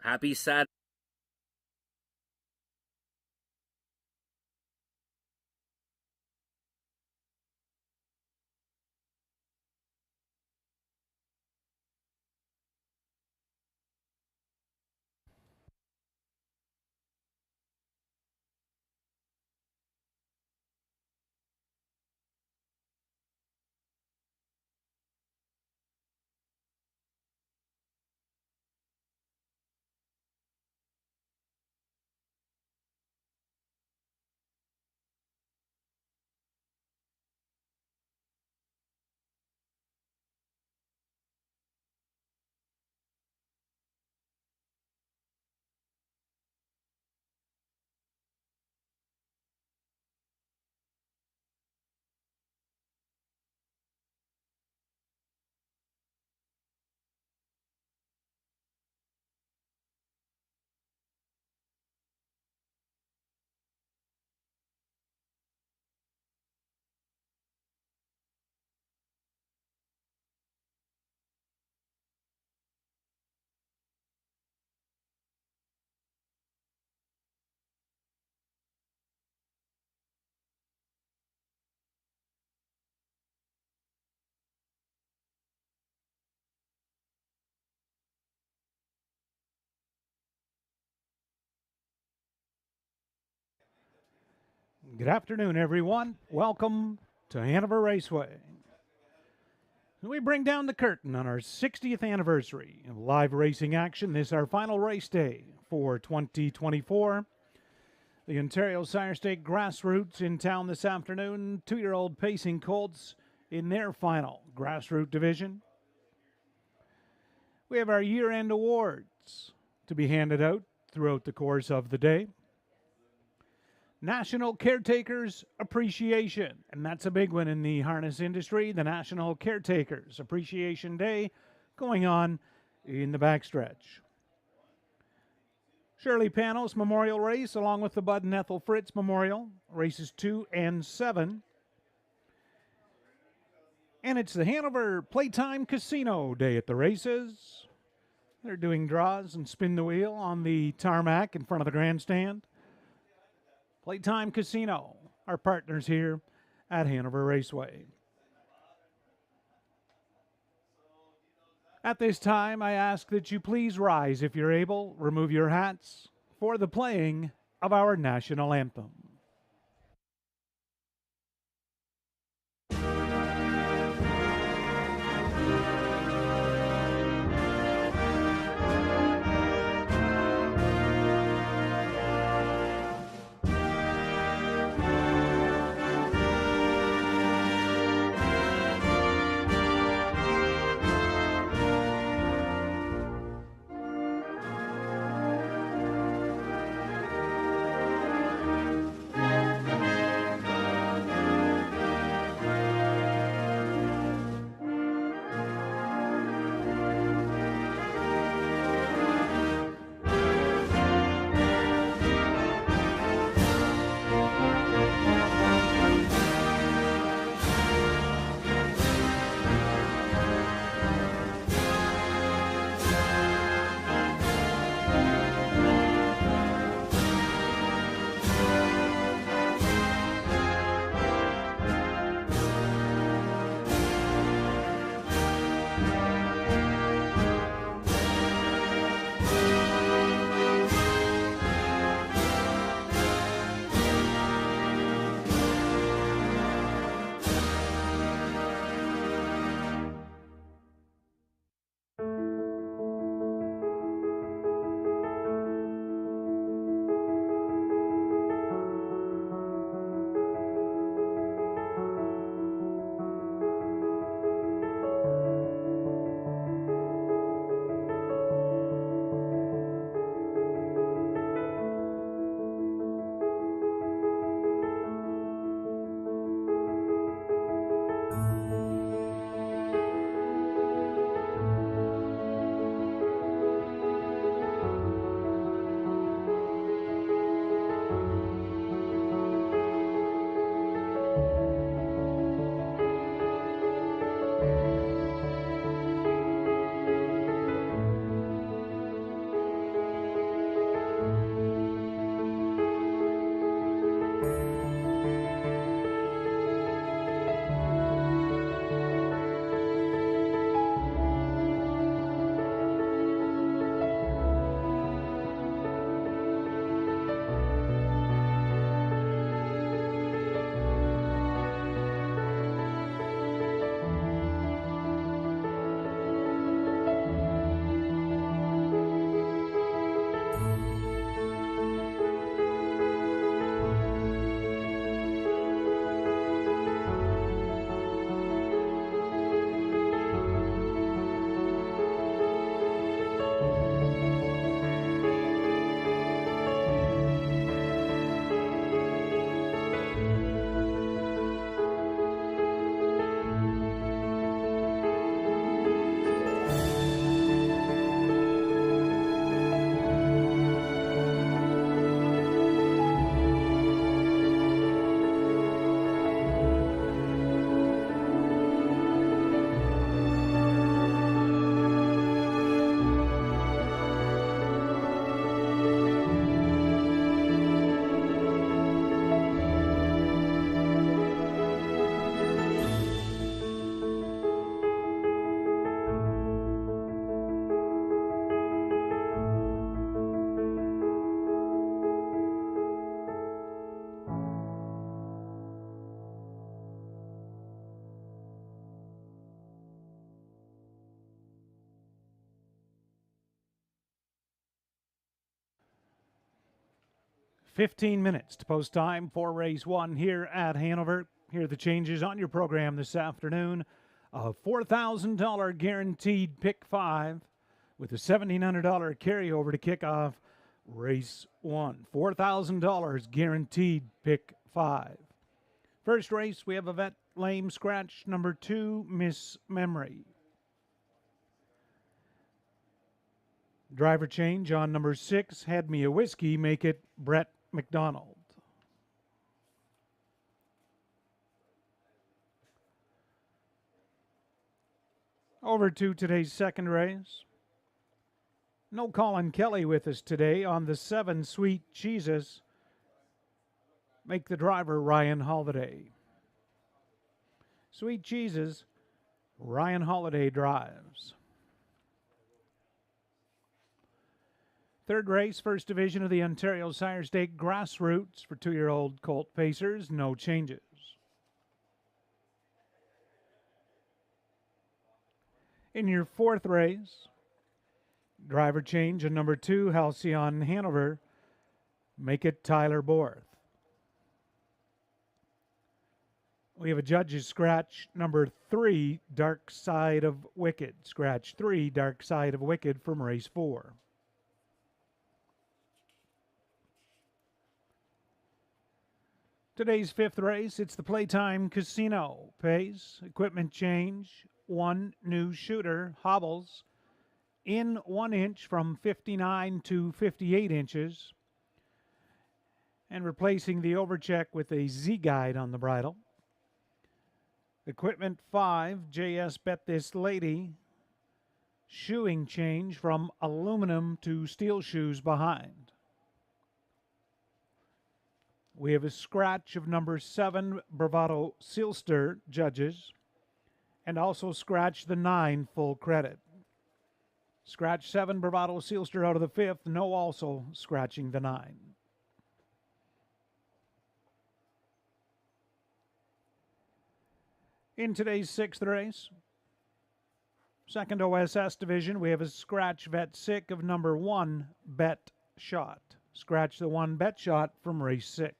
Happy Saturday. Good afternoon, everyone. Welcome to Hanover Raceway. We bring down the curtain on our 60th anniversary of live racing action. This is our final race day for 2024. The Ontario Sire State Grassroots in town this afternoon. 2-year-old Pacing Colts in their final grassroots division. We have our year-end awards to be handed out throughout the course of the day. National Caretakers Appreciation, and that's a big one in the harness industry, the National Caretakers Appreciation Day going on in the backstretch. Shirley Panos Memorial Race along with the Bud and Ethel Fritz Memorial, races 2 and 7. And it's the Hanover Playtime Casino Day at the races. They're doing draws and spin the wheel on the tarmac in front of the grandstand. Playtime Casino, our partners here at Hanover Raceway. At this time, I ask that you please rise if you're able, remove your hats for the playing of our national anthem. 15 minutes to post time for race 1 here at Hanover. Here are the changes on your program this afternoon. A $4,000 guaranteed pick 5 with a $1,700 carryover to kick off race 1. $4,000 guaranteed pick 5. First race, we have a vet lame scratch number 2, Miss Memory. Driver change on number 6, Had Me a Whiskey, make it Brett McDonald. Over to today's second race. No Colin Kelly with us today on the 7, Sweet Jesus. Make the driver Ryan Holiday. Sweet Jesus, Ryan Holiday drives. Third race, first division of the Ontario Sire Stake Grassroots for 2-year-old Colt Pacers, no changes. In your fourth race, driver change in number 2, Halcyon Hanover, make it Tyler Borth. We have a judge's scratch number 3, Dark Side of Wicked. Scratch 3, Dark Side of Wicked from race 4. Today's fifth race, it's the Playtime Casino. Pays, equipment change, 1 new shooter, hobbles, in 1 inch from 59 to 58 inches, and replacing the overcheck with a Z-guide on the bridle. Equipment 5, JS Bet This Lady, shoeing change from aluminum to steel shoes behind. We have a scratch of number 7, Bravado Sealster, judges, and also scratch the 9, full credit. Scratch 7, Bravado Sealster out of the 5th, no also scratching the 9. In today's sixth race, second OSS division, we have a scratch vet sick of number 1, Bet Shot. Scratch the 1, Bet Shot from race 6.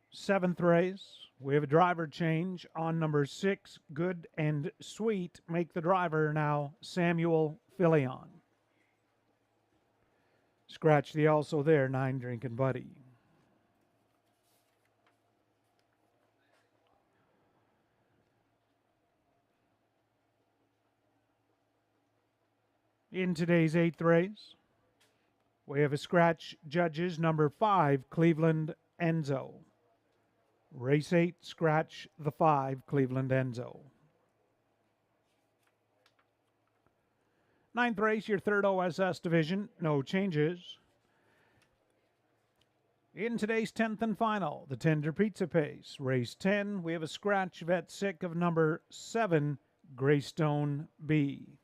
Seventh race, we have a driver change on number 6, Good and Sweet. Make the driver now Samuel Filion. Scratch the also there, 9, Drinking Buddy. In today's eighth race, we have a scratch judges number 5, Cleveland Enzo. Race 8, scratch the 5, Cleveland Enzo. Ninth race, your third OSS division, no changes. In today's 10th and final, the Tender Pizza Pace. Race 10, we have a scratch vet sick of number 7, Greystone B.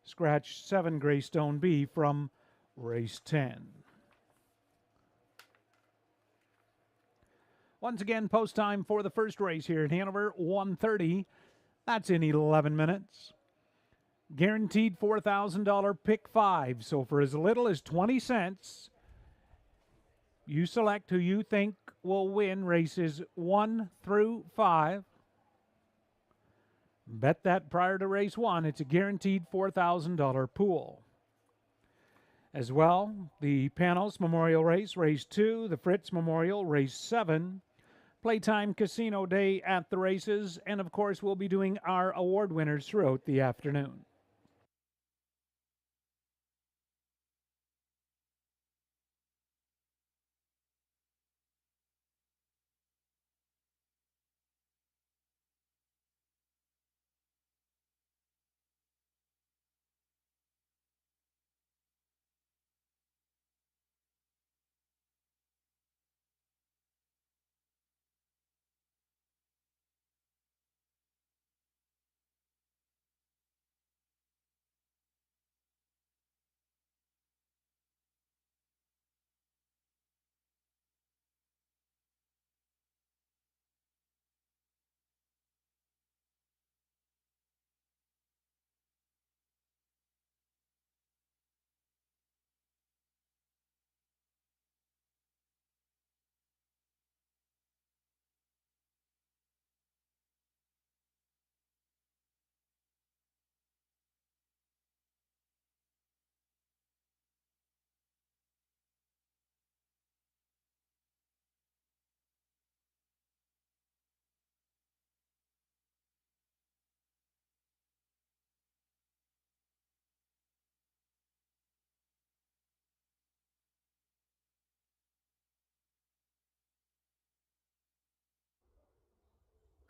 Scratch 7, Greystone B from race 10. Once again, post time for the first race here at Hanover, 1:30. That's in 11 minutes. Guaranteed $4,000 pick 5. So for as little as 20 cents, you select who you think will win races 1 through 5. Bet that prior to race 1. It's a guaranteed $4,000 pool. As well, the Panos Memorial Race, race 2, the Fritz Memorial, race 7, Playtime Casino Day at the races, and of course we'll be doing our award winners throughout the afternoon.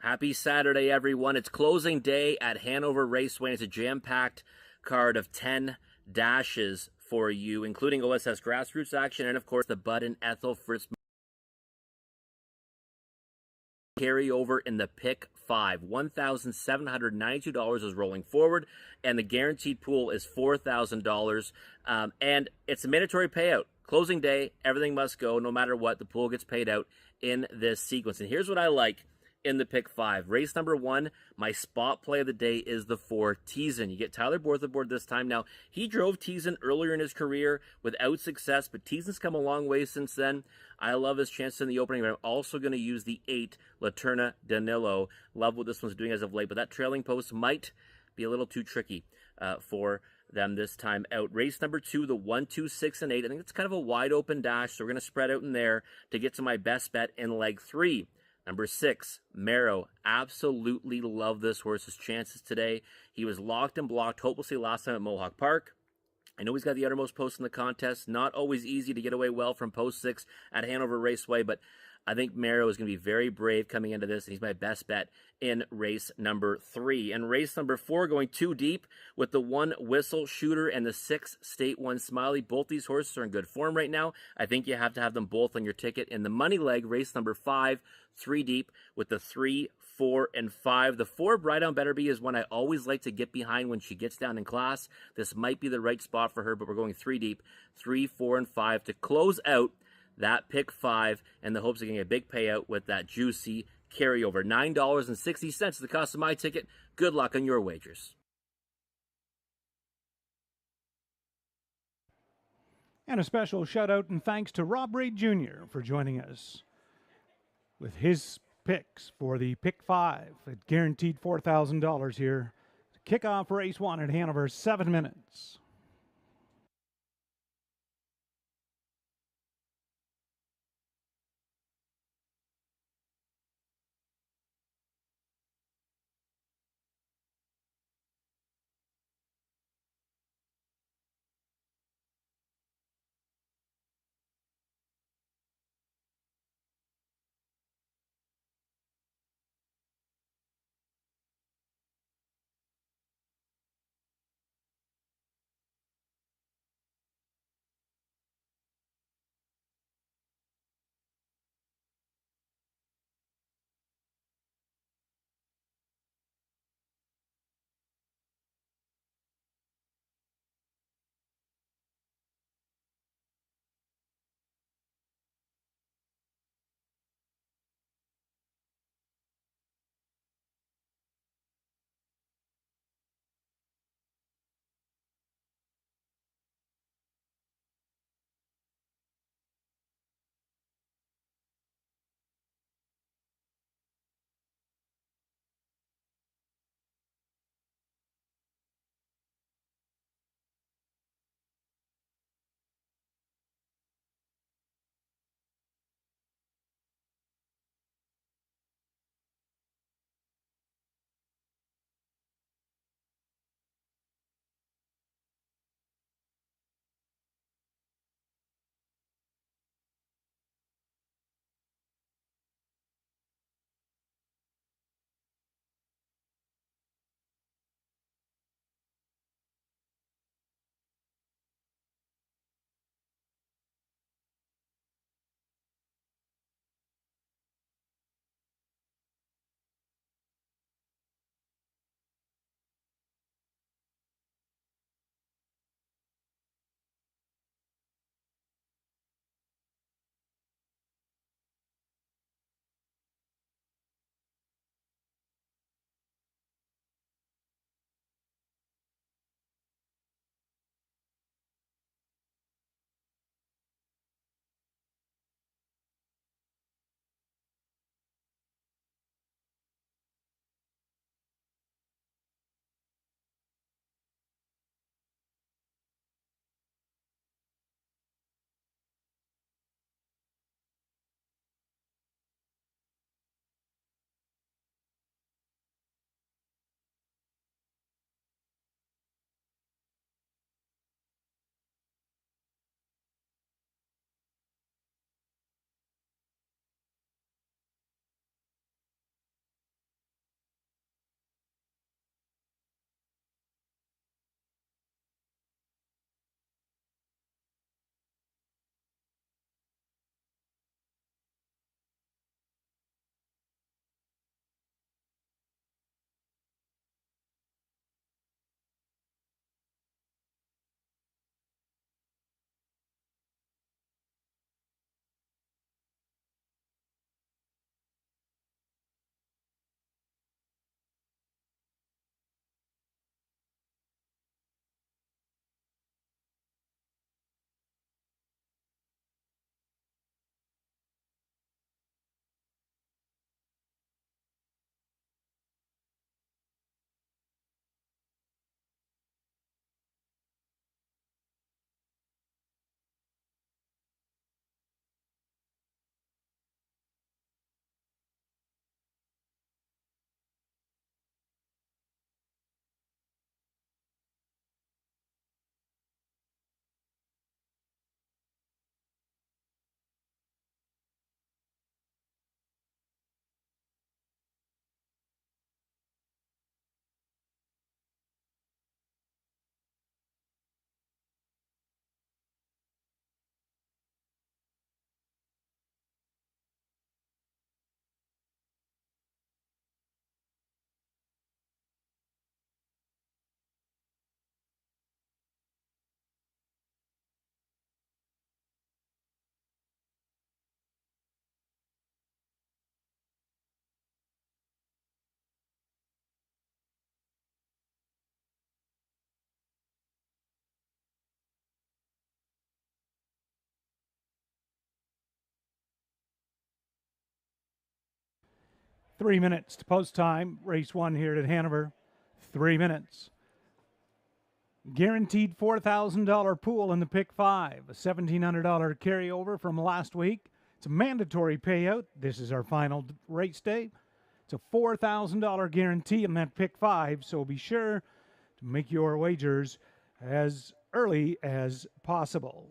Happy Saturday, everyone. It's closing day at Hanover Raceway. It's a jam-packed card of 10 dashes for you, including OSS Grassroots action and, of course, the Bud and Ethel Fritz carryover in the pick 5. $1,792 is rolling forward, and the guaranteed pool is $4,000. And it's a mandatory payout. Closing day, everything must go. No matter what, the pool gets paid out in this sequence. And here's what I like in the pick 5. Race number 1, my spot play of the day is the 4, Teasin. You get Tyler Borth aboard this time. Now, he drove Teasin earlier in his career without success, but Teasin's come a long way since then. I love his chances in the opening, but I'm also going to use the 8, Laterna Danilo. Love what this one's doing as of late, but that trailing post might be a little too tricky for them this time out. Race number 2, the 1, 2, 6, and 8. I think it's kind of a wide open dash, so we're going to spread out in there to get to my best bet in leg 3. Number 6, Marrow. Absolutely love this horse's chances today. He was locked and blocked hopelessly last time at Mohawk Park. I know he's got the uttermost post in the contest. Not always easy to get away well from post 6 at Hanover Raceway, but I think Marrow is going to be very brave coming into this, and he's my best bet in race number 3. And race number 4, going too deep with the 1, Whistle Shooter, and the 6, State 1, Smiley. Both these horses are in good form right now. I think you have to have them both on your ticket. In the money leg, race number 5, 3 deep with the 3, 4, and 5. The 4, Bright On Better Be, is one I always like to get behind when she gets down in class. This might be the right spot for her, but we're going 3 deep, 3, 4, and 5 to close out that pick 5, and the hopes of getting a big payout with that juicy carryover. $9.60 is the cost of my ticket. Good luck on your wagers. And a special shout out and thanks to Rob Reed Jr. for joining us with his picks for the pick 5 at guaranteed $4,000 here to kick off race 1 at Hanover, 7 minutes. 3 minutes to post time. Race 1 here at Hanover. 3 minutes. Guaranteed $4,000 pool in the pick 5. A $1,700 carryover from last week. It's a mandatory payout. This is our final race day. It's a $4,000 guarantee in that pick 5, so be sure to make your wagers as early as possible.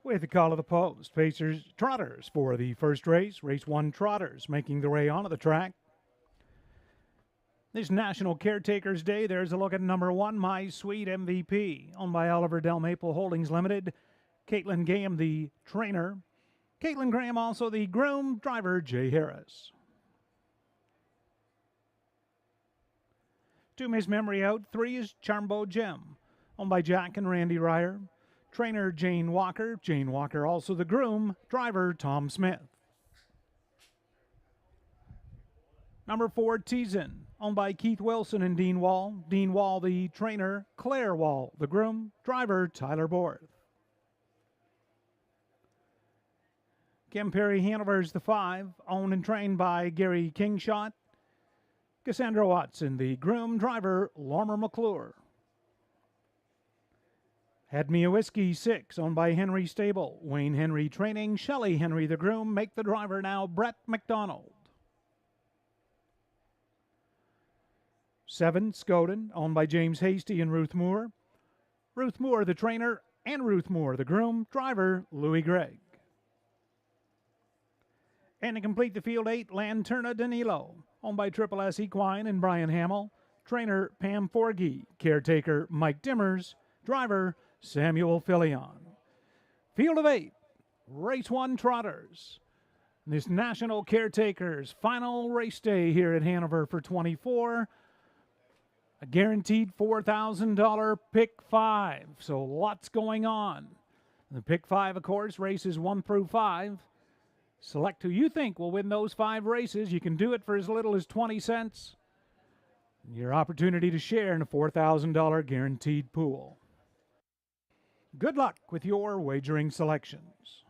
With the call of the post, Pacers Trotters for the first race. Race 1 Trotters making their way onto the track. This National Caretakers Day, there's a look at number 1, My Sweet MVP, owned by Oliver Del Maple Holdings Limited. Caitlin Graham, the trainer. Caitlin Graham, also the groom. Driver, Jay Harris. 2 Miss Memory out. 3 is Charmbo Gem, owned by Jack and Randy Ryer. Trainer, Jane Walker. Jane Walker, also the groom. Driver, Tom Smith. Number 4, Teasin, owned by Keith Wilson and Dean Wall. Dean Wall, the trainer. Claire Wall, the groom. Driver, Tyler Borth. Kim Perry Hanover's the 5, owned and trained by Gary Kingshot. Cassandra Watson, the groom. Driver, Lormer McClure. Had Me a Whiskey 6, owned by Henry Stable. Wayne Henry training. Shelley Henry, the groom. Make the driver now, Brett McDonald. 7, Scoden, owned by James Hasty and Ruth Moore. Ruth Moore, the trainer, and Ruth Moore, the groom. Driver, Louis Gregg. And to complete the field, 8, Lanterna Danilo, owned by Triple S Equine and Brian Hamill. Trainer, Pam Forgy. Caretaker, Mike Dimmers. Driver, Samuel Filion. Field of 8, Race 1 Trotters. This National Caretakers final race day here at Hanover for 24. A guaranteed $4,000 pick 5. So lots going on. The pick 5, of course, races 1 through 5. Select who you think will win those 5 races. You can do it for as little as 20 cents. Your opportunity to share in a $4,000 guaranteed pool. Good luck with your wagering selections.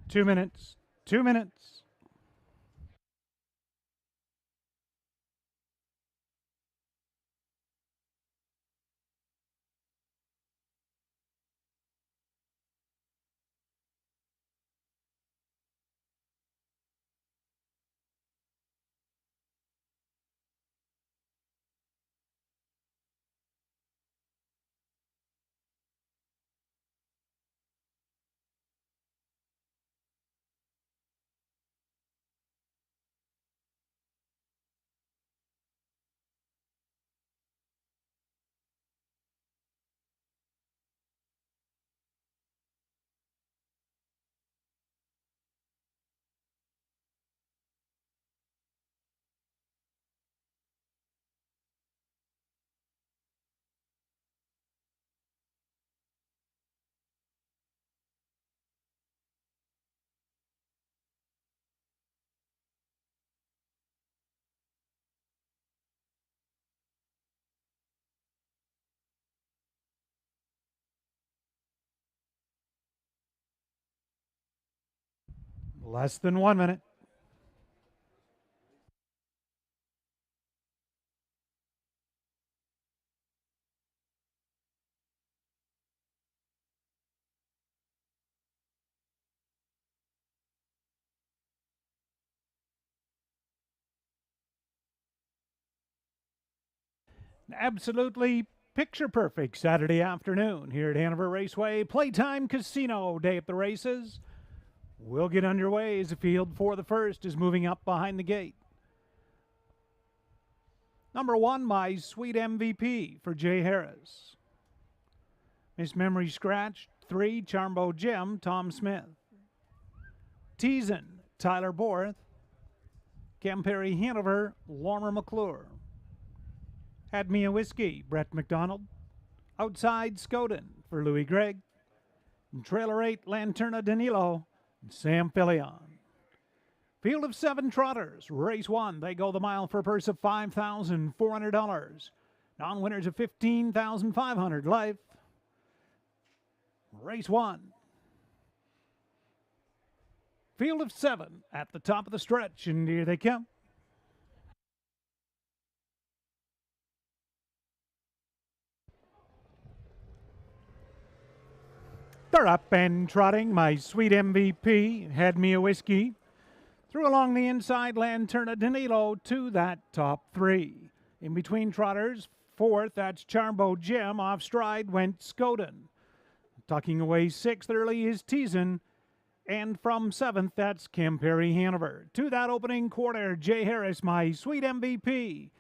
2 minutes. 2 minutes. Less than 1 minute. Absolutely picture perfect Saturday afternoon here at Hanover Raceway. Playtime Casino Day at the races. We'll get underway as the field for the first is moving up behind the gate. Number 1, My Sweet MVP for Jay Harris. Miss Memory Scratch, 3, Charmbo Gem, Tom Smith. Teasin, Tyler Borth. Campari Hanover, Lormer McClure. Had Me a Whiskey, Brett McDonald. Outside Scoden for Louis Gregg. And Trailer 8, Lanterna Danilo, and Sam Filion. Field of 7 trotters. Race 1, they go the mile for a purse of $5,400. Non-winners of $15,500 life. Race 1. Field of 7 at the top of the stretch, and here they come. They're up and trotting. My Sweet MVP, Had Me a Whiskey. Through along the inside, Lanterna Danilo to that top 3. In between trotters, 4th, that's Charmbo Gem. Off stride went Scoden. Tucking away 6th early is Teasin. And from 7th, that's Campari Hanover. To that opening quarter, Jay Harris, My Sweet MVP,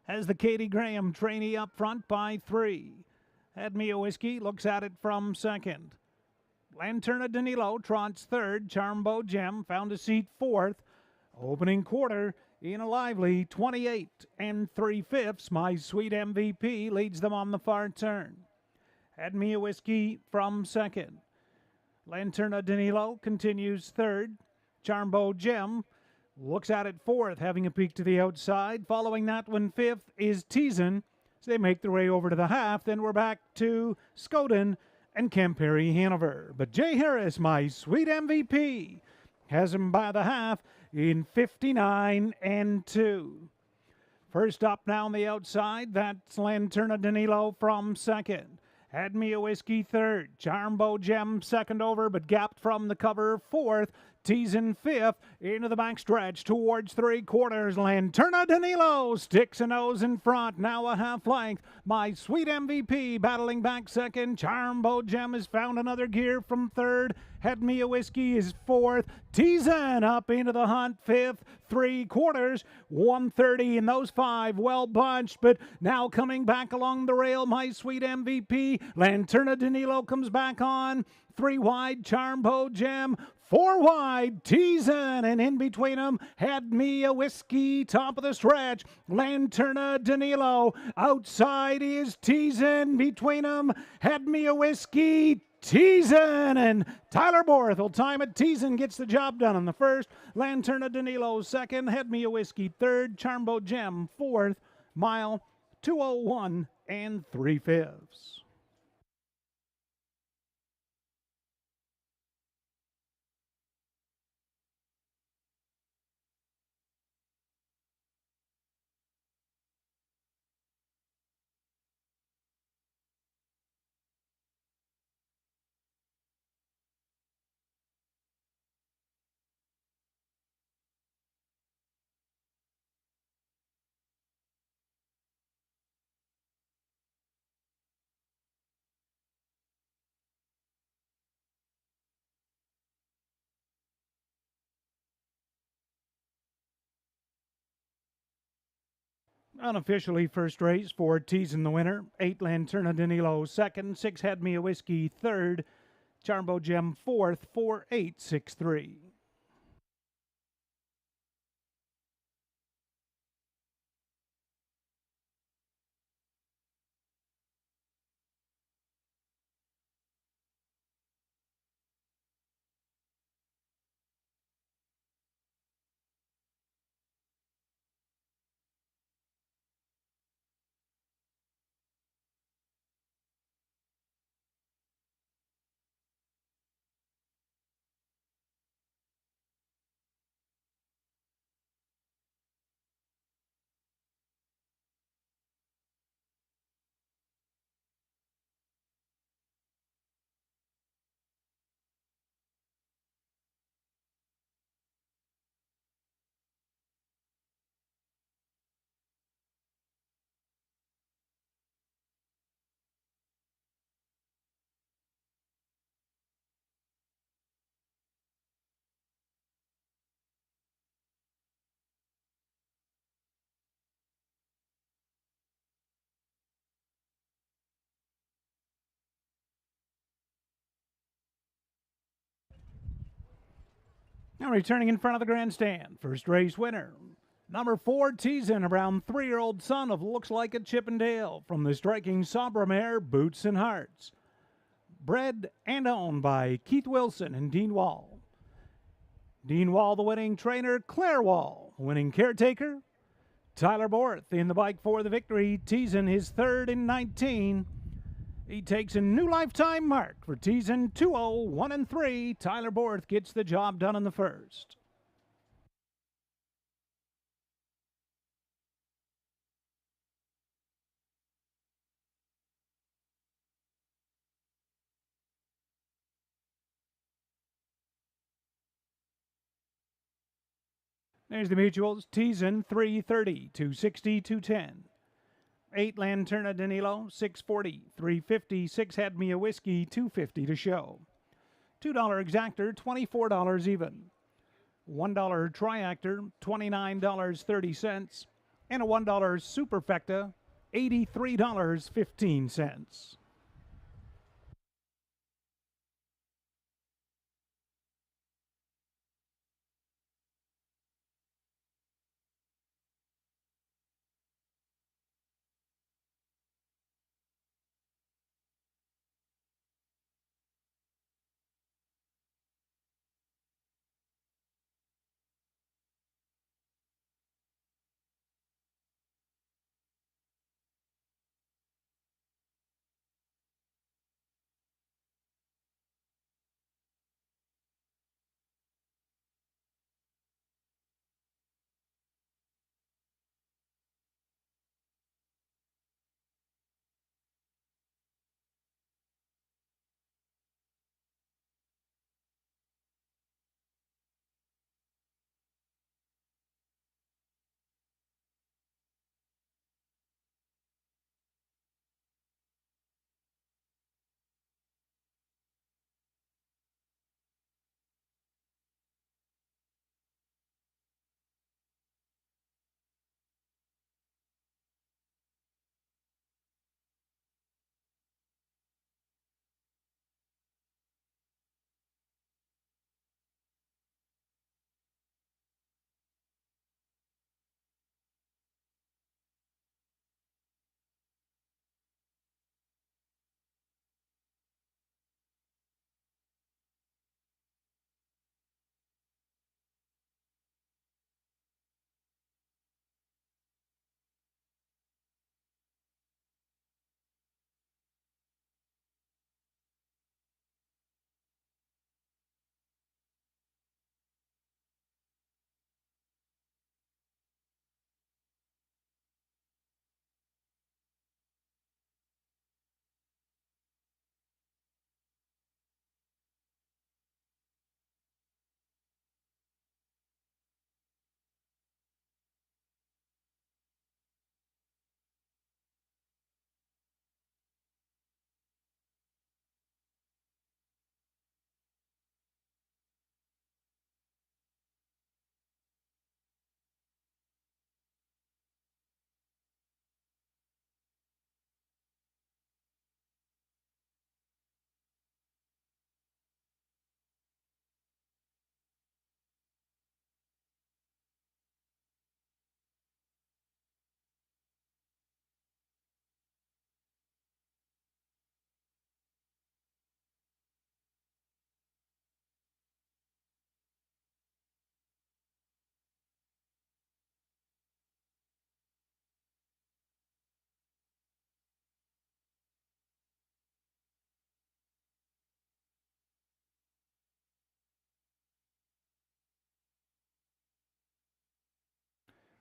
has the Katie Graham trainee up front by 3. Had Me a Whiskey looks at it from 2nd. Lanterna Danilo trots 3rd. Charmbo Gem found a seat 4th. Opening quarter in a lively 28 3/5. My Sweet MVP leads them on the far turn. Had Me a Whiskey from 2nd. Lanterna Danilo continues 3rd. Charmbo Gem looks at it 4th, having a peek to the outside. Following that one, 5th is Teasin. So they make their way over to the half. Then we're back to Scoden and Campari Hanover. But Jay Harris, My Sweet MVP, has him by the half in 59 2. First up now on the outside, that's Lanterna Danilo from 2nd. Had Me a Whiskey 3rd. Charmbo Gem 2nd over, but gapped from the cover 4th. Teasin 5th into the back stretch towards 3/4. Lanterna Danilo sticks a nose in front, now a half length. My Sweet MVP battling back 2nd. Charmbo Gem has found another gear from 3rd. Had Me a Whiskey is 4th. Teasin up into the hunt 5th. 3/4. 130 and those 5 well bunched, but now coming back along the rail, My Sweet MVP. Lanterna Danilo comes back on. 3 wide, Charmbo Gem. 4 wide, Teasin, and in between them, Had Me a Whiskey, top of the stretch. Lanterna Danilo, outside is Teasin, between them, Had Me a Whiskey, Teasin, and Tyler Borth will time it. Teasin gets the job done on the first. Lanterna Danilo 2nd, Had Me a Whiskey 3rd, Charmbo Gem 4th, mile 2:01 3/5. Unofficially first race, 4 Teasin the winner, 8 Lanterna Danilo second, 6 Had Me a Whiskey third, Charbo Gem fourth, 4-8-6-3. Now returning in front of the grandstand, first race winner, number 4 Teasin, a brown 3-year-old son of Looks Like a Chippendale from the striking Sabra mare Boots and Hearts. Bred and owned by Keith Wilson and Dean Wall. Dean Wall, the winning trainer, Claire Wall, winning caretaker, Tyler Borth in the bike for the victory. Teasin his third in 19. He takes a new lifetime mark for Teasin, 2-0-1-3. Tyler Borth gets the job done in the first. There's the mutuals. Teasin, 330, 260, 210. 8 Lanterna Danilo, 640, 350, 6 Had Me a Whiskey, 250 to show. $2 exactor, $24 even. $1 triactor, $29.30. And a $1 superfecta, $83.15.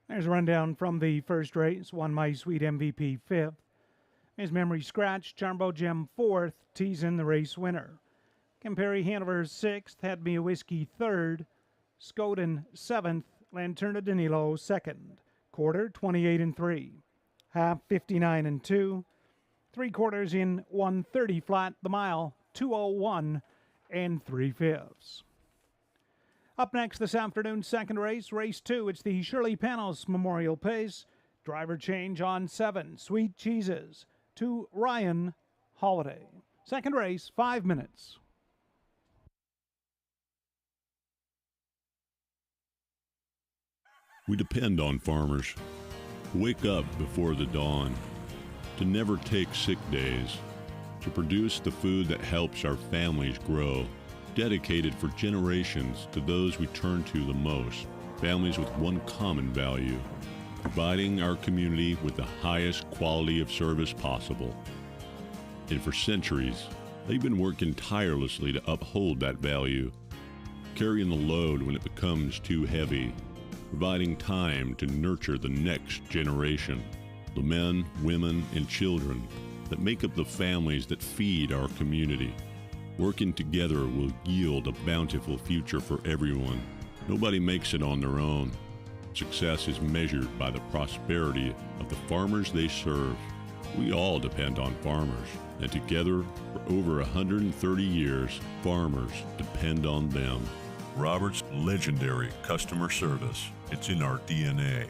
There's a rundown from the first race. Won My Sweet MVP 5th. His Memory Scratch, Charmbo Gem 4th, Teasin the race winner. Campari Hanover 6th, Had Me a Whiskey 3rd, Scoden 7th, Lanterna Danilo 2nd. Quarter 28 and 3. Half 59 and 2. 3/4 in 130 flat. The mile 2:01 and 3/5. Up next this afternoon, second race, race 2. It's the Shirley Panos Memorial Pace. Driver change on 7, Sweet Cheeses, to Ryan Holiday. Second race, 5 minutes. We depend on farmers to wake up before the dawn, to never take sick days, to produce the food that helps our families grow, dedicated for generations to those we turn to the most, families with one common value, providing our community with the highest quality of service possible. And for centuries, they've been working tirelessly to uphold that value, carrying the load when it becomes too heavy, providing time to nurture the next generation, the men, women, and children that make up the families that feed our community. Working together will yield a bountiful future for everyone. Nobody makes it on their own. Success is measured by the prosperity of the farmers they serve. We all depend on farmers, and together, for over 130 years, farmers depend on them. Robert's legendary customer service. It's in our DNA.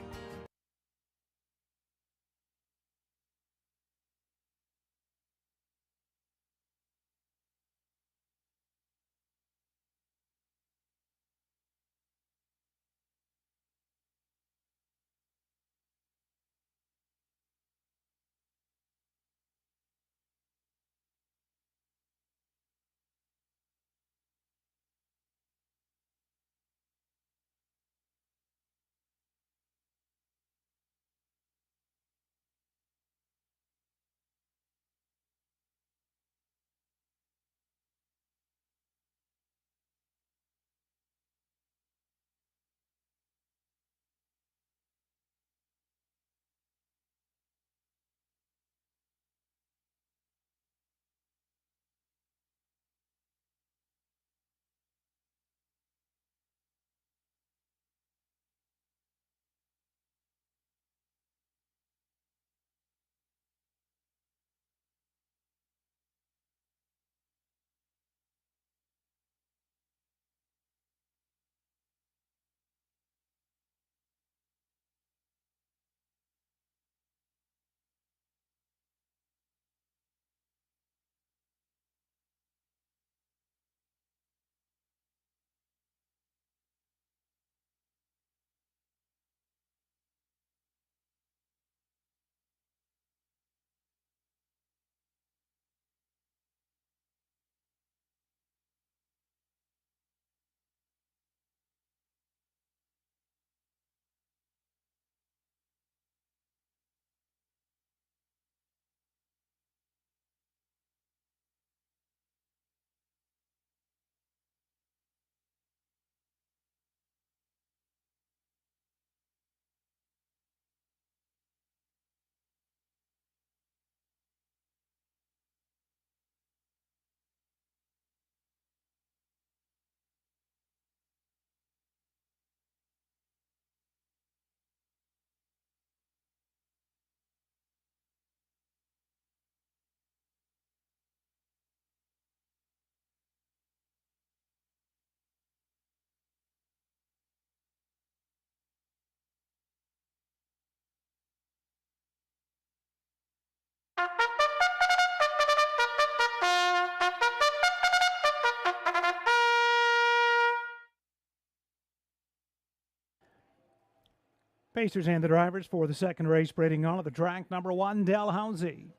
Pacers and the drivers for the second race braiding on at the track. Number 1, Dalhousie,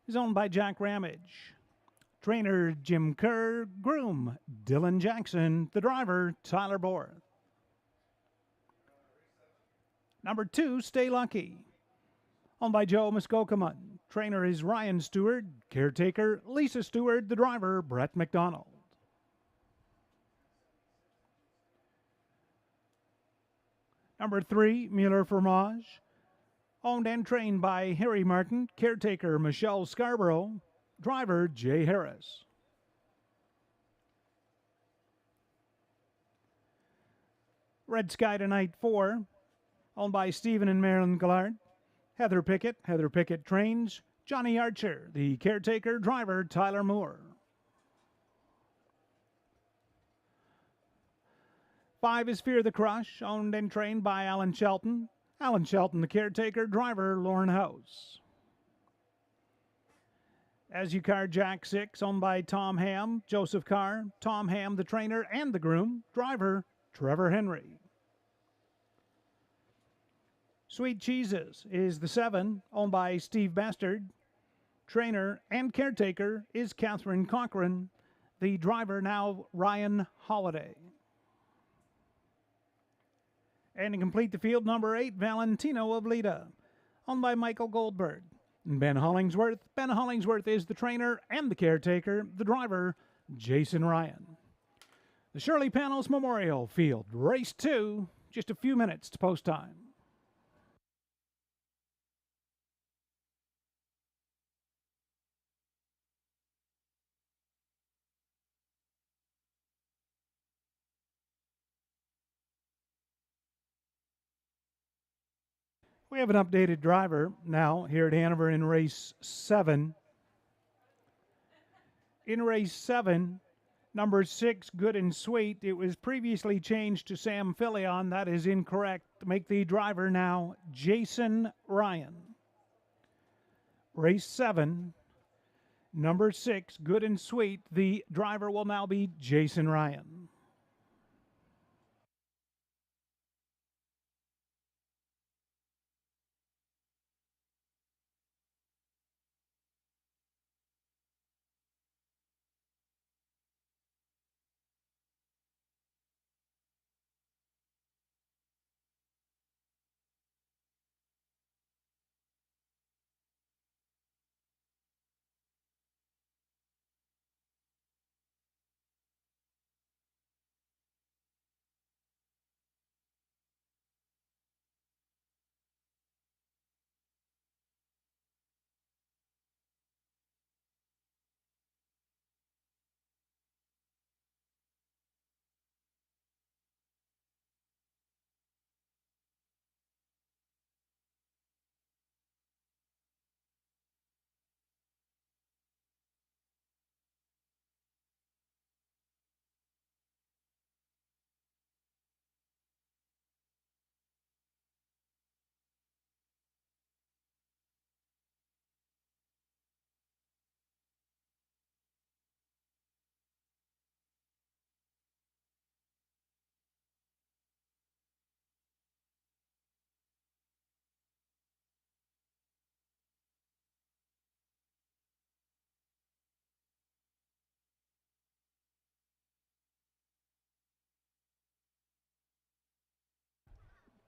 is owned by Jack Ramage. Trainer Jim Kerr. Groom Dylan Jackson. The driver Tyler Borth. Number 2, Stay Lucky, owned by Joe Muskokamun. Trainer is Ryan Stewart. Caretaker Lisa Stewart. The driver Brett McDonald. Number 3, Mueller Fromage. Owned and trained by Harry Martin, caretaker Michelle Scarborough, driver Jay Harris. Red Sky Tonight 4, owned by Stephen and Marilyn Gillard, Heather Pickett trains, Johnny Archer, the caretaker driver Tyler Moore. 5 is Fear the Crush, owned and trained by Alan Shelton, the caretaker driver Lauren House. As You Car Jack 6, owned by Tom Ham, Joseph Carr, Tom Ham the trainer and the groom, driver Trevor Henry. Sweet Cheeses is the 7, owned by Steve Bastard. Trainer and caretaker is Catherine Cochran. The driver now Ryan Holiday. And to complete the field, number 8, Valentino of Lita, owned by Michael Goldberg. And Ben Hollingsworth is the trainer and the caretaker, the driver Jason Ryan. The Shirley Panos Memorial Field, race 2, just a few minutes to post time. We have an updated driver now here at Hanover in race 7. In race 7, number 6, Good and Sweet, it was previously changed to Sam Filion. That is incorrect. Make the driver now Jason Ryan. Race 7, number 6, Good and Sweet, the driver will now be Jason Ryan.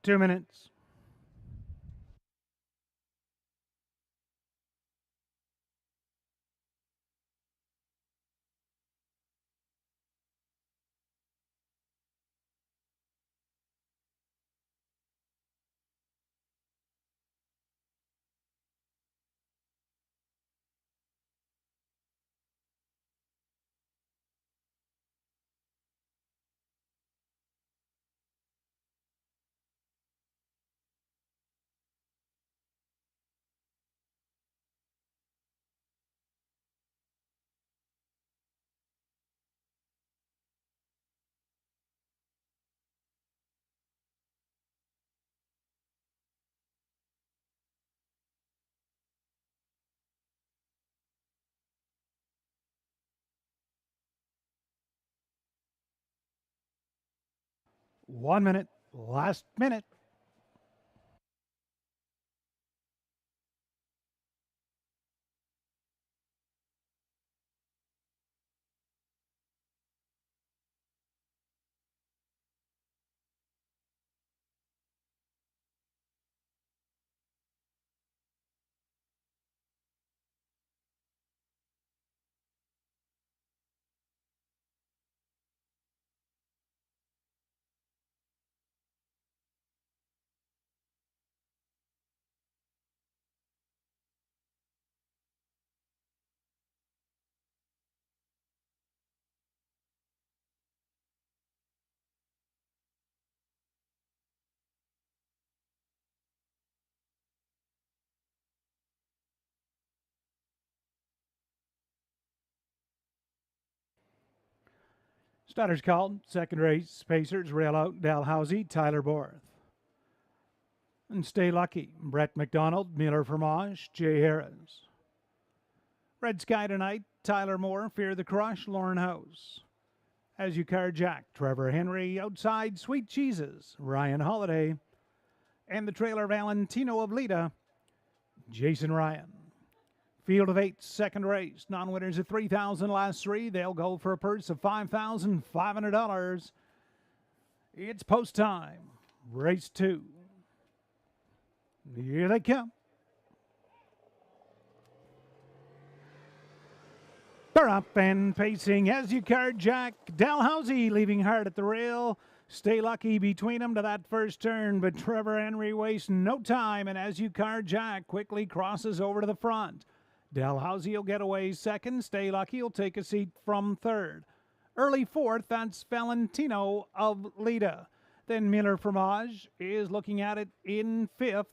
Two minutes. One minute, last minute. Stutters called. Second race, Pacers, Rail Out, Dalhousie, Tyler Borth. And Stay Lucky, Brett McDonald, Miller Fromage, Jay Harris. Red Sky Tonight, Tyler Moore, Fear the Crush, Lauren House. As You Carjack, Trevor Henry, Outside, Sweet Cheeses, Ryan Holiday. And the trailer Valentino of Lita, Jason Ryan. Field of 8, second race. Non-winners of $3,000 last three. They'll go for a purse of $5,500. It's post time. Race 2. Here they come. They're up and pacing. As You Carjack, Dalhousie leaving hard at the rail. Stay Lucky between them to that first turn, but Trevor Henry wastes no time, and As You Carjack quickly crosses over to the front. Dalhousie will get away second. Stay Lucky will take a seat from third. Early fourth, that's Valentino of Lita. Then Miller Fromage is looking at it in fifth.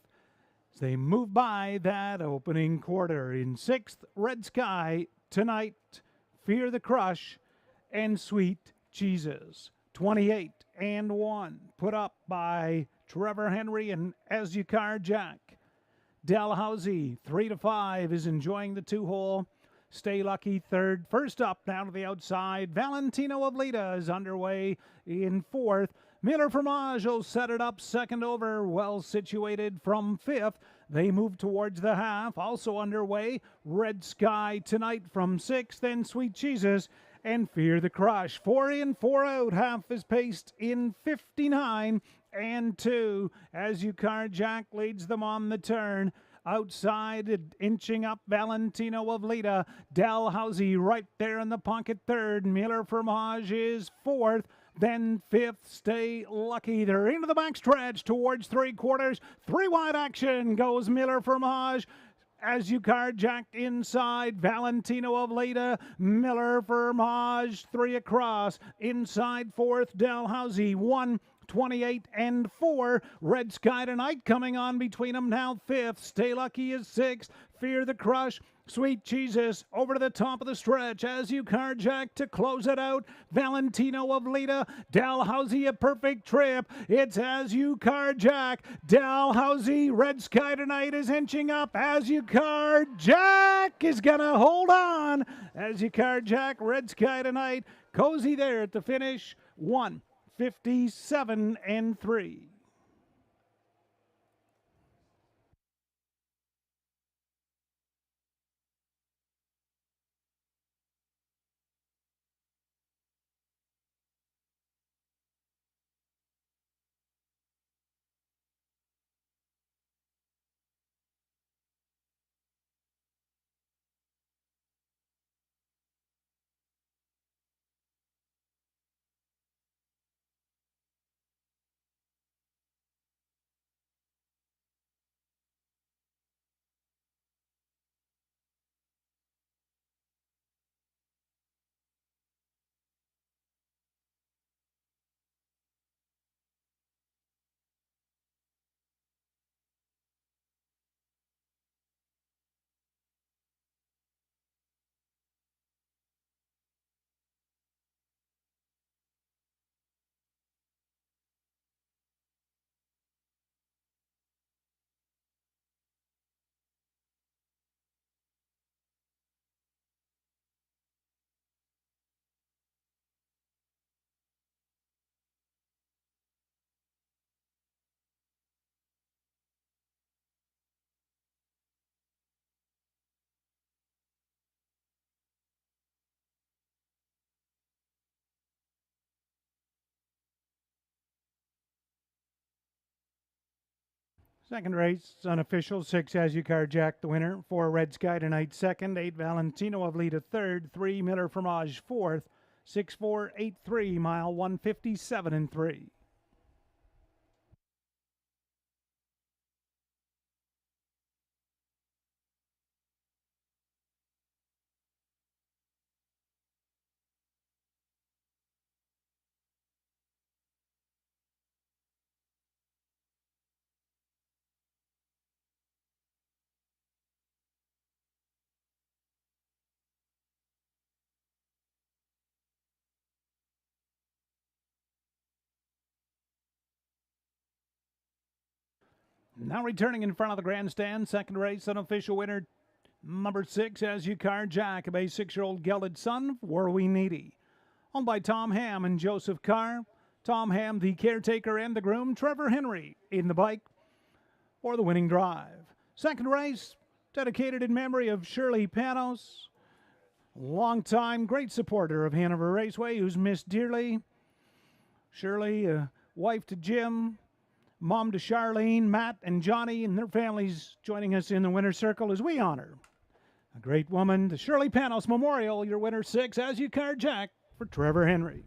As they move by that opening quarter. In sixth, Red Sky Tonight, Fear the Crush, and Sweet Cheeses. 28 and 1 put up by Trevor Henry and As You Carjack. Dalhousie 3 to 5 is enjoying the 2-hole. Stay Lucky third. First up down to the outside. Valentino of Lita is underway in fourth. Miller Fromage will set it up second over. Well situated from fifth. They move towards the half. Also underway. Red Sky Tonight from sixth. Then Sweet Cheeses and Fear the Crush. 4 in, 4 out. Half is paced in 59 and 2. As You Carjack leads them on the turn. Outside, inching up, Valentino of Lita. Dalhousie right there in the pocket third. Miller Fromage is fourth. Then fifth, Stay Lucky. They're into the backstretch towards three quarters. 3 wide action goes Miller Fromage. As You Carjack inside, Valentino of Lita, Miller Fromage, 3 across. Inside fourth, Dalhousie, 1, 28 and 4. Red Sky Tonight coming on between them now fifth. Stay Lucky is sixth. Fear the Crush. Sweet Cheeses over to the top of the stretch. As You Carjack to close it out. Valentino of Lita. Dalhousie a perfect trip. It's As You Carjack. Dalhousie. Red Sky Tonight is inching up. As You Carjack is going to hold on. As You Carjack. Red Sky Tonight. Cozy there at the finish. 1:57 and 3. Second race, unofficial. 6 As You Carjack the winner. 4 Red Sky Tonight second. 8 Valentino of Lita third. 3 Miller Fromage fourth. 6-4-8-3 mile 1:57 and 3. Now returning in front of the grandstand, second race, unofficial winner, number 6, As You Car Jack, a 6-year-old gelded son of Were We Needy. Owned by Tom Ham and Joseph Carr. Tom Ham, the caretaker and the groom. Trevor Henry in the bike for the winning drive. Second race, dedicated in memory of Shirley Panos, longtime great supporter of Hanover Raceway, who's missed dearly. Shirley, wife to Jim, mom to Charlene, Matt, and Johnny, and their families joining us in the winner's circle as we honor a great woman, the Shirley Panos Memorial. Your winner 6, As You Car Jack, for Trevor Henry.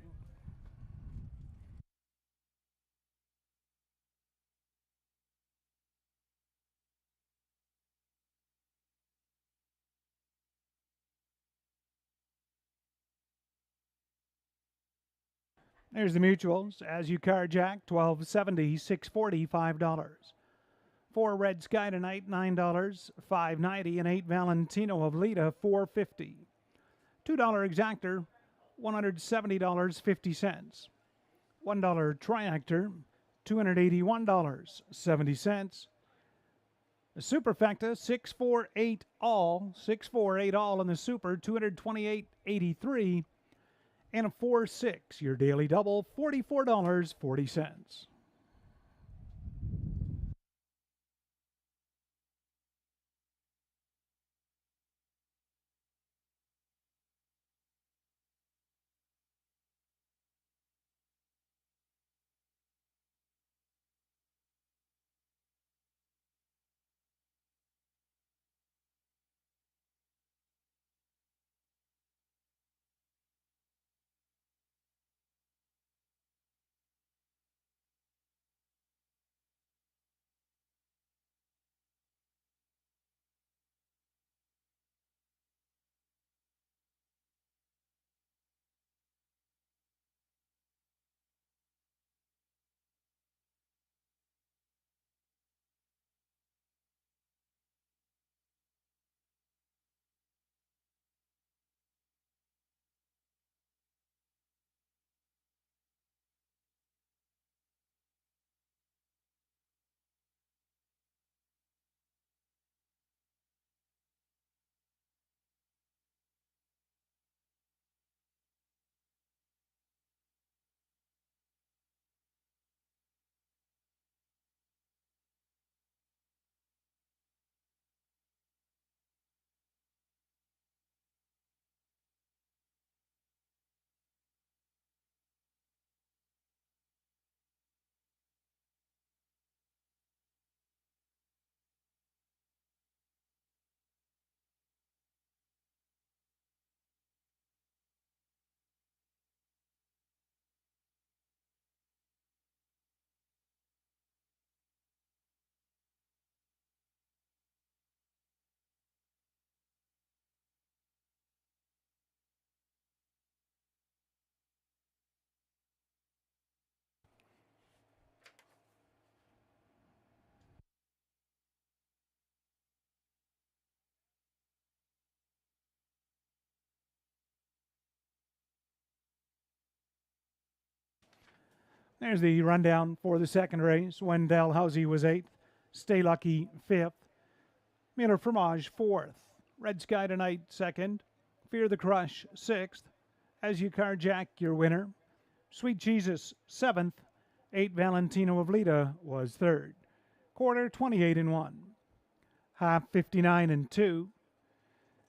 There's the mutuals. As You Car Jack, $12.70, $6.40, $5. 4 Red Sky Tonight, $9, $5.90, and 8 Valentino of Lita, $4.50. $2 Exactor, $170.50. $1 Triactor, $281.70. The Superfecta, 648 all, 648 all in the Super, $228.83. And a 4-6, your daily double, $44.40. There's the rundown for the second race. Wendell Housey was 8th. Stay Lucky 5th. Miller Fromage 4th. Red Sky Tonight 2nd. Fear the Crush 6th. As You Car Jack, your winner. Sweet Jesus 7th. 8 Valentino of Lita was 3rd. Quarter 28 and 1. Half 59 and 2.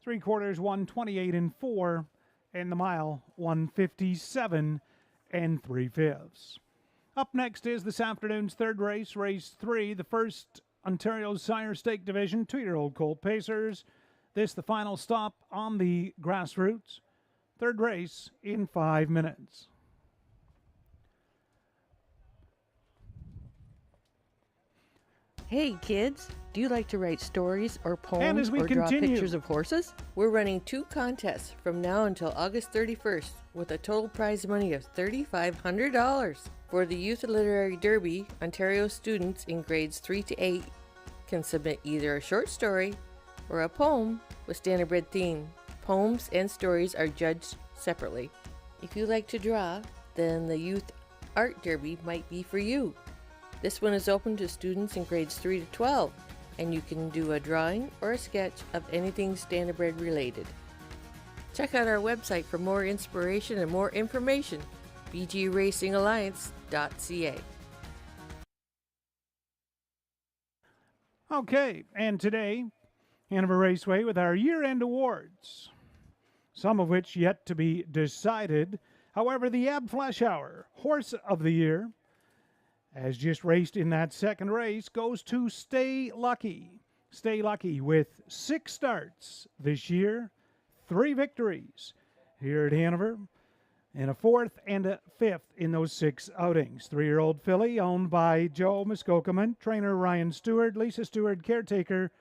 3/4 128 and 4. And the mile 157 and 3/5. Up next is this afternoon's third race, race 3, the first Ontario Sire Stake Division, 2-year-old colt pacers. This the final stop on the grassroots. Third race in 5 minutes. Hey kids, do you like to write stories or And poems as we or draw continue- pictures of horses? We're running 2 contests from now until August 31st with a total prize money of $3,500. For the Youth Literary Derby, Ontario students in grades 3 to 8 can submit either a short story or a poem with standardbred theme. Poems and stories are judged separately. If you like to draw, then the Youth Art Derby might be for you. This one is open to students in grades 3 to 12, and you can do a drawing or a sketch of anything standardbred related. Check out our website for more inspiration and more information, bgracingalliance.ca. Okay, and today, Hanover Raceway with our year-end awards, some of which yet to be decided. However, the Ab Flash Hour Horse of the Year, as just raced in that second race, goes to Stay Lucky. Stay Lucky with 6 starts this year, 3 victories here at Hanover, and a 4th and a 5th in those 6 outings. 3-year-old filly owned by Joe Muskokaman, trainer Ryan Stewart, Lisa Stewart, caretaker.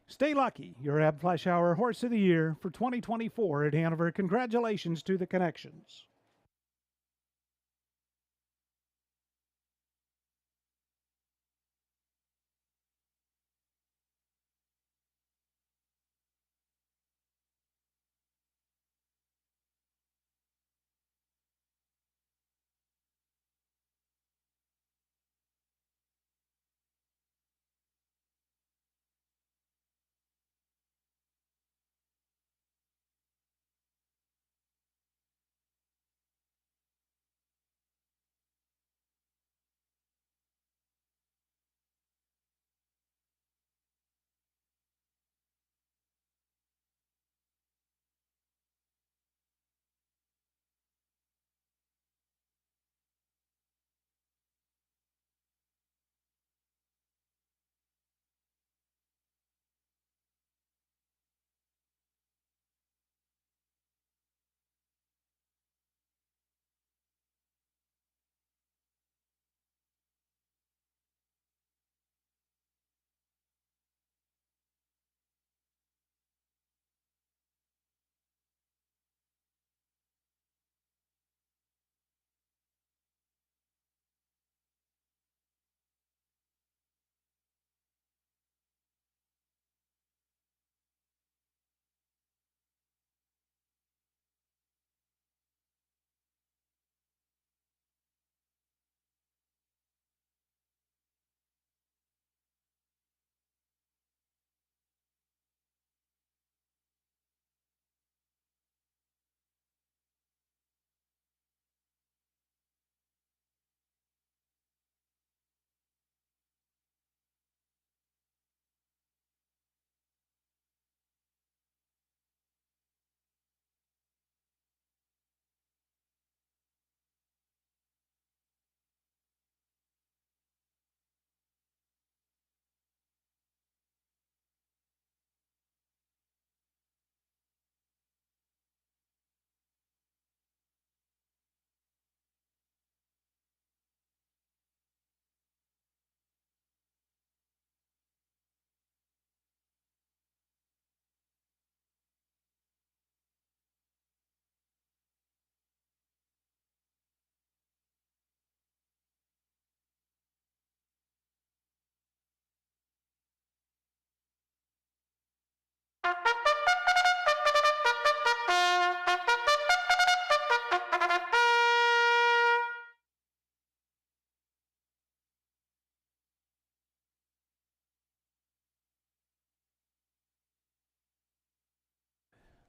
Stay Lucky, your Ab Flash Hour Horse of the Year for 2024 at Hanover. Congratulations to the Connections.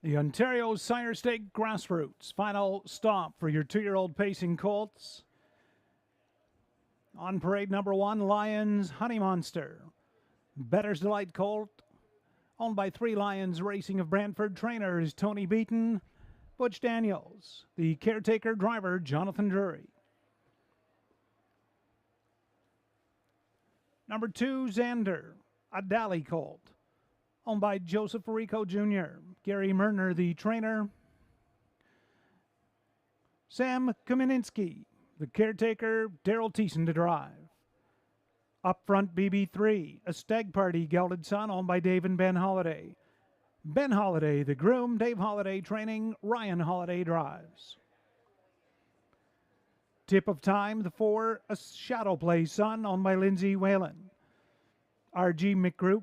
The Ontario Sire Stake Grassroots. Final stop for your 2-year-old pacing colts. On parade number 1, Lions Honey Monster. Better's Delight colt, owned by 3 Lions Racing of Brantford. Trainers Tony Beaton, Butch Daniels. The caretaker driver, Jonathan Drury. Number 2, Xander, a Dally colt, owned by Joseph Rico Jr. Gary Murner, the trainer. Sam Kamininski, the caretaker, Daryl Thiessen to drive. Up front, BB3, a stag party gelded son, owned by Dave and Ben Holiday. Ben Holiday, the groom, Dave Holiday training, Ryan Holiday drives. Tip of time, the 4, a shadow play son, owned by Lindsay Whalen. RG McGroup,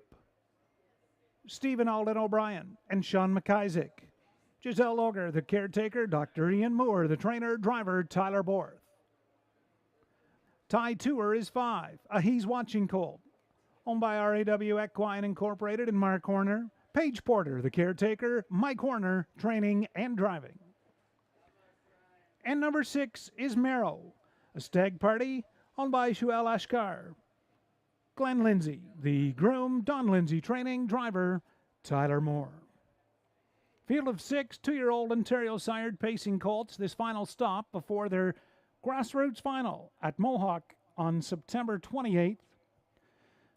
Stephen Alden O'Brien, and Sean McIsaac. Giselle Loger, the caretaker, Dr. Ian Moore, the trainer, driver, Tyler Borth. Tie Tour is 5. A He's Watching colt, owned by RAW Equine Incorporated and Mark Horner. Paige Porter, the caretaker. Mike Horner, training and driving. And number 6 is Marrow, a stag party, owned by Shuel Ashkar. Glenn Lindsay, the groom. Don Lindsay, training, driver, Tyler Moore. Field of 6 2-year-old Ontario-sired pacing colts. This final stop before their grassroots final at Mohawk on September 28th.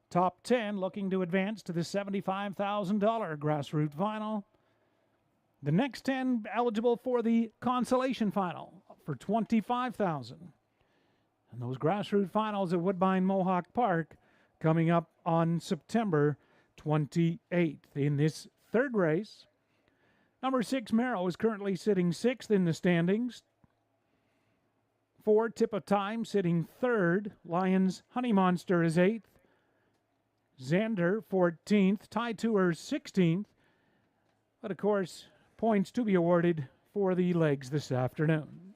Top 10 looking to advance to the $75,000 grassroots final. The next 10 eligible for the consolation final for $25,000. And those grassroots finals at Woodbine Mohawk Park coming up on September 28th. In this third race, number 6 Marrow is currently sitting 6th in the standings. 4 Tip of Time sitting 3rd. Lions Honey Monster is 8th. Xander 14th. Tie Tour 16th. But of course, points to be awarded for the legs this afternoon.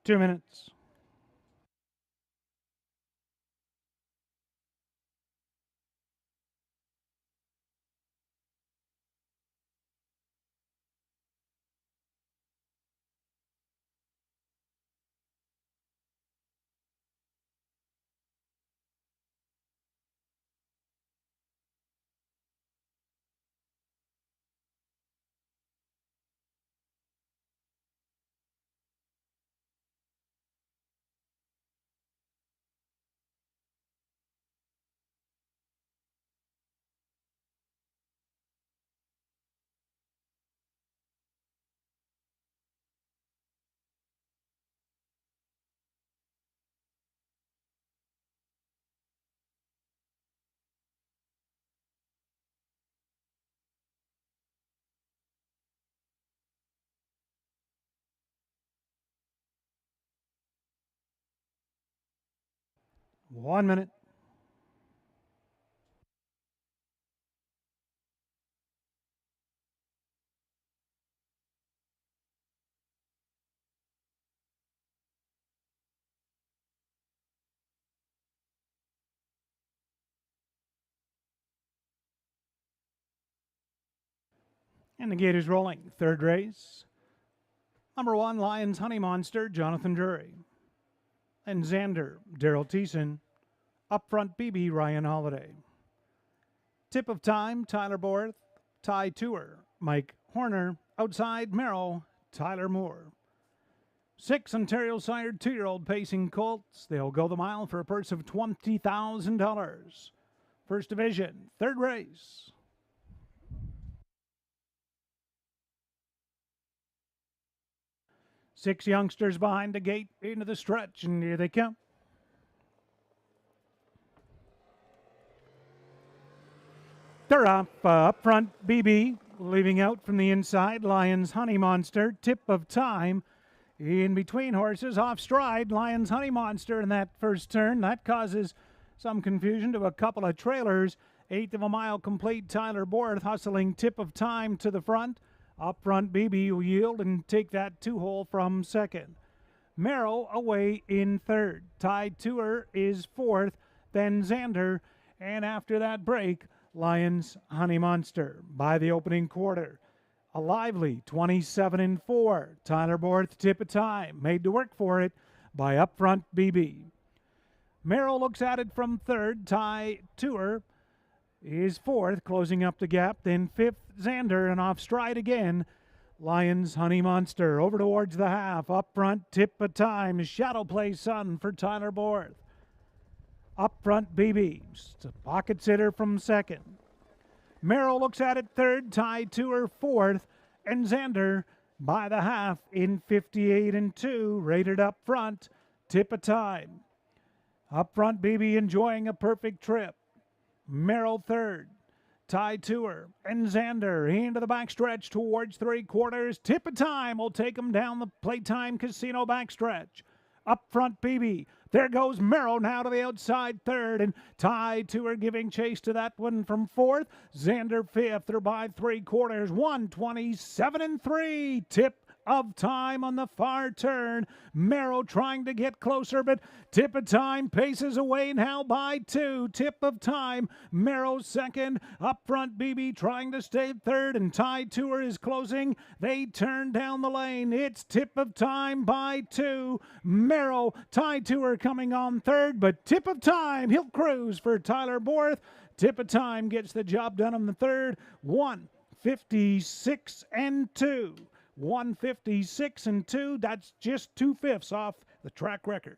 Two minutes. One minute. And the gate is rolling. Third race. Number 1, Lions Honey Monster, Jonathan Drury. And Xander, Daryl Thiessen. Up front, BB, Ryan Holiday. Tip of Time, Tyler Borth. Tie Tour, Mike Horner. Outside, Merrill, Tyler Moore. 6 Ontario-sired 2-year-old pacing colts. They'll go the mile for a purse of $20,000. First Division, third race. Six youngsters behind the gate into the stretch, and here they come. They're up front, BB, leaving out from the inside, Lions Honey Monster, Tip of Time. In between horses, off stride, Lions Honey Monster in that first turn. That causes some confusion to a couple of trailers. Eighth of a mile complete, Tyler Borth hustling Tip of Time to the front. Up front, BB will yield and take that two-hole from second. Merrill away in third. Tide Tour is fourth, then Xander. And after that break, Lions Honey Monster by the opening quarter. A lively 27-4. Tyler Borth, Tip of Time, made to work for it by up front BB. Merrill looks at it from third. Tide Tour is fourth, closing up the gap. Then fifth, Xander, and off stride again. Lions Honey Monster over towards the half. Up front, Tip of Time, Shadow Play Sun for Tyler Borth. Up front, BB, pocket sitter from second. Merrill looks at it third, Tide Tour fourth, and Xander by the half in 58-2, rated up front, Tip of Time. Up front, BB enjoying a perfect trip. Merrill third, Tide Tour, and Xander into the backstretch towards three quarters. Tip of Time will take him down the Playtime Casino backstretch. Up front, BB. There goes Merrill now to the outside third, and Tide Tour giving chase to that one from fourth. Xander fifth, they're by three quarters, 127-3. Tip of Time on the far turn. Merrill trying to get closer, but Tip of Time paces away now by two. Tip of Time, Merrill second. Up front, BB trying to stay third, and Tide Tour is closing. They turn down the lane. It's Tip of Time by two. Merrill, Tide Tour coming on third, but Tip of Time, he'll cruise for Tyler Borth. Tip of Time gets the job done on the third. 156-2. 156-2. That's just 2/5 off the track record.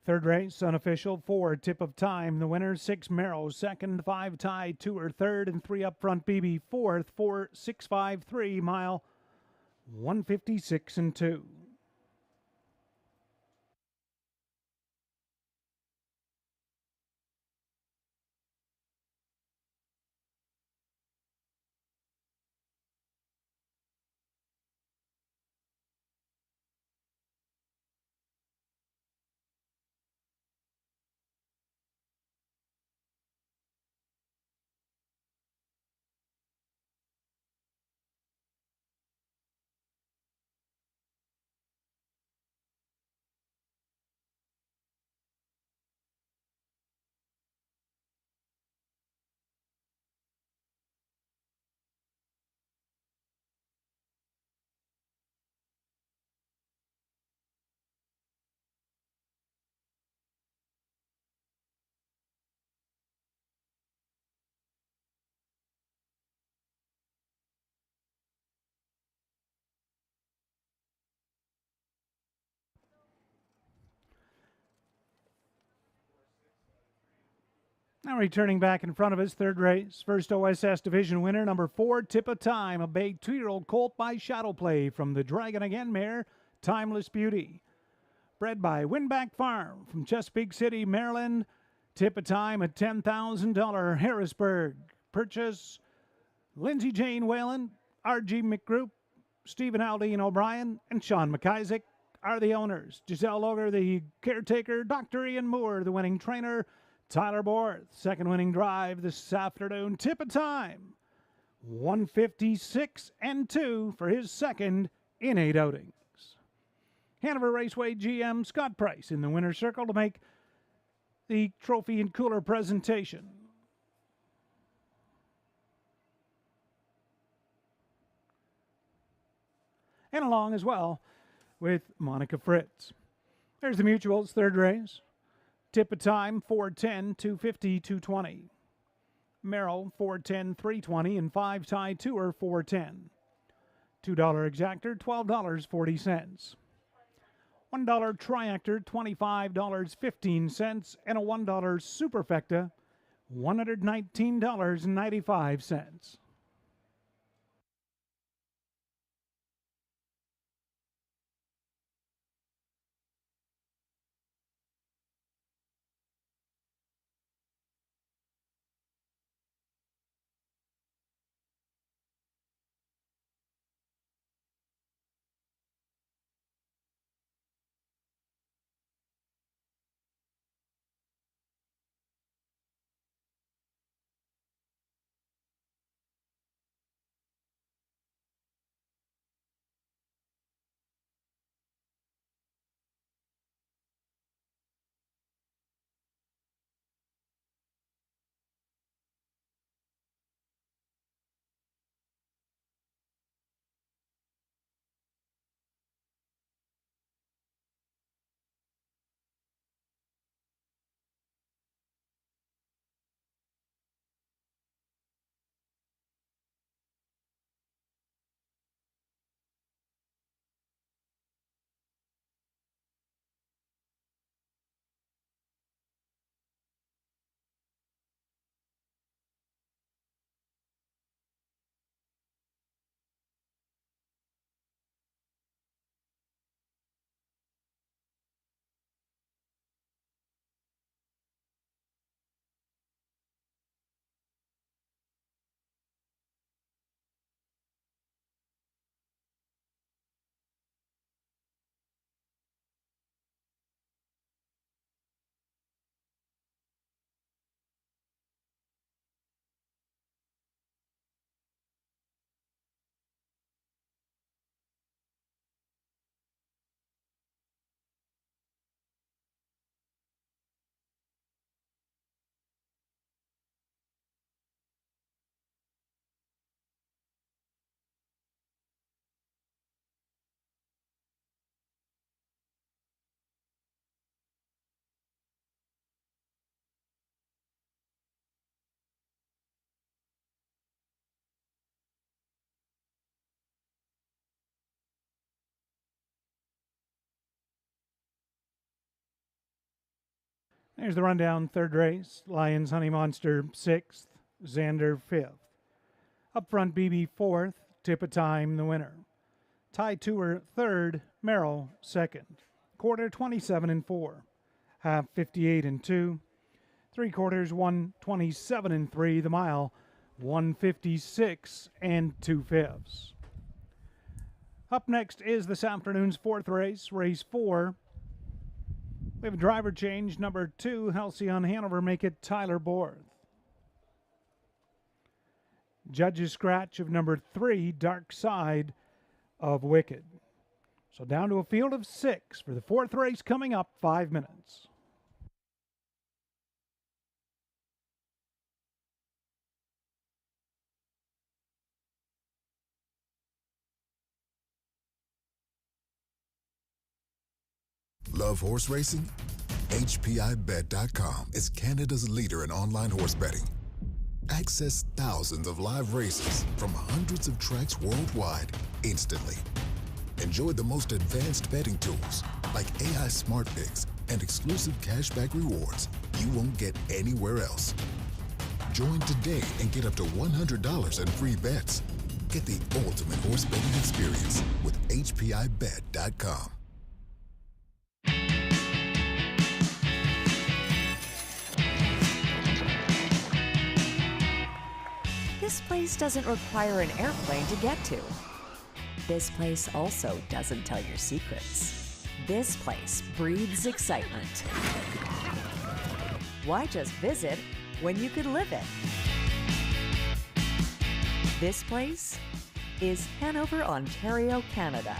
Third race, unofficial, 4, Tip of Time. The winner, 6, Merrill. Second, 5, Tide Tour. Third, and 3 up front, BB. Fourth, 4, 6, 5, 3, mile 156-2. Now returning back in front of us, third race, first OSS division winner, number 4, Tip of Time, a big 2-year-old colt by Shadow Play from the Dragon Again mare, Timeless Beauty. Bred by Winback Farm from Chesapeake City, Maryland. Tip of Time, a $10,000 Harrisburg purchase. Lindsay Jane Whalen, R.G. McGroup, Stephen Aldine O'Brien, and Sean McIsaac. are the owners. Giselle Loger, the caretaker. Dr. Ian Moore, the winning trainer. Tyler Borth, second winning drive this afternoon. Tip of time, 156-2 for his second in 8 outings. Hanover Raceway GM Scott Price in the winner's circle to make the trophy and cooler presentation. And along as well with Monica Fritz. There's the Mutual's third race. Tip of time, 410, 250, 220. Merrill, 410, 320, and 5 tie tour, 410. $2 exactor, $12.40. $1 triactor, $25.15, and a $1 superfecta, $119.95. There's the rundown third race. Lions Honey Monster 6th, Xander 5th. Up front, BB 4th, Tip of Time the winner. Tie Tour 3rd, Merrill 2nd. Quarter 27-4. Half 58-2. 3/4 127-3. The mile 156 2/5. Up next is this afternoon's fourth race, race 4. We have a driver change. Number 2, Halcyon Hanover, make it Tyler Borth. Judge's scratch of number 3, Dark Side of Wicked. So down to a field of 6 for the fourth race coming up 5 minutes. Love horse racing? HPIBet.com is Canada's leader in online horse betting. Access thousands of live races from hundreds of tracks worldwide instantly. Enjoy the most advanced betting tools like AI Smart Picks and exclusive cashback rewards you won't get anywhere else. Join today and get up to $100 in free bets. Get the ultimate horse betting experience with HPIBet.com. This place doesn't require an airplane to get to. This place also doesn't tell your secrets. This place breathes excitement. Why just visit when you could live it? This place is Hanover, Ontario, Canada.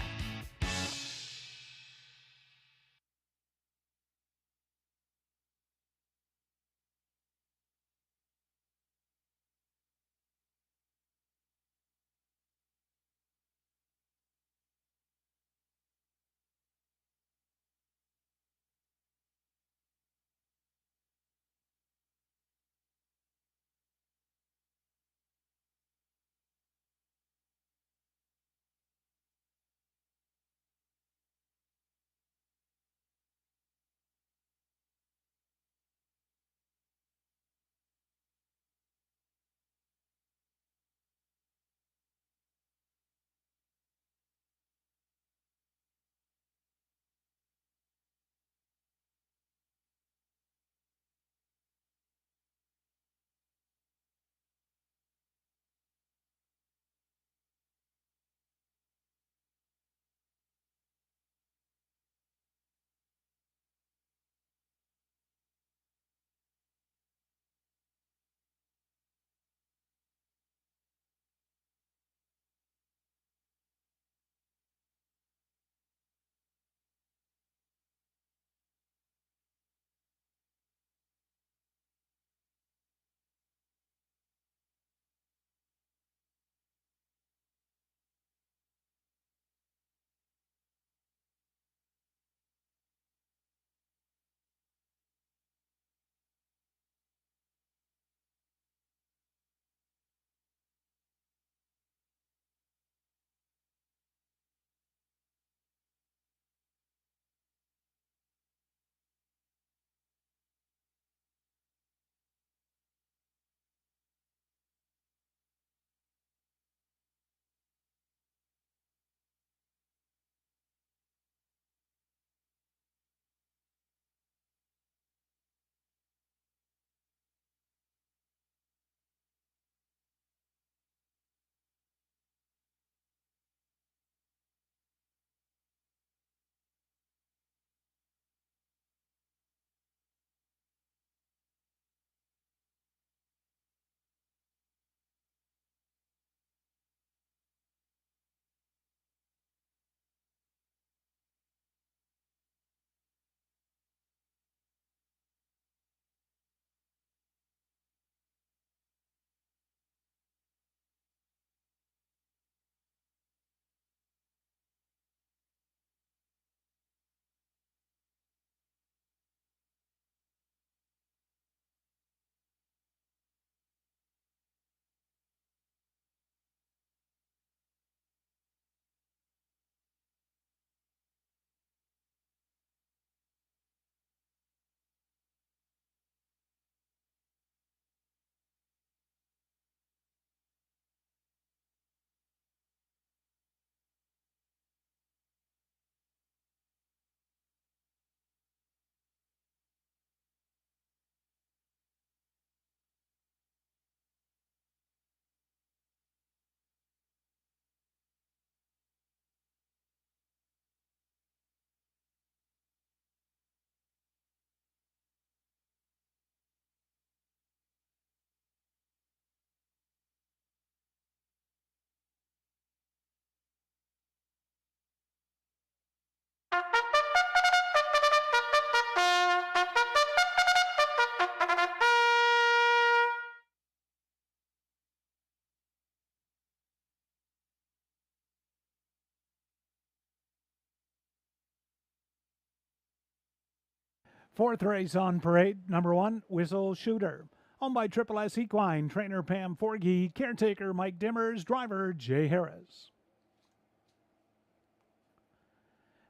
Fourth race on parade, number 1, Whistle Shooter. Owned by Triple S Equine, trainer Pam Forgey, caretaker Mike Dimmers, driver Jay Harris.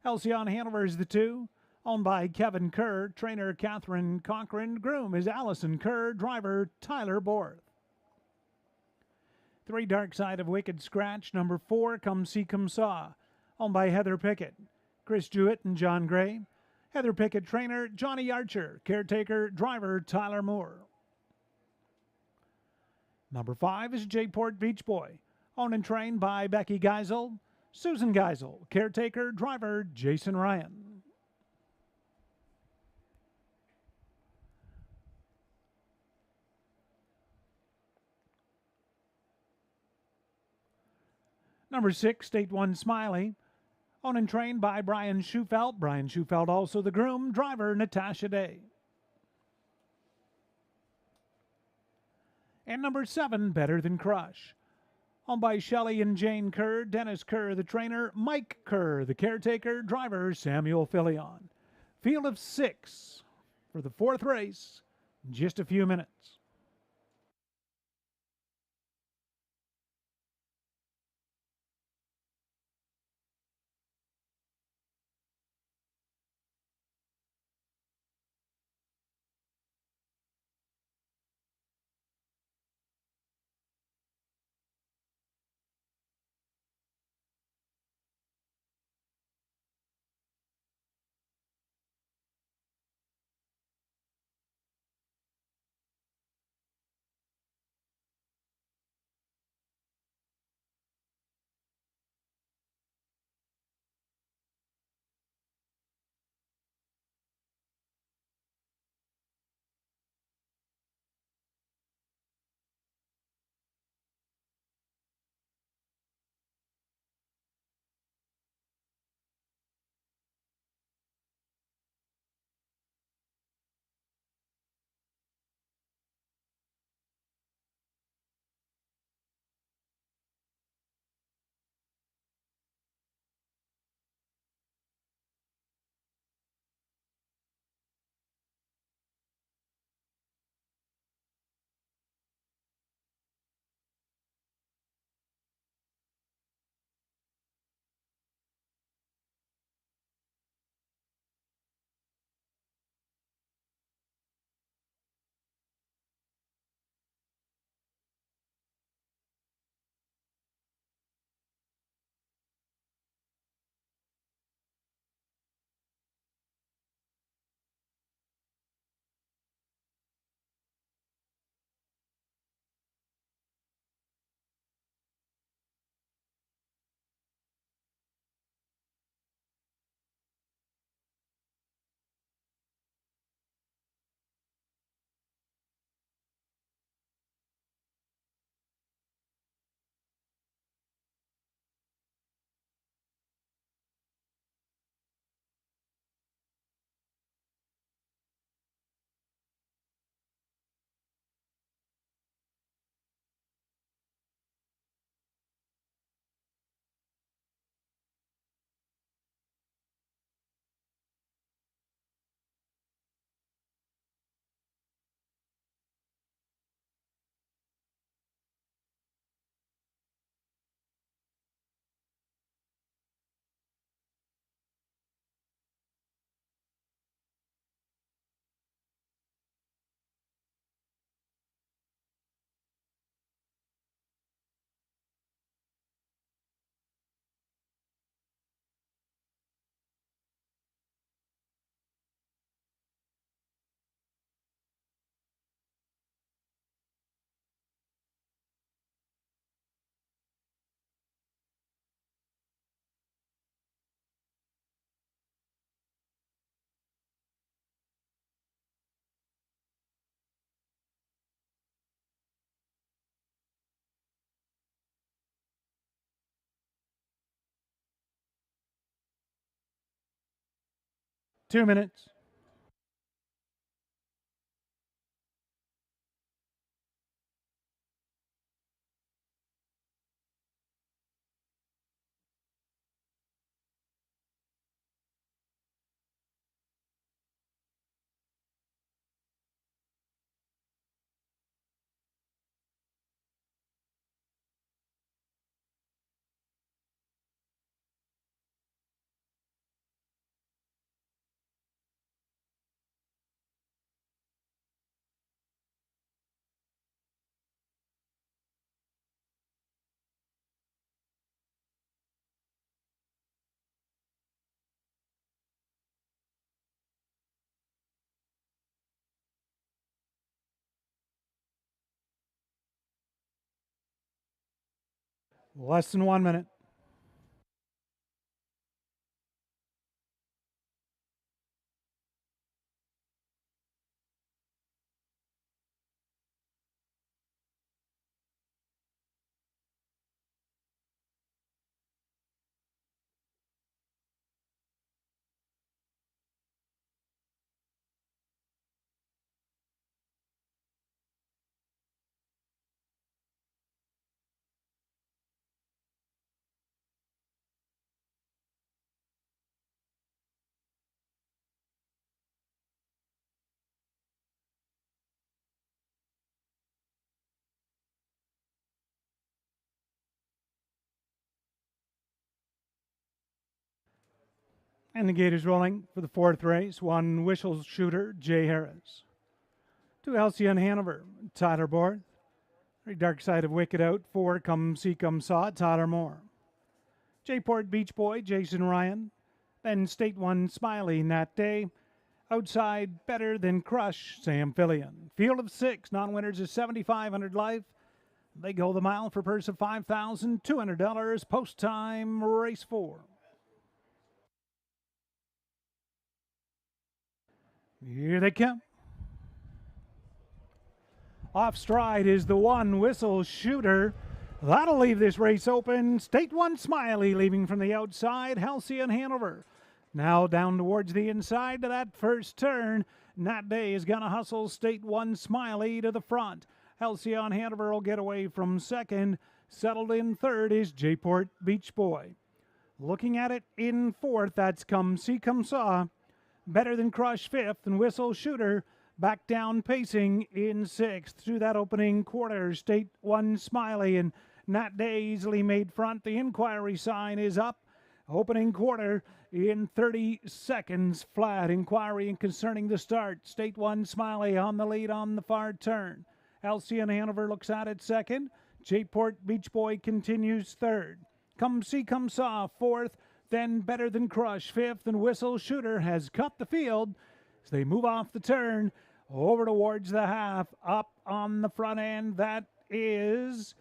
Halcyon Hanover is the 2, owned by Kevin Kerr, trainer Catherine Cochran, groom is Allison Kerr, driver Tyler Borth. 3, Dark Side of Wicked Scratch, number 4, Come See Come Saw, owned by Heather Pickett, Chris Jewett and John Gray. Heather Pickett trainer Johnny Archer, caretaker driver Tyler Moore. Number 5 is Jayport Beach Boy, owned and trained by Becky Geisel, Susan Geisel, caretaker driver Jason Ryan. Number 6, State 1 Smiley. Owned and trained by Brian Schufelt. Brian Schufelt also the groom. Driver Natasha Day. And number 7, Better Than Crush. Owned by Shelley and Jane Kerr. Dennis Kerr the trainer. Mike Kerr the caretaker. Driver Samuel Filion. Field of 6 for the 4th race. In just a few minutes. Two minutes. Less than 1 minute. And the gate is rolling for the fourth race. 1 Whistle Shooter, Jay Harris. 2 Halcyon Hanover, Tyler Borth. 3 Dark Side of Wicked out. 4 Come See Come Saw, Tyler Moore. J-Port Beach Boy, Jason Ryan. Then State 1 Smiley, Nat Day. Outside Better Than Crush, Sam Fillion. Field of 6, non-winners is $7,500 life. They go the mile for a purse of $5,200. Post time, race 4. Here they come. Off stride is the 1 Whistle Shooter. That'll leave this race open. State 1 Smiley leaving from the outside. Halcyon Hanover. Now down towards the inside to that first turn. Nat Day is going to hustle State 1 Smiley to the front. Halcyon Hanover will get away from second. Settled in third is J-Port Beach Boy. Looking at it in fourth, that's Come See Come Saw. Better Than Crush fifth, and Whistle Shooter back down pacing in sixth. Through that opening quarter, State 1 Smiley and Nat Day easily made front. The inquiry sign is up. Opening quarter in 30 seconds flat. Inquiry concerning the start. State 1 Smiley on the lead on the far turn. Halcyon Hanover looks at it second. J-Port Beach Boy continues third. Come See Come Saw fourth. Then Better Than Crush fifth, and Whistle Shooter has cut the field as they move off the turn over towards the half. Up on the front end, that is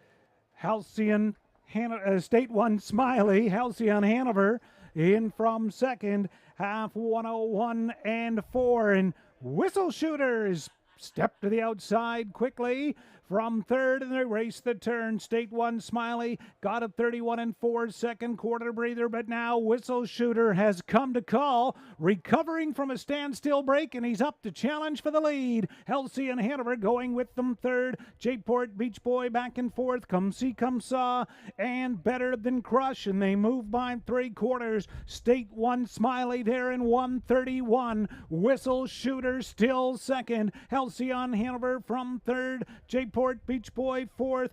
State 1 Smiley. Halcyon Hanover in from second, half 101 and 4, and Whistle Shooter is stepped to the outside quickly from third, and they race the turn. State 1 Smiley got a 31 and 4 second quarter breather, but now Whistle Shooter has come to call, recovering from a standstill break, and he's up to challenge for the lead. Halcyon Hanover going with them third. J-Port Beach Boy back and forth. Come See Come Saw and Better Than Crush, and they move by 3 quarters. State 1 Smiley there in 131. Whistle Shooter still second. Halcyon Hanover from third. J-Port Beach Boy fourth.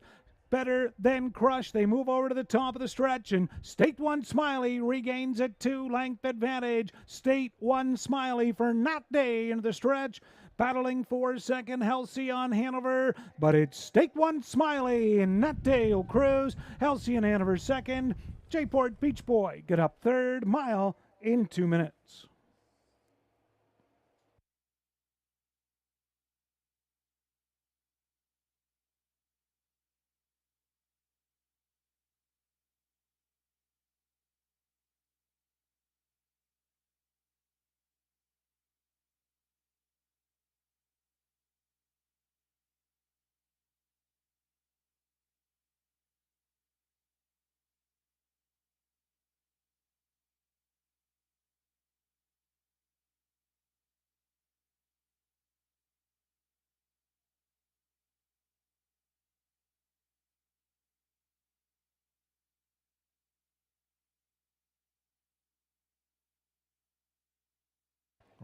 Better Than Crush. They move over to the top of the stretch, and State 1 Smiley regains a 2-length advantage. State 1 Smiley for Nat Day into the stretch. Battling for second, Halcyon Hanover, but it's State 1 Smiley and Nat Day will cruise. Halcyon Hanover second. J-Port Beach Boy get up third, mile in 2 minutes.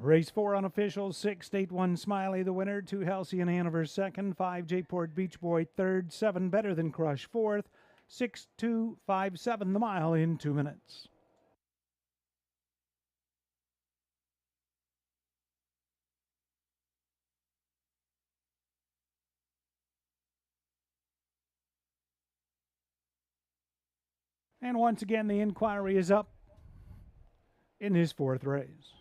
Race 4 unofficial, 6 State 1 Smiley the winner, 2 Halcyon Hanover second, 5 J-Port Beach Boy third, 7 Better Than Crush fourth, 6-2-5-7 the mile in 2 minutes. And once again, the inquiry is up in his fourth race.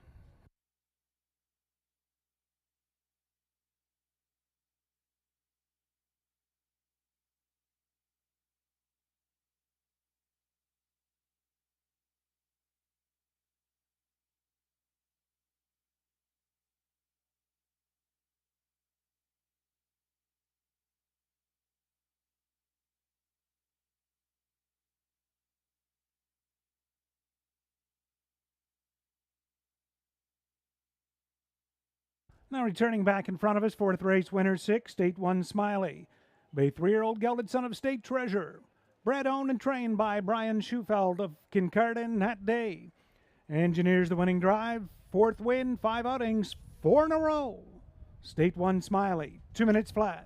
Now returning back in front of us, fourth race winner, 6, State 1 Smiley. Bay 3-year-old gelded son of State Treasure. Bred, owned, and trained by Brian Schufeld of Kincardine that day. Engineers the winning drive. Fourth win, 5 outings, 4 in a row. State 1 Smiley, 2 minutes flat.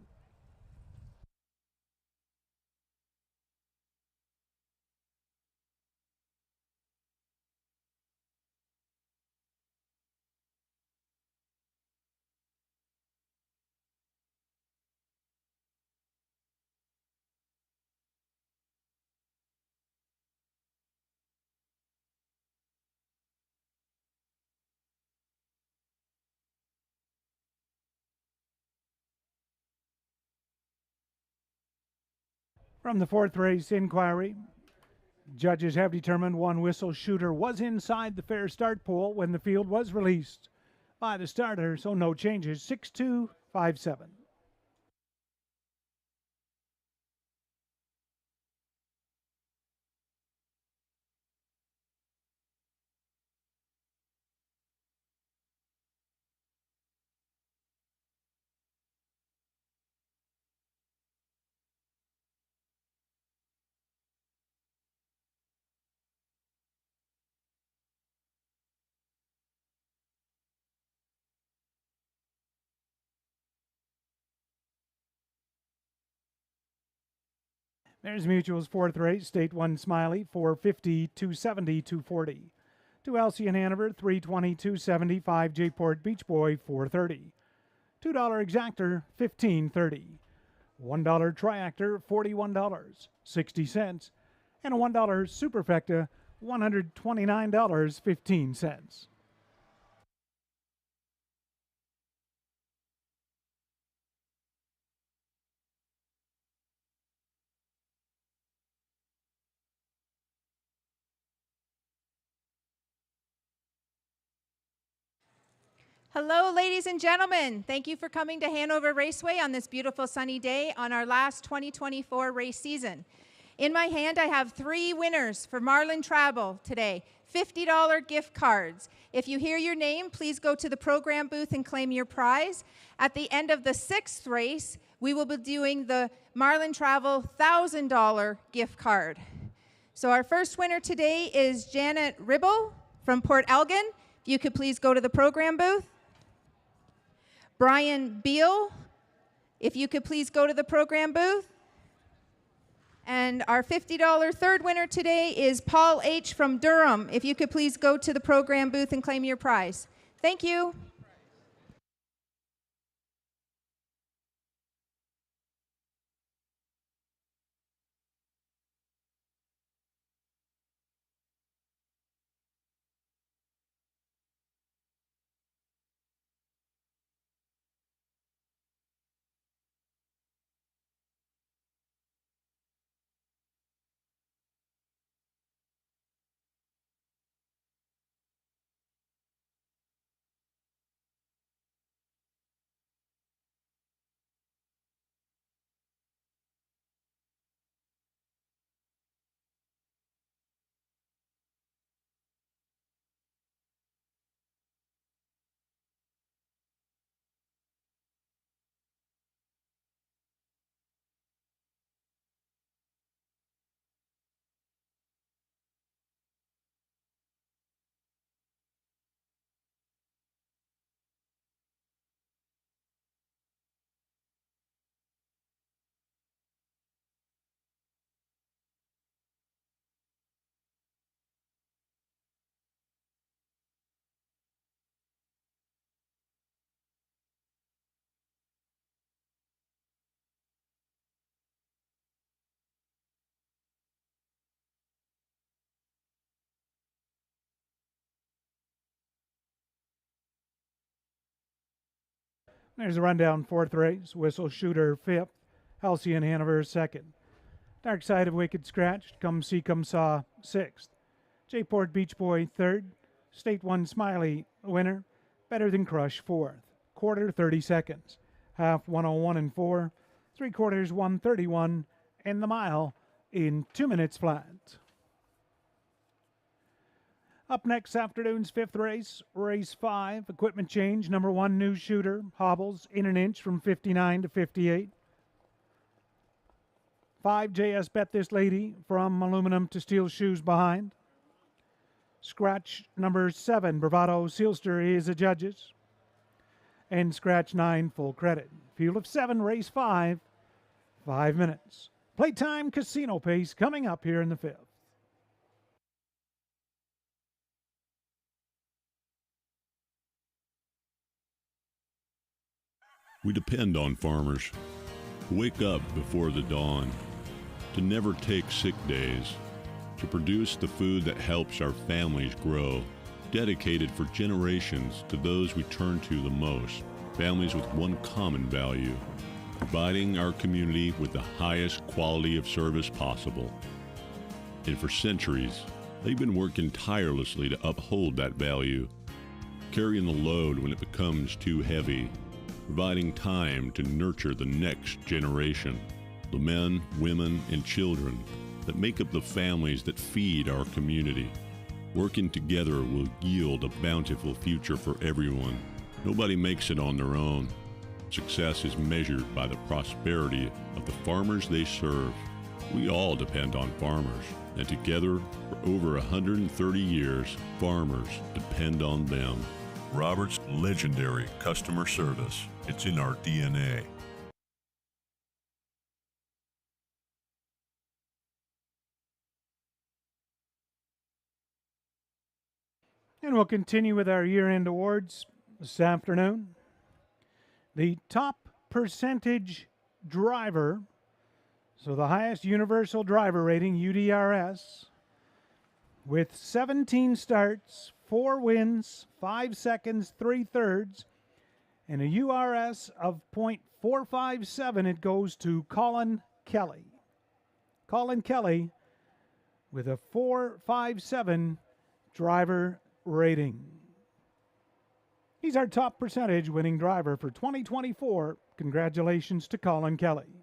From the fourth race inquiry, judges have determined one whistle shooter was inside the fair start pole when the field was released by the starter, so no changes. 6-2-5-7. There's Mutual's fourth race, State 1 Smiley, 450, 270, 240. To Elsie and Hanover, 320, 270, 5 J-Port Beach Boy, 430. $2 Exactor, 15.30. $1 Triactor, $41.60. And a $1 Superfecta, $129.15. Hello, ladies and gentlemen. Thank you for coming to Hanover Raceway on this beautiful sunny day on our last 2024 race season. In my hand, I have 3 winners for Marlin Travel today, $50 gift cards. If you hear your name, please go to the program booth and claim your prize. At the end of the 6th race, we will be doing the Marlin Travel $1,000 gift card. So our first winner today is Janet Ribble from Port Elgin. If you could please go to the program booth. Brian Beal, if you could please go to the program booth. And our $50 third winner today is Paul H. from Durham. If you could please go to the program booth and claim your prize. Thank you. There's a rundown fourth race. Whistle Shooter fifth. Halcyon Hanover second. Dark Side of Wicked Scratch. Come See Come Saw sixth. J-Port Beach Boy third. State 1 Smiley winner. Better Than Crush fourth. Quarter 30 seconds. Half 101 and 4. 3/4 131. And the mile in 2 minutes flat. Up next, afternoon's fifth race, race 5, equipment change, number 1 New Shooter, hobbles in an inch from 59 to 58. 5 JS Bet This Lady from aluminum to steel shoes behind. Scratch number 7, Bravado Sealster is the judges. And scratch 9, full credit. Field of 7, race 5, 5 minutes. Playtime casino pace coming up here in the 5th. We depend on farmers to wake up before the dawn, to never take sick days, to produce the food that helps our families grow, dedicated for generations to those we turn to the most, families with one common value, providing our community with the highest quality of service possible. And for centuries, they've been working tirelessly to uphold that value, carrying the load when it becomes too heavy, providing time to nurture the next generation, the men, women, and children that make up the families that feed our community. Working together will yield a bountiful future for everyone. Nobody makes it on their own. Success is measured by the prosperity of the farmers they serve. We all depend on farmers, and together, for over 130 years, farmers depend on them. Robert's legendary customer service. It's in our DNA. And we'll continue with our year-end awards this afternoon. The top percentage driver, so the highest universal driver rating, UDRS, with 17 starts, 4 wins, 5 seconds, 3/3, and a URS of .457, it goes to Colin Kelly. Colin Kelly with a 457 driver rating. He's our top percentage winning driver for 2024. Congratulations to Colin Kelly.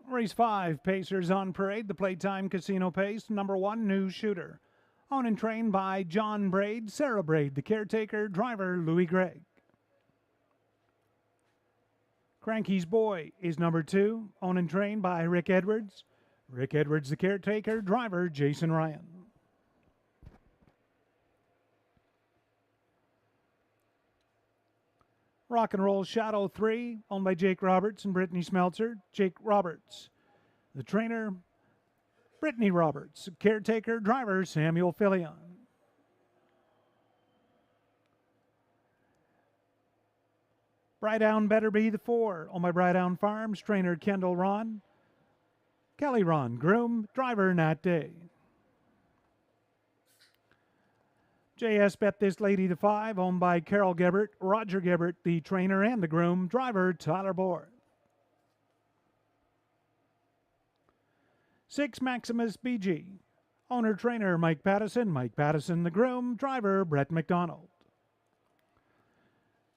Race 5, Pacers on parade. The Playtime Casino Pace, number 1, New Shooter. Owned and trained by John Braid, Sarah Braid, the caretaker, driver Louis Gregg. Cranky's Boy is number 2, owned and trained by Rick Edwards. Rick Edwards, the caretaker, driver Jason Ryan. Rock and Roll Shadow 3, owned by Jake Roberts and Brittany Smeltzer. Jake Roberts, the trainer, Brittany Roberts, caretaker, driver Samuel Fillion. Brydown Better Be the 4, owned by Brydown Farms, trainer Kendall Ron. Kelly Ron, groom, driver Nat Day. JS Bet This Lady the 5, owned by Carol Gebert, Roger Gebert, the trainer and the groom, driver Tyler Bohr. 6 Maximus BG, owner trainer Mike Pattison the groom, driver Brett McDonald.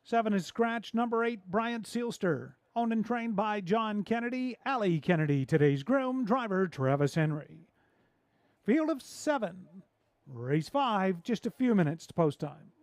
7 is Scratch number 8 Bryant Sealster, owned and trained by John Kennedy, Allie Kennedy, today's groom, driver Travis Henry. Field of 7. Race 5, just a few minutes to post time.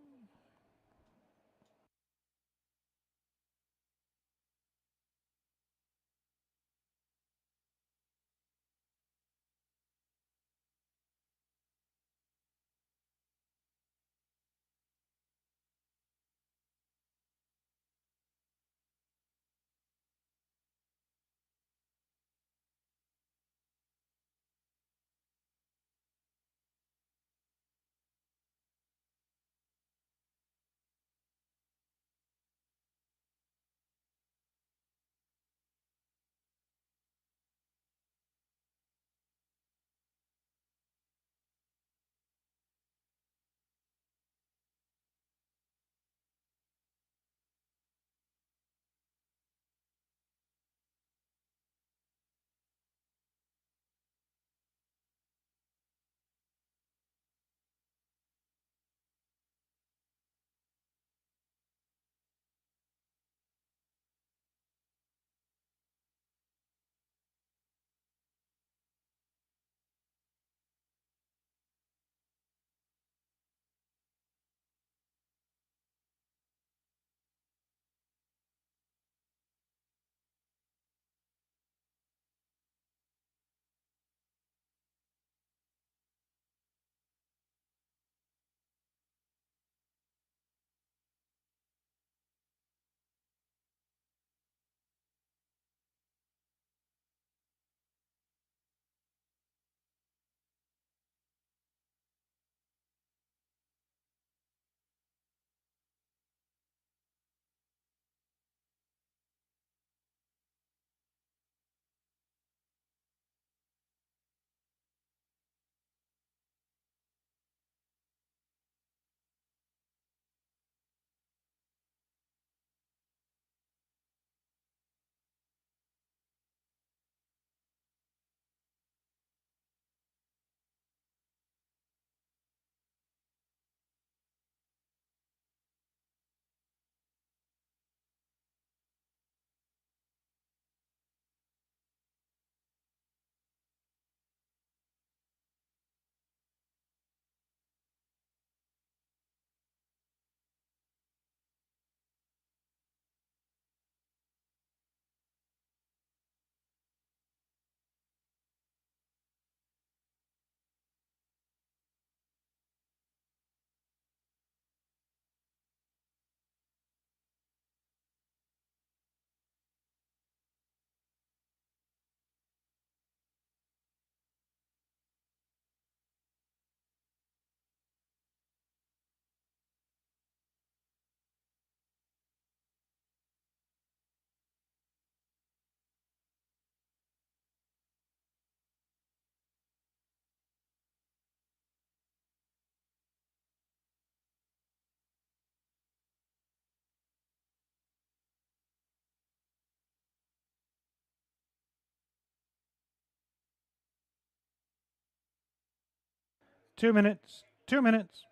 2 minutes. 2 minutes.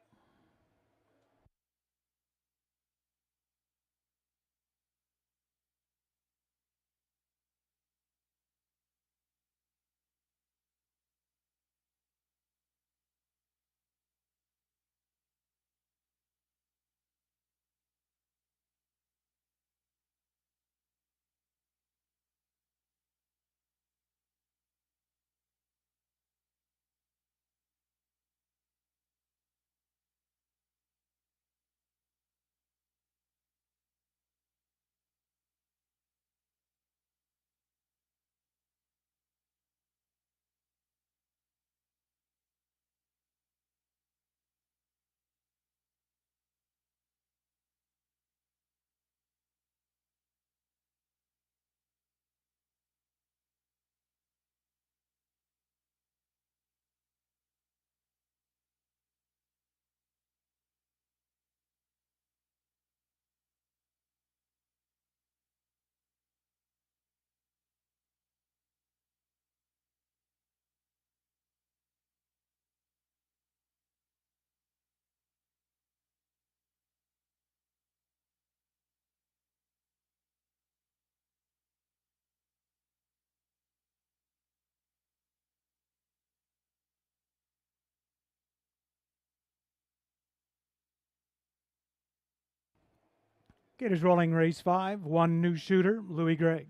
Gators rolling race 5. One new shooter, Louis Gregg.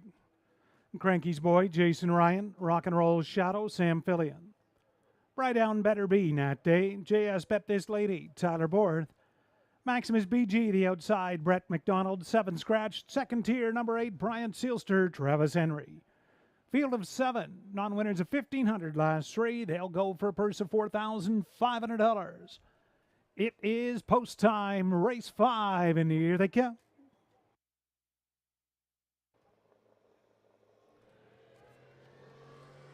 Cranky's Boy, Jason Ryan. Rock and Roll Shadow, Sam Fillion. Bright Down Better Be, Nat Day. JS Bet This Lady, Tyler Borth. Maximus BG, the outside, Brett McDonald. 7 scratched. Second tier, number 8, Brian Sealster, Travis Henry. Field of 7, non-winners of $1,500 last 3. They'll go for a purse of $4,500. It is post time, race 5, and here they come.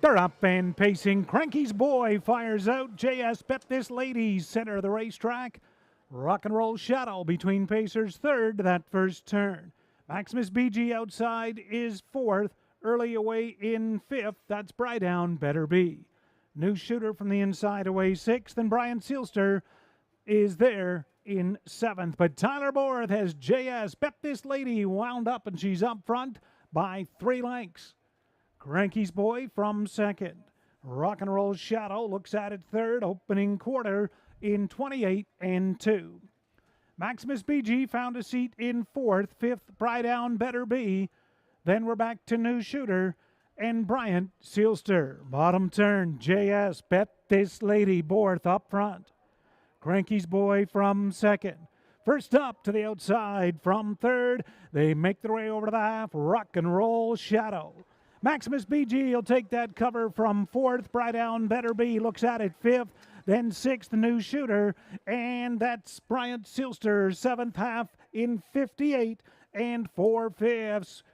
They're up and pacing. Cranky's Boy fires out. JS Bet This Lady, center of the racetrack. Rock and Roll Shadow between pacers, third that first turn. Maximus BG outside is fourth. Early away in fifth. That's Brydown Better Be. New shooter from the inside away sixth. And Brian Sealster is there in seventh. But Tyler Borth has JS Bet This Lady wound up, and she's up front by 3 lengths. Cranky's Boy from second. Rock and Roll Shadow looks at it third, opening quarter in 28 and 2. Maximus BG found a seat in fourth. Fifth, Brydown Better Be. Then we're back to new shooter and Bryant Sealster. Bottom turn, JS Bet This Lady. Borth up front. Cranky's Boy from second. First up to the outside from third. They make their way over to the half. Rock and Roll Shadow. Maximus BG will take that cover from fourth. Brydown Better Be looks at it fifth. Then sixth, new shooter. And that's Bryant Sealster, seventh half in 58 and 4/5.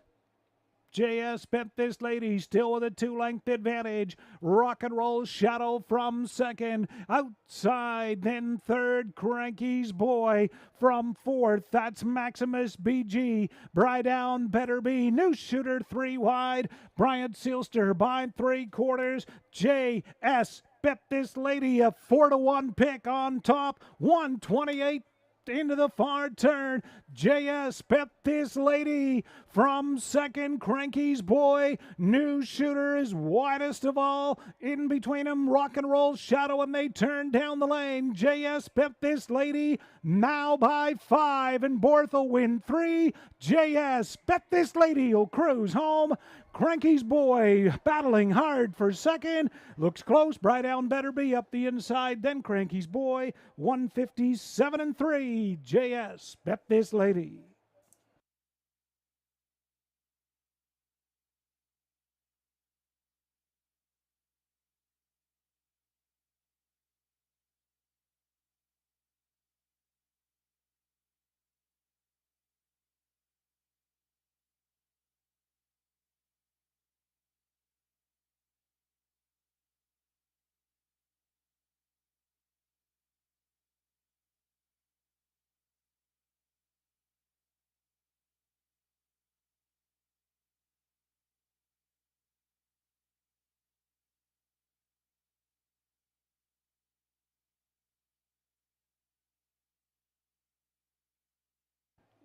JS Bet This Lady still with a 2-length advantage. Rock and Roll Shadow from second. Outside, then third, Cranky's Boy from fourth. That's Maximus BG. Brydown Better Be. New shooter 3 wide. Bryant Sealster by 3/4. JS Bet This Lady, a 4-1 pick on top. 128 into the far turn. JS Bet This Lady from second. Cranky's Boy. New shooter is widest of all. In between them, Rock and Roll Shadow, and they turn down the lane. JS Bet This Lady now by 5, and Borth will win 3. JS Bet This Lady will cruise home. Cranky's Boy battling hard for second. Looks close. Brydown Better Be up the inside. Then Cranky's Boy. 157 and 3. JS Bet This Lady.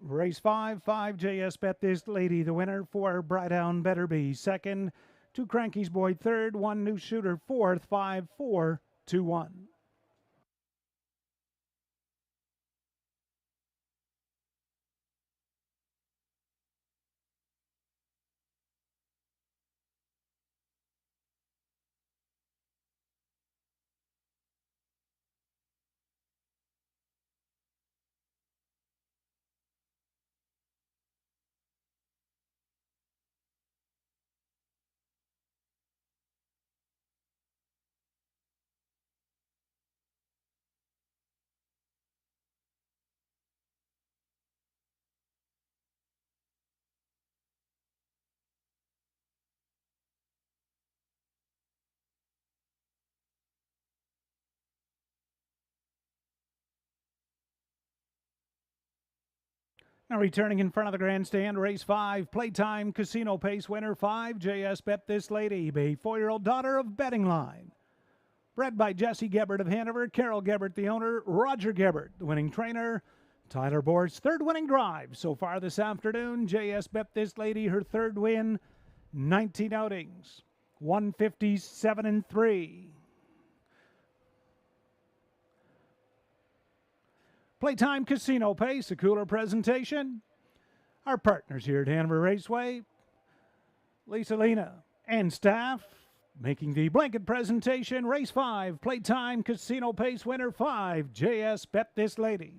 Race 5 JS Bet This Lady, the winner. 4 Brightown Better Be second. 2 Cranky's Boy third. 1 New Shooter fourth. 5-4-2-1. Now returning in front of the grandstand, race 5, Playtime Casino Pace winner 5, JS Bet This Lady, a 4-year-old daughter of Betting Line. Bred by Jesse Gebert of Hanover, Carol Gebert the owner, Roger Gebert the winning trainer. Tyler Board's third winning drive so far this afternoon. JS Bet This Lady, her third win, 19 outings, 157-3. Playtime Casino Pace, a cooler presentation. Our partners here at Hanover Raceway, Lisa Lena and staff, making the blanket presentation. Race 5, Playtime Casino Pace winner 5, JS Bet This Lady.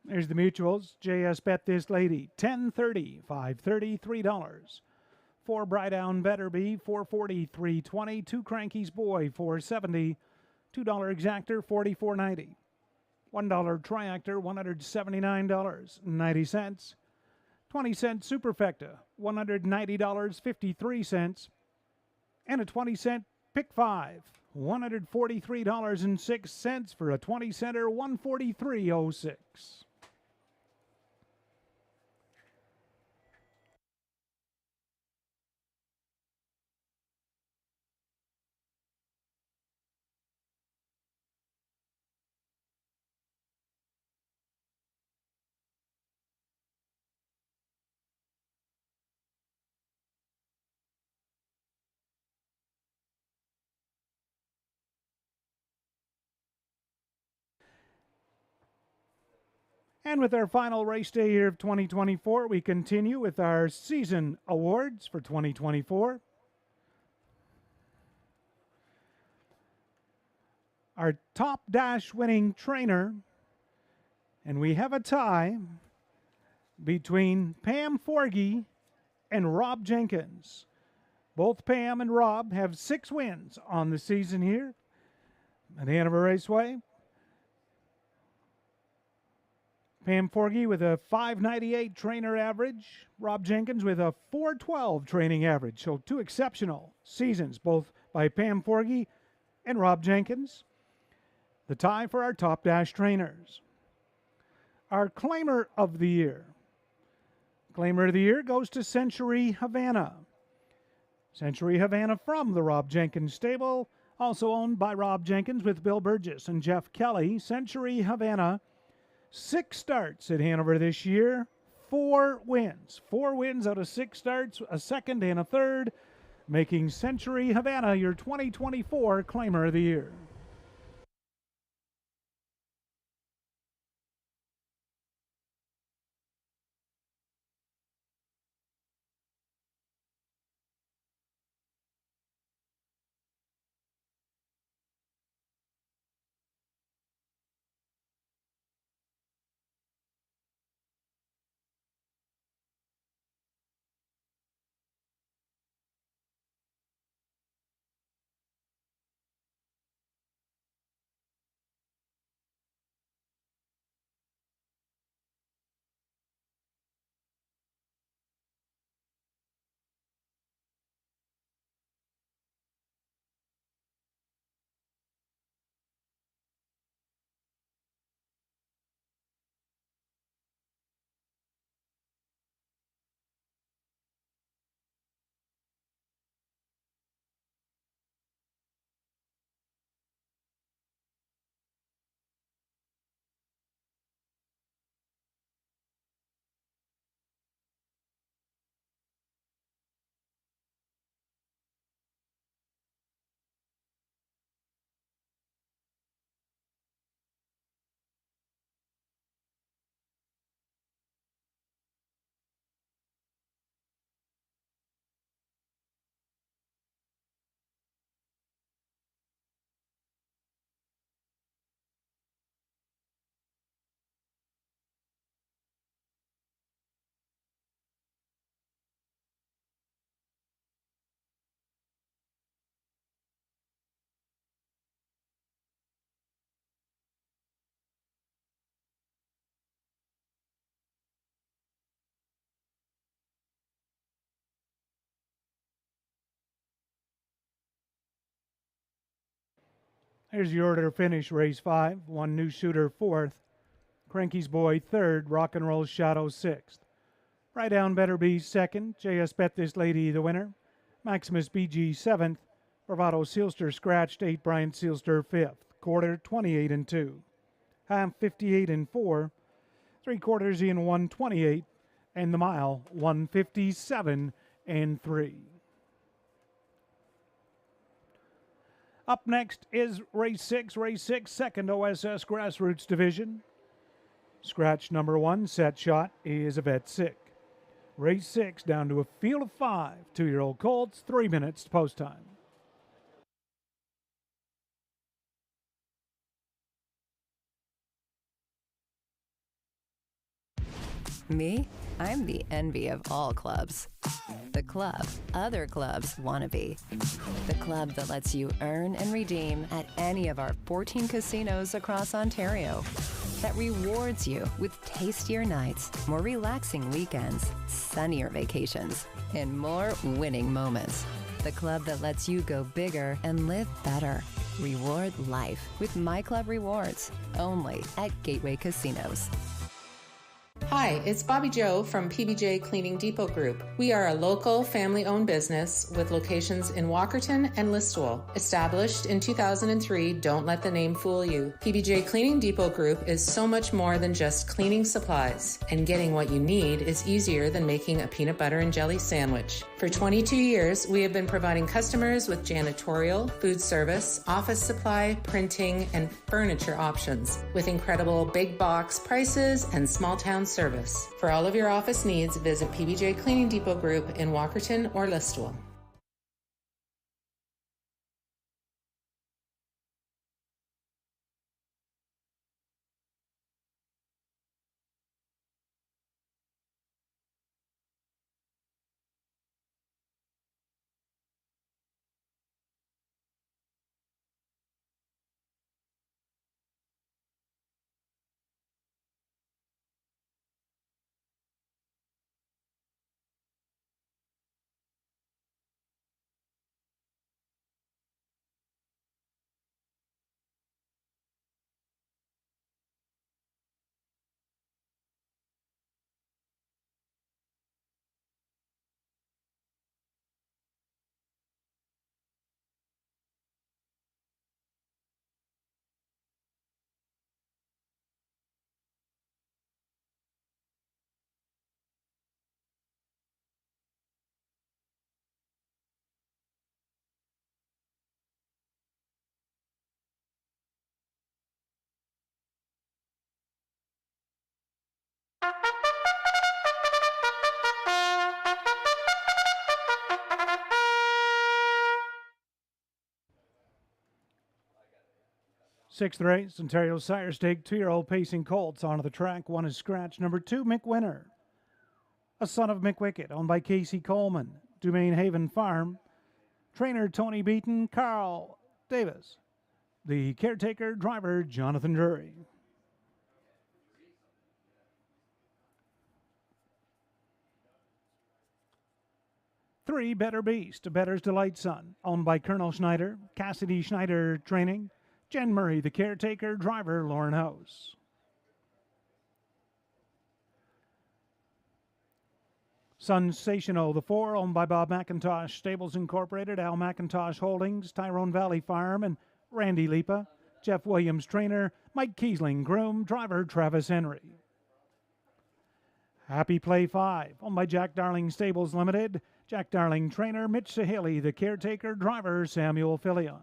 There's the mutuals. JS Bet This Lady, $10.30, $5.30, $3. 4 Brightown Better Be, $4.40, $3.20. 2 Cranky's Boy, $4.70. $2 Exactor, $44.90. $1 Triactor, $179.90. 20-cent Superfecta, $190.53. And a 20-cent Pick 5, $143.06 for a 20-center, $143.06. And with our final race day here of 2024, we continue with our season awards for 2024. Our top dash winning trainer, and we have a tie between Pam Forgy and Rob Jenkins. Both Pam and Rob have 6 wins on the season here at Hanover Raceway. Pam Forgy with a 598 trainer average. Rob Jenkins with a 412 training average. So 2 exceptional seasons, both by Pam Forgy and Rob Jenkins. The tie for our top dash trainers. Our claimer of the year. Claimer of the year goes to Century Havana. Century Havana from the Rob Jenkins stable, also owned by Rob Jenkins with Bill Burgess and Jeff Kelly. Century Havana, 6 starts at Hanover this year, 4 wins. 4 wins out of 6 starts, a second and a third, making Century Havana your 2024 Claimer of the Year. Here's your order to finish race 5. One New Shooter 4th. Cranky's Boy 3rd. Rock and Roll Shadow 6th. Right Down Better Be 2nd. JS Bet This Lady the winner. Maximus BG 7th. Bravado Sealster scratched 8. Bryant Sealster 5th. Quarter 28 and 2. Half 58 and 4. 3/4 in 128. And the mile 157 and 3. Up next is race 6, second OSS Grassroots Division. Scratch number 1, set shot, is a vet sick. Race 6 down to a field of 5, 2-year-old colts, 3 minutes to post time. Me? I'm the envy of all clubs. The club other clubs want to be. The club that lets you earn and redeem at any of our 14 casinos across Ontario. That rewards you with tastier nights, more relaxing weekends, sunnier vacations, and more winning moments. The club that lets you go bigger and live better. Reward life with My Club Rewards, only at Gateway Casinos. Hi, it's Bobby Joe from PBJ Cleaning Depot Group. We are a local family-owned business with locations in Walkerton and Listowel. Established in 2003, don't let the name fool you. PBJ Cleaning Depot Group is so much more than just cleaning supplies, and getting what you need is easier than making a peanut butter and jelly sandwich. For 22 years, we have been providing customers with janitorial, food service, office supply, printing, and furniture options with incredible big box prices and small town service. For all of your office needs, visit PBJ Cleaning Depot Group in Walkerton or Listowel. Sixth race, Ontario Sire Stake, 2-year-old pacing colts onto the track. One is scratch number 2, Mick Winner. A son of Mick Wickett, owned by Casey Coleman, Dumaine Haven Farm. Trainer Tony Beaton, Carl Davis. The caretaker driver, Jonathan Drury. Three, Better Beast, a Better's Delight Son, owned by Colonel Schneider, Cassidy Schneider Training, Jen Murray, the caretaker driver, Lauren House. Sensational, the 4, owned by Bob McIntosh Stables Incorporated, Al McIntosh Holdings, Tyrone Valley Farm, and Randy Lipa. Jeff Williams, trainer, Mike Kiesling, groom, driver, Travis Henry. Happy Play 5, owned by Jack Darling Stables Limited, Jack Darling, trainer, Mitch Sahili, the caretaker, driver, Samuel Filion.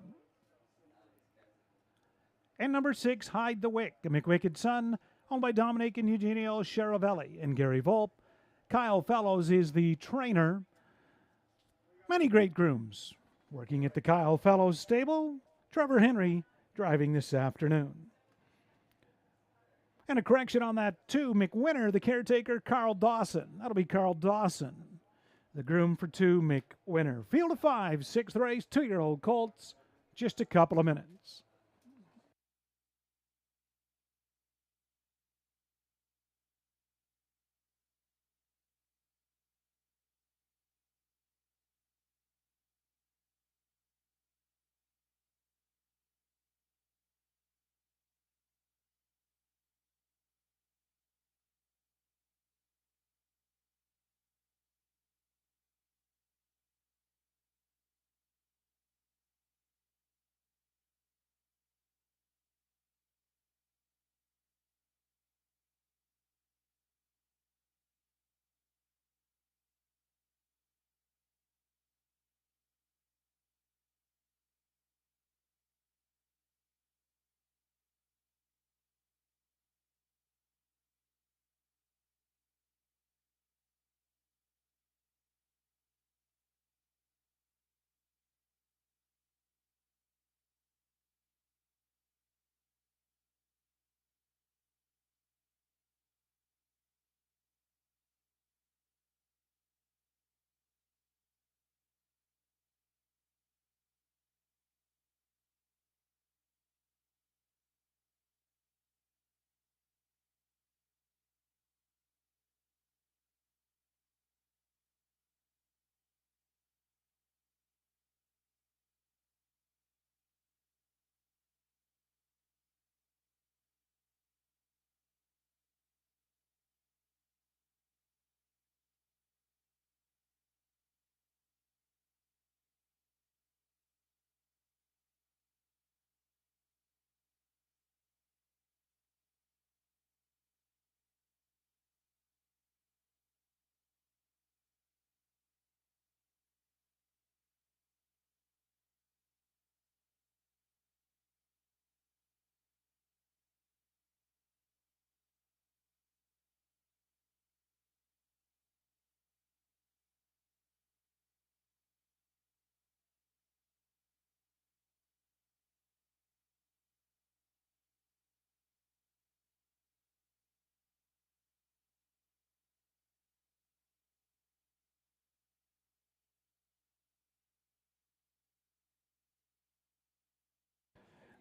And number 6, Hide the Wick, a McWicked son, owned by Dominic and Eugenio Charavelli and Gary Volpe. Kyle Fellows is the trainer. Many great grooms working at the Kyle Fellows stable. Trevor Henry driving this afternoon. And a correction on that too, McWinner, the caretaker, Carl Dawson. That'll be Carl Dawson, the groom for 2, McWinner. Field of 5, 6th race, 2-year-old colts, just a couple of minutes.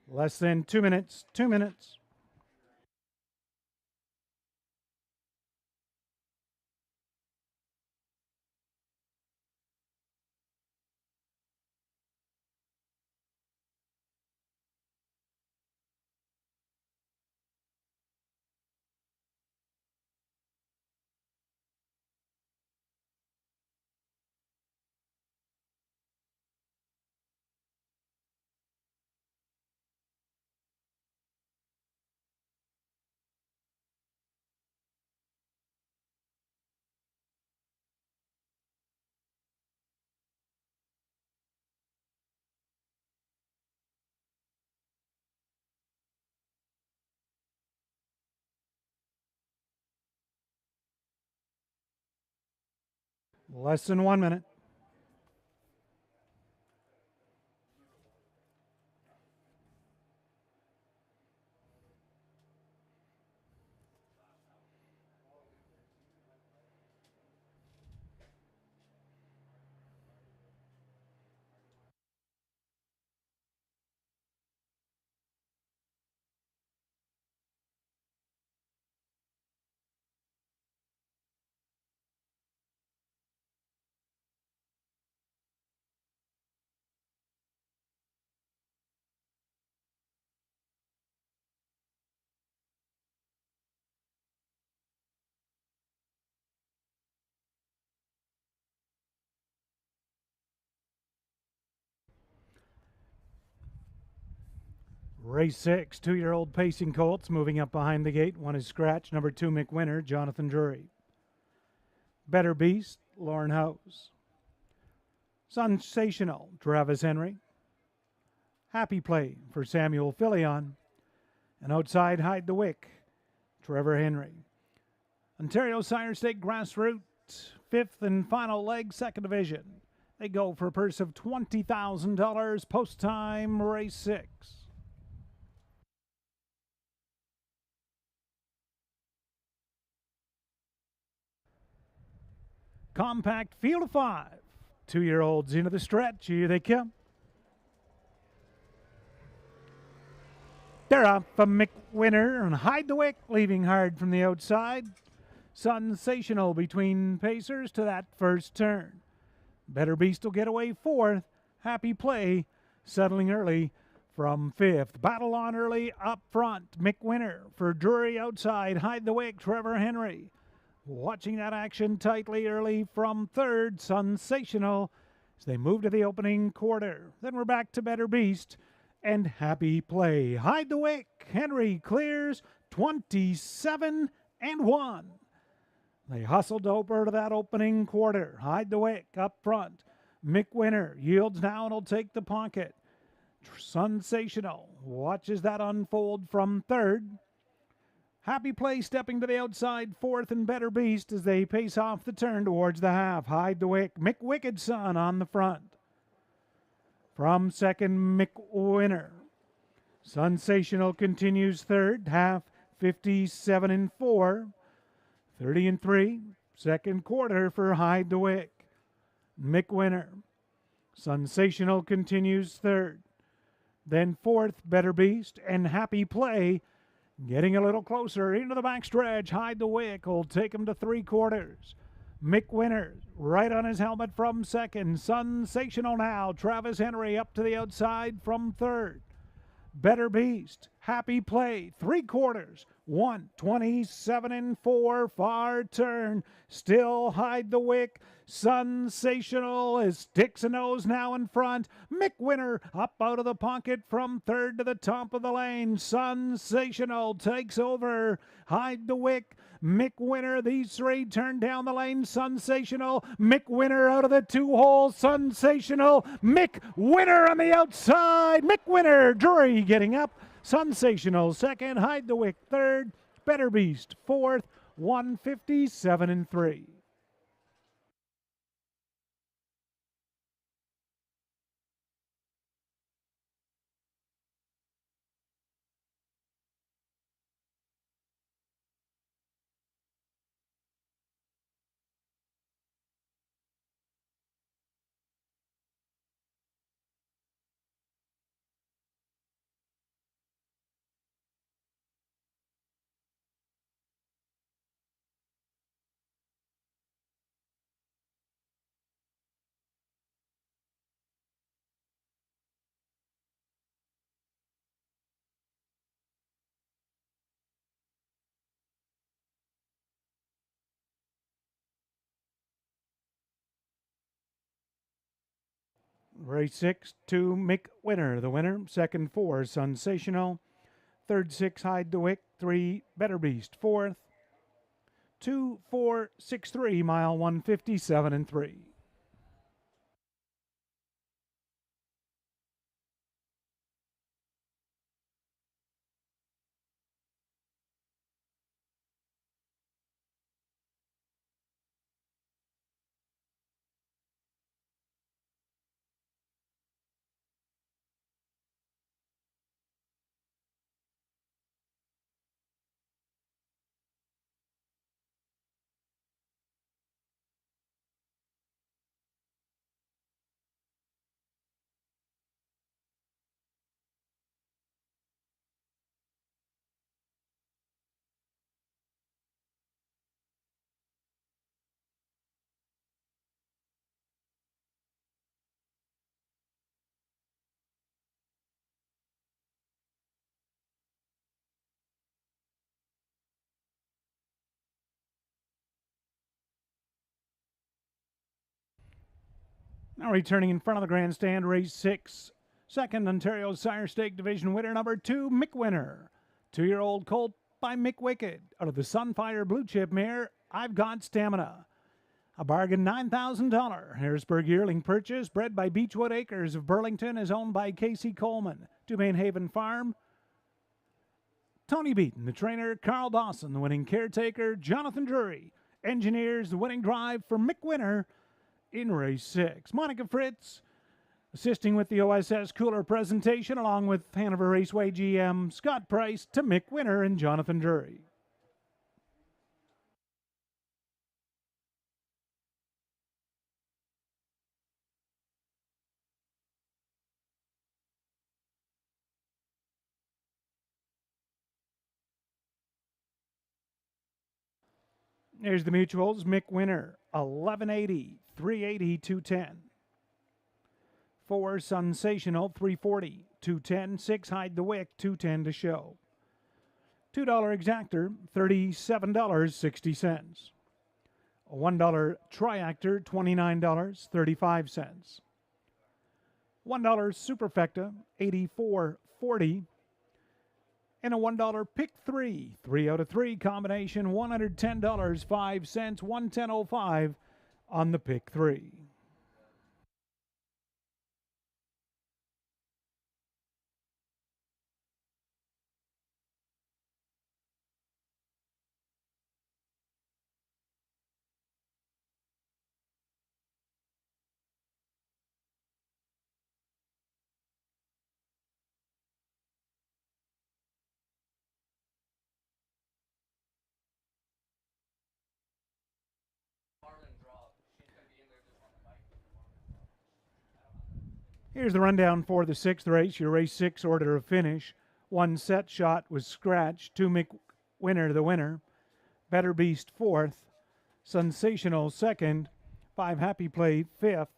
Less than 2 minutes. 2 minutes. Less than 1 minute. Race 6, 2-year-old Pacing Colts moving up behind the gate. One is scratch. Number 2, McWinner, Jonathan Drury. Better Beast, Lauren Hose. Sensational, Travis Henry. Happy Play for Samuel Filion. And outside, Hide the Wick, Trevor Henry. Ontario Sire State Grassroots, 5th and final leg, 2nd Division. They go for a purse of $20,000. Post time, race 6. Compact field of 5. 2-year-olds into the stretch. Here they come. They're off a McWinner and Hide the Wick, leaving hard from the outside. Sensational between pacers to that first turn. Better Beast will get away 4th. Happy Play settling early from 5th. Battle on early up front. McWinner for Drury outside. Hide the Wick, Trevor Henry. Watching that action tightly early from 3rd. Sensational as they move to the opening quarter. Then we're back to Better Beast and Happy Play. Hide the Wick. Henry clears 27 and 1. They hustled over to that opening quarter. Hide the Wick up front. McWinner yields now and will take the pocket. Sensational watches that unfold from 3rd. Happy Play stepping to the outside 4th and Better Beast as they pace off the turn towards the half. Hide the Wick. McWicked Son on the front. From 2nd, McWinner. Sensational continues 3rd. Half 57 and 4. 30 and 3. 2nd quarter for Hide the Wick. McWinner. Sensational continues 3rd. Then 4th, Better Beast and Happy Play. Getting a little closer into the backstretch. Hide the Wick will take him to 3 quarters. McWinner right on his helmet from 2nd. Sensational now. Travis Henry up to the outside from 3rd. Better Beast. Happy Play. 3 quarters. 1:27 and 4. Far turn. Still Hide the Wick. Sensational as sticks a nose now in front. McWinner up out of the pocket from 3rd to the top of the lane. Sensational takes over. Hide the Wick. McWinner, these 3 turn down the lane. Sensational. McWinner out of the 2 holes. Sensational. McWinner on the outside. McWinner. Drury getting up. Sensational 2nd. Hide the Wick 3rd. Better Beast 4th. 1:57 and 3. Race 6, 2, Mick Winner, the winner. Second, 4, Sensational. Third, 6, Hide the Wick. 3, Better Beast. Fourth, 2, 4, 6, 3, mile 157 and 3. Now returning in front of the grandstand, race 6. Second, Ontario Sire Stake Division winner number 2, Mick Winner. 2-year-old colt by Mick Wicked. Out of the Sunfire Blue Chip mare, I've Got Stamina. A bargain $9,000 Harrisburg yearling purchase, bred by Beechwood Acres of Burlington, is owned by Casey Coleman. Dumaine Haven Farm. Tony Beaton, the trainer. Carl Dawson, the winning caretaker. Jonathan Drury engineers the winning drive for Mick Winner in race 6. Monica Fritz assisting with the OSS Cooler presentation, along with Hanover Raceway GM Scott Price to Mick Winner and Jonathan Drury. There's the mutuals. Mick Winner, 1180, 380, 210. 4, Sensational, 340, 210. 6, Hide the Wick, 210 to show. $2 exactor, $37.60. A $1 triactor, $29.35. $1 superfecta, $84.40. And a $1 pick 3, 3 out of 3 combination, $110.05, 110.05 on the pick 3. Here's the rundown for the 6th race. Your race 6 order of finish. 1 Set Shot was scratched. 2 Mick Winner, the winner. Better Beast 4th. Sensational 2nd. 5 Happy Play 5th.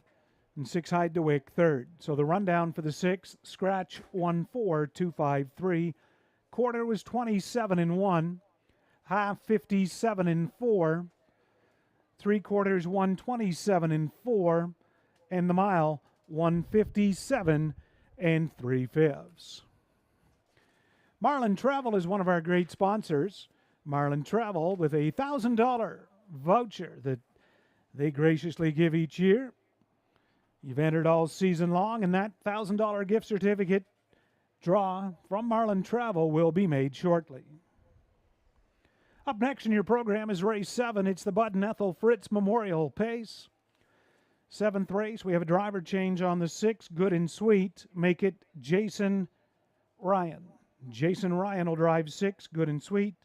And 6 Hide the Wick 3rd. So the rundown for the 6th. Scratch 14253. Quarter was 27 and 1. Half 57 and 4. 3/4 127 and 4. And the mile 157 and 3/5. Marlin Travel is one of our great sponsors. Marlin Travel with a $1,000 voucher that they graciously give each year. You've entered all season long, and that $1,000 gift certificate draw from Marlin Travel will be made shortly. Up next in your program is race 7. It's the Bud and Ethel Fritz Memorial Pace. 7th race, we have a driver change on the 6. Good and Sweet. Make it Jason Ryan. Jason Ryan will drive 6. Good and Sweet.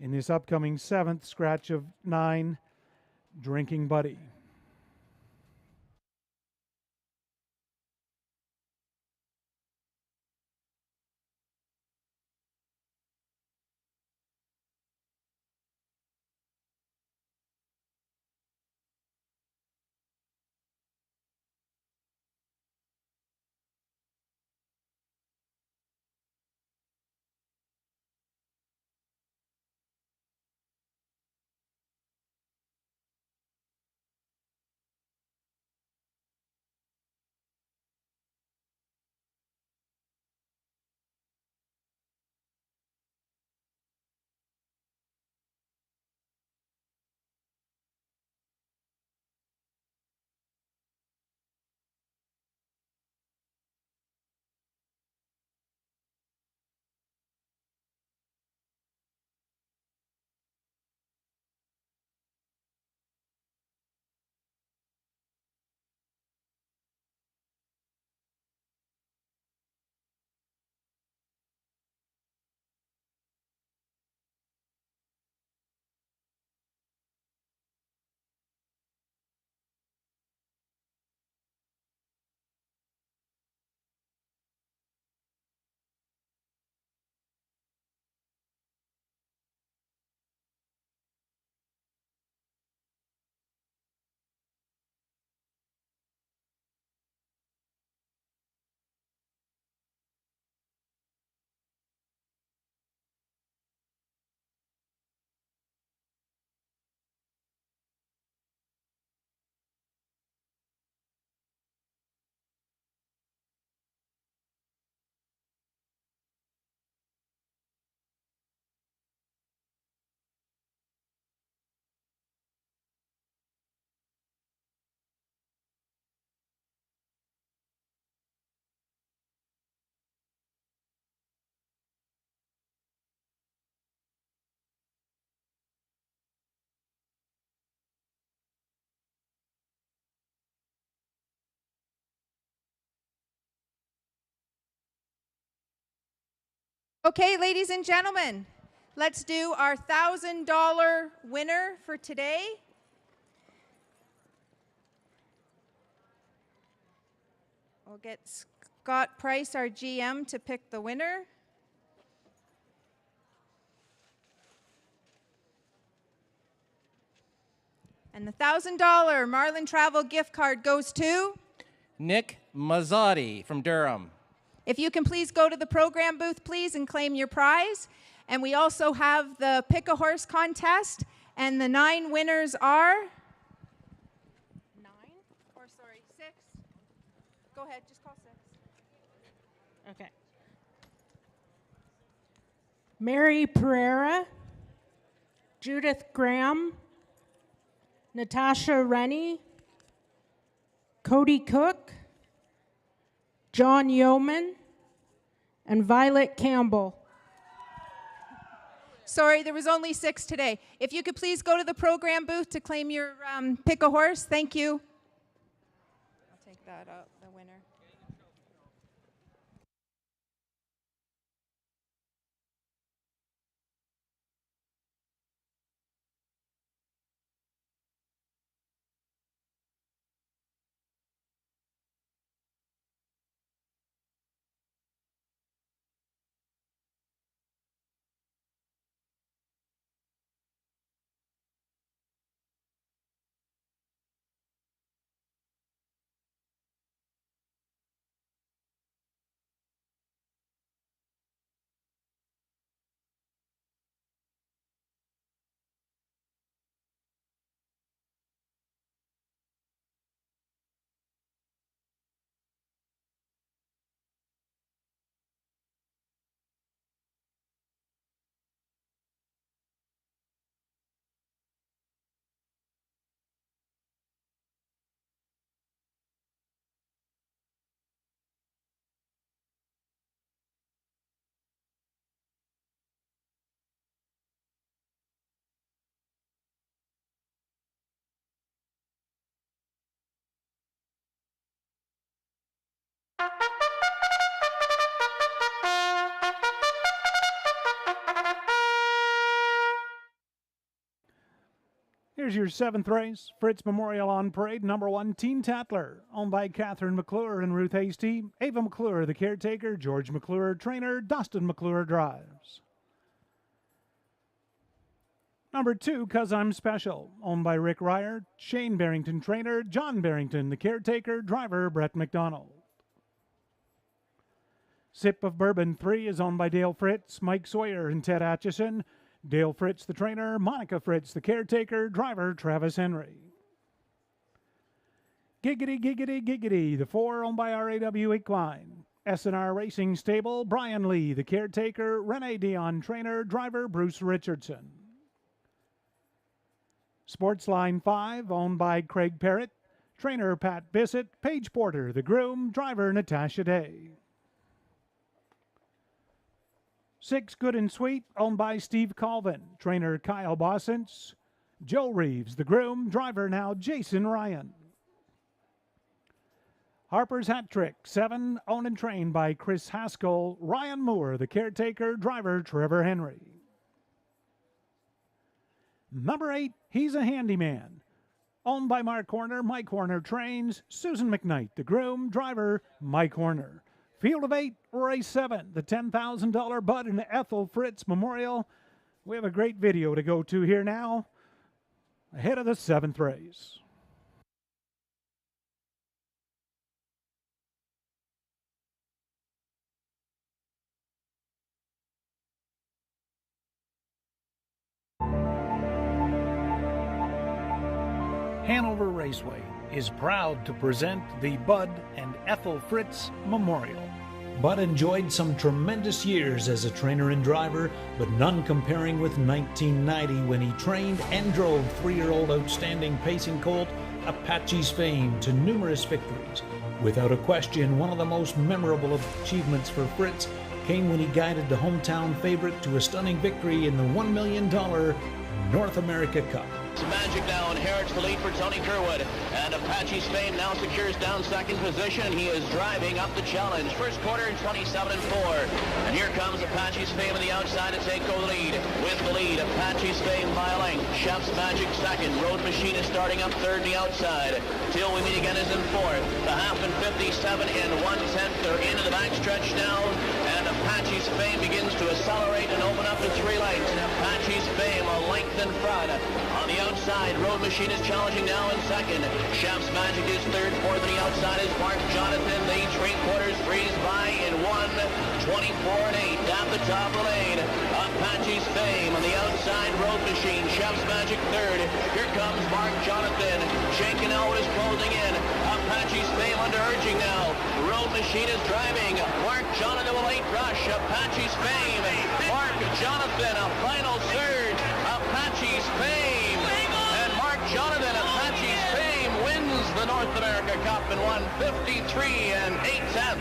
In this upcoming 7th, scratch of 9. Drinking Buddy. Okay, ladies and gentlemen, let's do our $1,000 winner for today. We'll get Scott Price, our GM, to pick the winner. And the $1,000 Marlin Travel gift card goes to Nick Mazzotti from Durham. If you can please go to the program booth, please, and claim your prize. And we also have the Pick a Horse contest, and the 9 winners are 6. Go ahead, just call 6. Okay. Mary Pereira, Judith Graham, Natasha Rennie, Cody Cook, John Yeoman, and Violet Campbell. Sorry, there was only 6 today. If you could please go to the program booth to claim your Pick a Horse. Thank you. I'll take that out, the winner. Here's your 7th race, Fritz Memorial on Parade, number 1, Teen Tatler, owned by Catherine McClure and Ruth Hasty. Ava McClure, the caretaker. George McClure, trainer. Dustin McClure drives. Number 2, 'Cause I'm Special, owned by Rick Ryer. Shane Barrington, trainer. John Barrington, the caretaker. Driver, Brett McDonald. Sip of Bourbon 3 is owned by Dale Fritz, Mike Sawyer, and Ted Atchison. Dale Fritz, the trainer. Monica Fritz, the caretaker. Driver, Travis Henry. Giggity, Giggity, Giggity, the 4 owned by RAW Equine. S&R Racing Stable, Brian Lee, the caretaker. Renee Dion, trainer. Driver, Bruce Richardson. Sportsline 5, owned by Craig Parrott. Trainer, Pat Bissett. Paige Porter, the groom. Driver, Natasha Day. 6, Good and Sweet, owned by Steve Colvin. Trainer, Kyle Bossens. Joe Reeves, the groom. Driver now, Jason Ryan. Harper's Hat Trick 7, owned and trained by Chris Haskell. Ryan Moore, the caretaker. Driver, Trevor Henry. Number 8, He's a Handyman, owned by Mark Horner. Mike Horner trains. Susan McKnight, the groom. Driver, Mike Horner. Field of 8, race 7, the $10,000 Bud and Ethel Fritz Memorial. We have a great video to go to here now, ahead of the 7th race. Hanover Raceway is proud to present the Bud and Ethel Fritz Memorial. Bud enjoyed some tremendous years as a trainer and driver, but none comparing with 1990 when he trained and drove 3-year-old outstanding pacing colt Apache's fame to numerous victories. Without a question, one of the most memorable achievements for Fritz came when he guided the hometown favorite to a stunning victory in the $1 million North America Cup. Magic now inherits the lead for Tony Curwood, and Apache's Fame now secures down second position. He is driving up the challenge. First quarter in 27 and 4. And here comes Apache's Fame on the outside to take over the lead. With the lead, Apache's Fame by a length. Chef's Magic second. Road Machine is starting up third on the outside. Till we meet again is in fourth. The half in 57 and 1/10. They're into the backstretch now, and Apache's Fame begins to accelerate and open up to 3 lengths. And Apache's Fame a length in front. On the outside, Road Machine is challenging now in second. Chef's Magic is third. Fourth on the outside is Mark Jonathan. The 3/4 freeze by in 1:24 and 8. At the top of the lane, Apache's Fame on the outside, Road Machine. Chef's Magic third. Here comes Mark Jonathan. Shaken Elwood is closing in. Apache's Fame under urging now. Road Machine is driving. Mark Jonathan a late rush. Apache's Fame. Mark Jonathan a final third. Apache's Fame. And Mark Jonathan, Apache's Fame, wins the North America Cup in 1:53 and 8/10.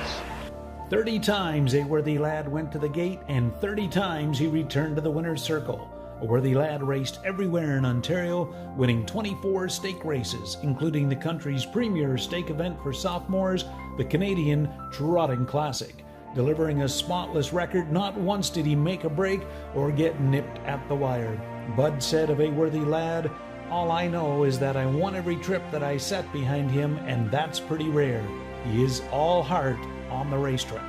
30 times a worthy lad went to the gate, and 30 times he returned to the winner's circle. A worthy lad raced everywhere in Ontario, winning 24 stake races, including the country's premier stake event for sophomores, the Canadian Trotting Classic. Delivering a spotless record, not once did he make a break or get nipped at the wire. Bud said of a worthy lad, "All I know is that I won every trip that I sat behind him, and that's pretty rare. He is all heart on the racetrack."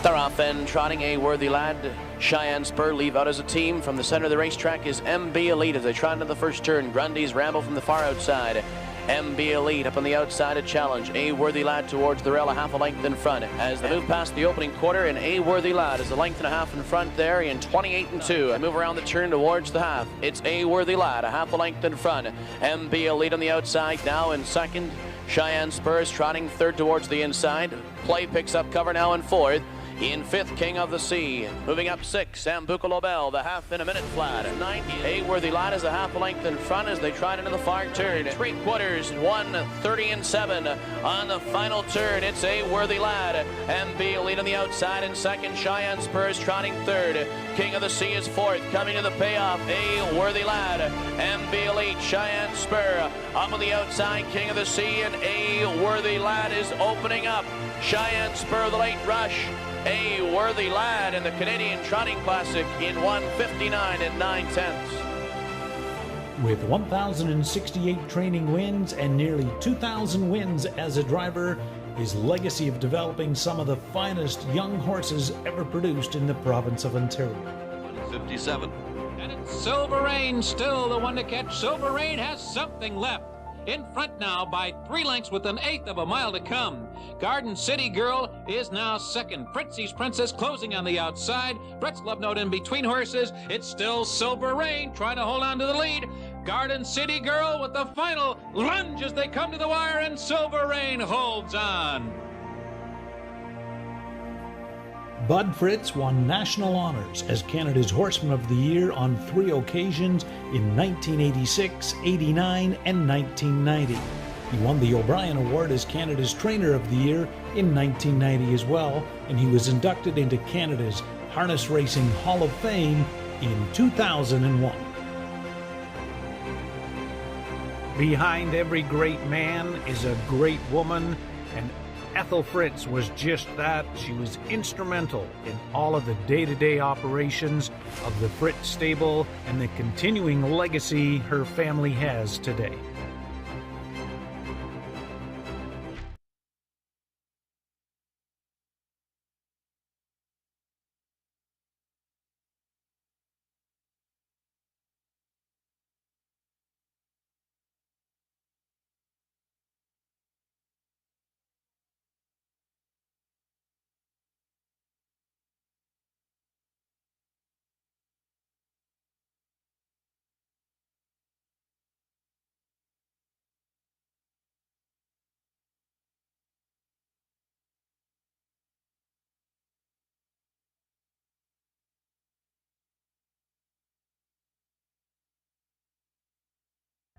They're off and trotting a worthy lad. Cheyenne Spur leave out as a team. From the center of the racetrack is MB Elite as they trot into the first turn. Grundy's Ramble from the far outside. MB Elite up on the outside, a challenge. A Worthy Lad towards the rail, a half a length in front. As they move past the opening quarter, and A Worthy Lad is a length and a half in front there in 28 and 2. And move around the turn towards the half. It's A Worthy Lad, a half a length in front. MB Elite on the outside now in second. Cheyenne Spurs trotting third towards the inside. Play picks up cover now in fourth. In fifth, King of the Sea. Moving up six, Sambuca Lobel, the half in a minute flat. Ninth, A Worthy Lad is a half a length in front as they trot into the far turn. 3/4, 1:30 and 7. On the final turn, it's A Worthy Lad. MB lead on the outside in second. Cheyenne Spurs trotting third. King of the Sea is fourth. Coming to the payoff, A Worthy Lad. MB Elite, Cheyenne Spur. Up on the outside, King of the Sea, and A Worthy Lad is opening up. Cheyenne Spur, the late rush. A Worthy Lad in the Canadian Trotting Classic in 1:59 and 9/10. With 1,068 training wins and nearly 2,000 wins as a driver, his legacy of developing some of the finest young horses ever produced in the province of Ontario. 57. And it's Silver Rain still the one to catch. Silver Rain has something left. In front now by 3 lengths with an eighth of a mile to come. Garden City Girl is now second. Fritzy's Princess closing on the outside. Brett's Love Note in between horses. It's still Silver Rain trying to hold on to the lead. Garden City Girl with the final lunge as they come to the wire, and Silver Rain holds on. Bud Fritz won national honors as Canada's Horseman of the Year on 3 occasions in 1986, 89, and 1990. He won the O'Brien Award as Canada's Trainer of the Year in 1990 as well, and he was inducted into Canada's Harness Racing Hall of Fame in 2001. Behind every great man is a great woman, and Ethel Fritz was just that. She was instrumental in all of the day-to-day operations of the Fritz stable and the continuing legacy her family has today.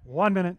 One minute.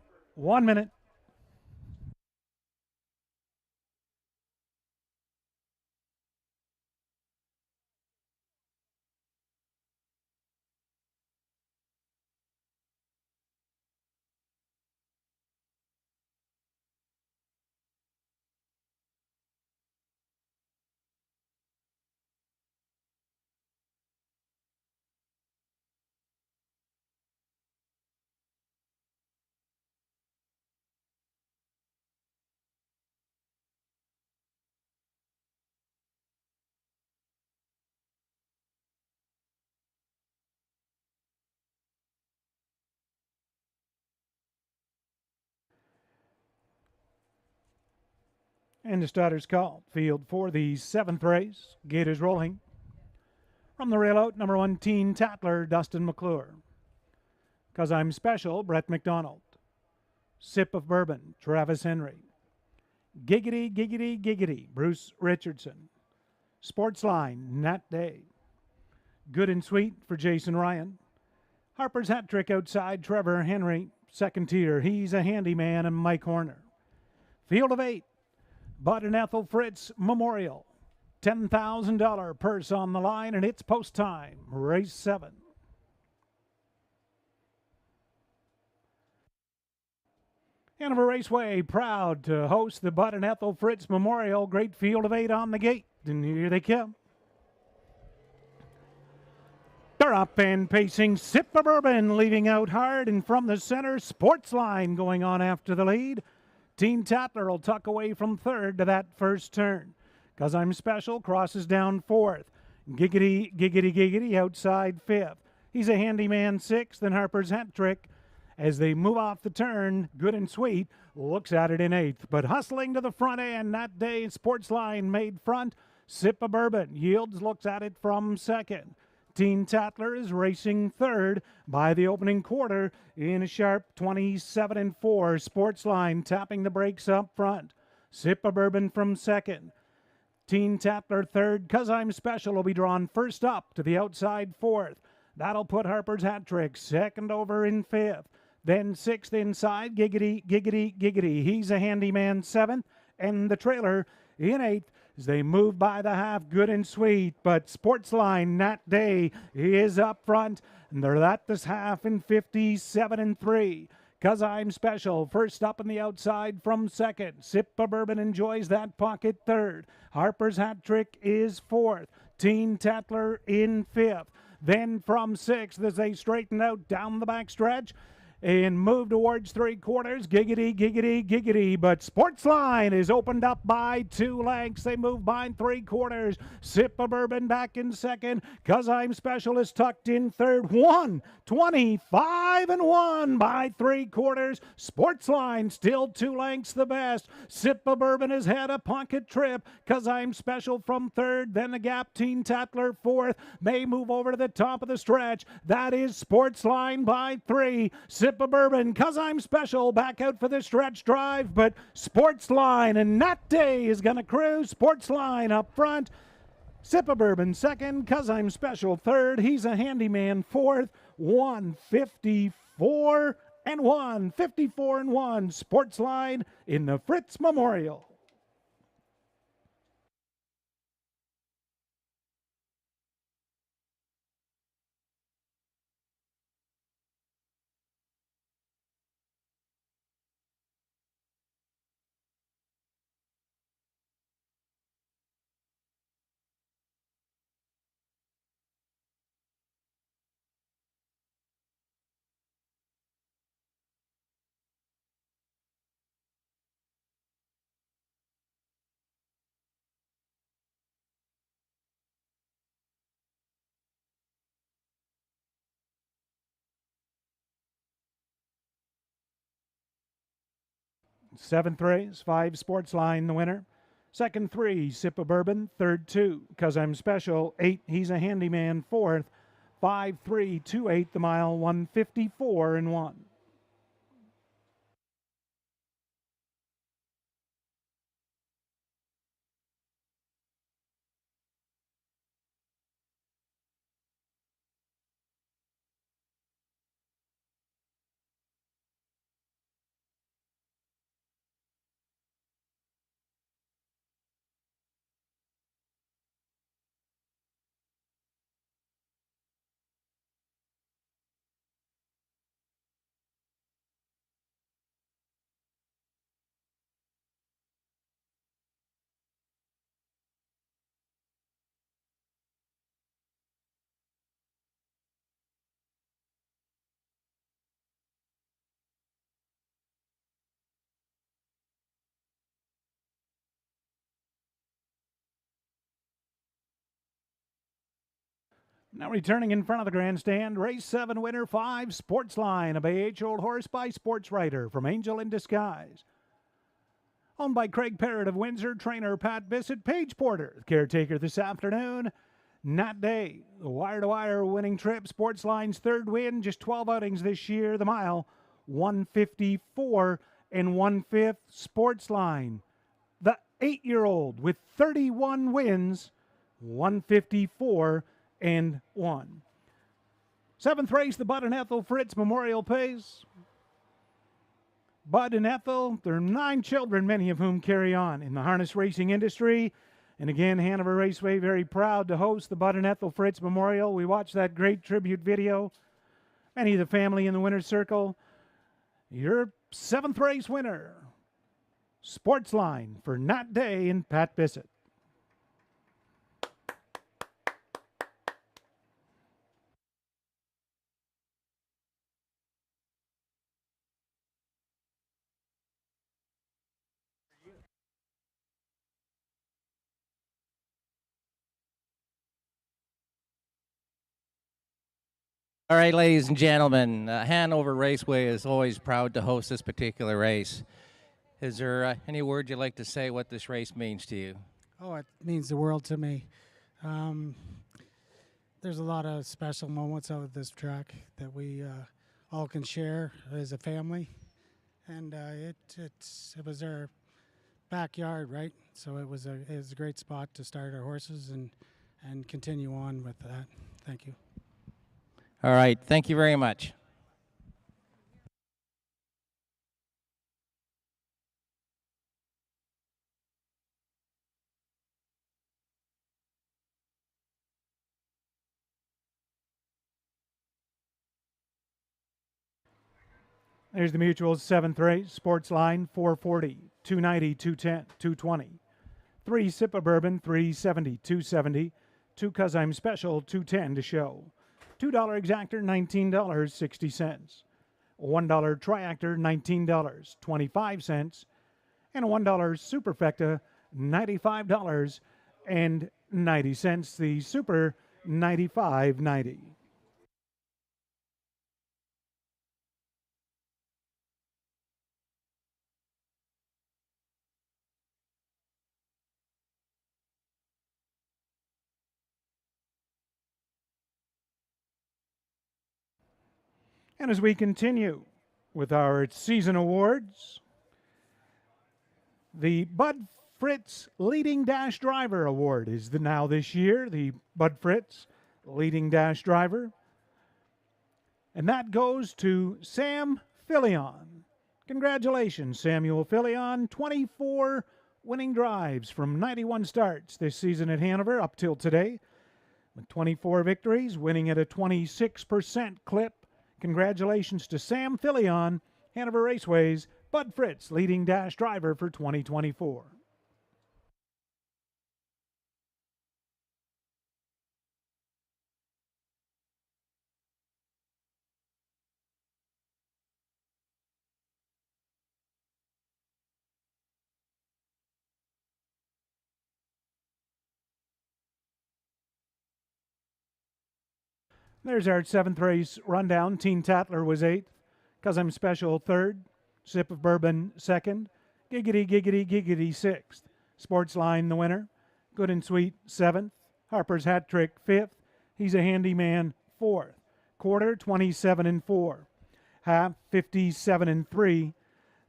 And the starter's called. Field for the 7th race. Gate is rolling. From the rail out, number 1, Teen Tatler, Dustin McClure. 'Cause I'm Special, Brett McDonald. Sip of Bourbon, Travis Henry. Giggity, Giggity, Giggity, Bruce Richardson. Sportsline, Nat Day. Good and Sweet for Jason Ryan. Harper's Hat Trick outside, Trevor Henry. Second tier, He's a Handyman, and Mike Horner. Field of 8, Bud and Ethel Fritz Memorial. $10,000 purse on the line, and it's post time. Race 7. Hanover Raceway proud to host the Bud and Ethel Fritz Memorial. Great field of 8 on the gate, and here they come. They're up and pacing. Sip of Bourbon leaving out hard, and from the center, Sportsline going on after the lead. Teen Tatler will tuck away from third to that first turn. 'Cause I'm Special crosses down fourth. Giggity, Giggity, Giggity outside fifth. He's a Handyman sixth, and Harper's Hat Trick, as they move off the turn, Good and Sweet looks at it in eighth. But hustling to the front end that day, Sportsline made front. Sip of Bourbon yields, looks at it from second. Teen Tatler is racing third by the opening quarter in a sharp 27-4. Sportsline tapping the brakes up front. Sip of Bourbon from second. Teen Tatler third. 'Cause I'm Special will be drawn first up to the outside fourth. That'll put Harper's Hat Trick second over in fifth. Then sixth inside, Giggity, Giggity, Giggity. He's a Handyman seventh, and the trailer in eighth as they move by the half. Good and Sweet, but Sportsline Nat Day is up front, and they're at this half in 57-3. 'Cause I'm Special first up in the outside from second. Sip of Bourbon enjoys that pocket third. Harper's Hat Trick is fourth. Teen Tatler in fifth. Then from sixth as they straighten out down the backstretch and move towards three quarters. Giggity, Giggity, Giggity. But Sportsline is opened up by 2 lengths. They move by three quarters. Sip of Bourbon back in second. 'Cause I'm Special is tucked in third. 1:25-1 by three quarters. Sportsline still 2 lengths the best. Sip of Bourbon has had a pocket trip. 'Cause I'm Special from third. Then the gap, Teen Tatler fourth. They move over to the top of the stretch. That is Sportsline by 3. Sip of Bourbon, 'Cause I'm Special, back out for the stretch drive, but Sportsline and Nat Day is going to cruise. Sportsline up front. Sip of Bourbon second, 'Cause I'm Special third. He's a Handyman fourth. 1:54-1. 54-1. Sportsline in the Fritz Memorial. Seventh race, 5 Sportsline, the winner. Second 3, Sip of Bourbon. Third 2, 'Cause I'm Special. 8, He's a Handyman. Fourth, 5:328 the mile, 1:54-1. Now returning in front of the grandstand, race 7 winner 5, Sportsline, a Bay Age Old Horse by Sports Writer from Angel in Disguise. Owned by Craig Parrott of Windsor, trainer Pat Bissett, Paige Porter, the caretaker this afternoon. Nat Day, the wire-to-wire winning trip, Sportsline's third win, just 12 outings this year. The mile, 154 and 1/5. Sportsline, the 8-year-old with 31 wins, 154 and 1. Seventh race, the Bud and Ethel Fritz Memorial Pace. Bud and Ethel, there are 9 children, many of whom carry on in the harness racing industry. And again, Hanover Raceway very proud to host the Bud and Ethel Fritz Memorial. We watched that great tribute video. Many of the family in the winner's circle. Your 7th race winner, Sportsline for Nat Day and Pat Bissett. All right, ladies and gentlemen, Hanover Raceway is always proud to host this particular race. Is there any word you'd like to say what this race means to you? Oh, it means the world to me. There's a lot of special moments out of this track that we all can share as a family, and it was our backyard, right? So it was a great spot to start our horses and continue on with that. Thank you. All right, thank you very much. There's the Mutual's 7th race, Sportsline 440, 290, 210, 220. 3 Sip of Bourbon, 370, 270. 2 'Cause I'm Special, 210 to show. $2 Exactor, $19.60. $1 Triactor, $19.25. And a $1 Superfecta, $95.90. The Super, $95.90. And as we continue with our season awards, the Bud Fritz Leading Dash Driver Award is now this year, the Bud Fritz Leading Dash Driver. And that goes to Sam Filion. Congratulations, Samuel Filion. 24 winning drives from 91 starts this season at Hanover up till today. With 24 victories, winning at a 26% clip. Congratulations to Sam Filion, Hanover Raceway's Bud Fritz Leading Dash Driver for 2024. There's our 7th race rundown. Teen Tatler was 8th. 'Cause I'm Special 3rd. Sip of Bourbon 2nd. Giggity, Giggity, Giggity 6th. Sportsline the winner. Good and Sweet 7th. Harper's Hat Trick 5th. He's a Handyman 4th. Quarter 27 and 4. Half 57 and 3.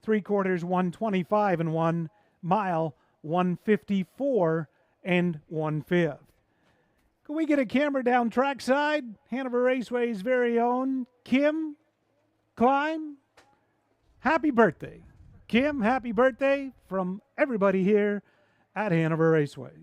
3/4 125 and 1. Mile 154 and 1/5. Can we get a camera down trackside? Hanover Raceway's very own Kim Klein. Happy birthday. Kim, happy birthday from everybody here at Hanover Raceway.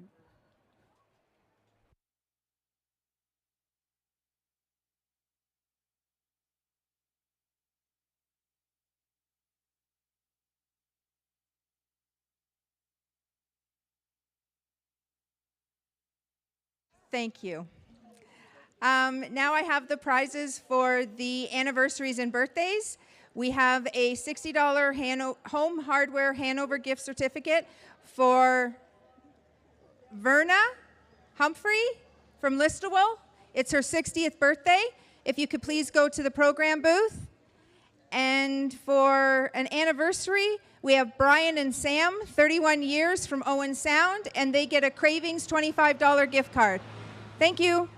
Thank you. Now I have the prizes for the anniversaries and birthdays. We have a $60 Home Hardware Hanover gift certificate for Verna Humphrey from Listowel. It's her 60th birthday. If you could please go to the program booth. And for an anniversary, We have Brian and Sam, 31 years from Owen Sound, and they get a Cravings $25 gift card. Thank you.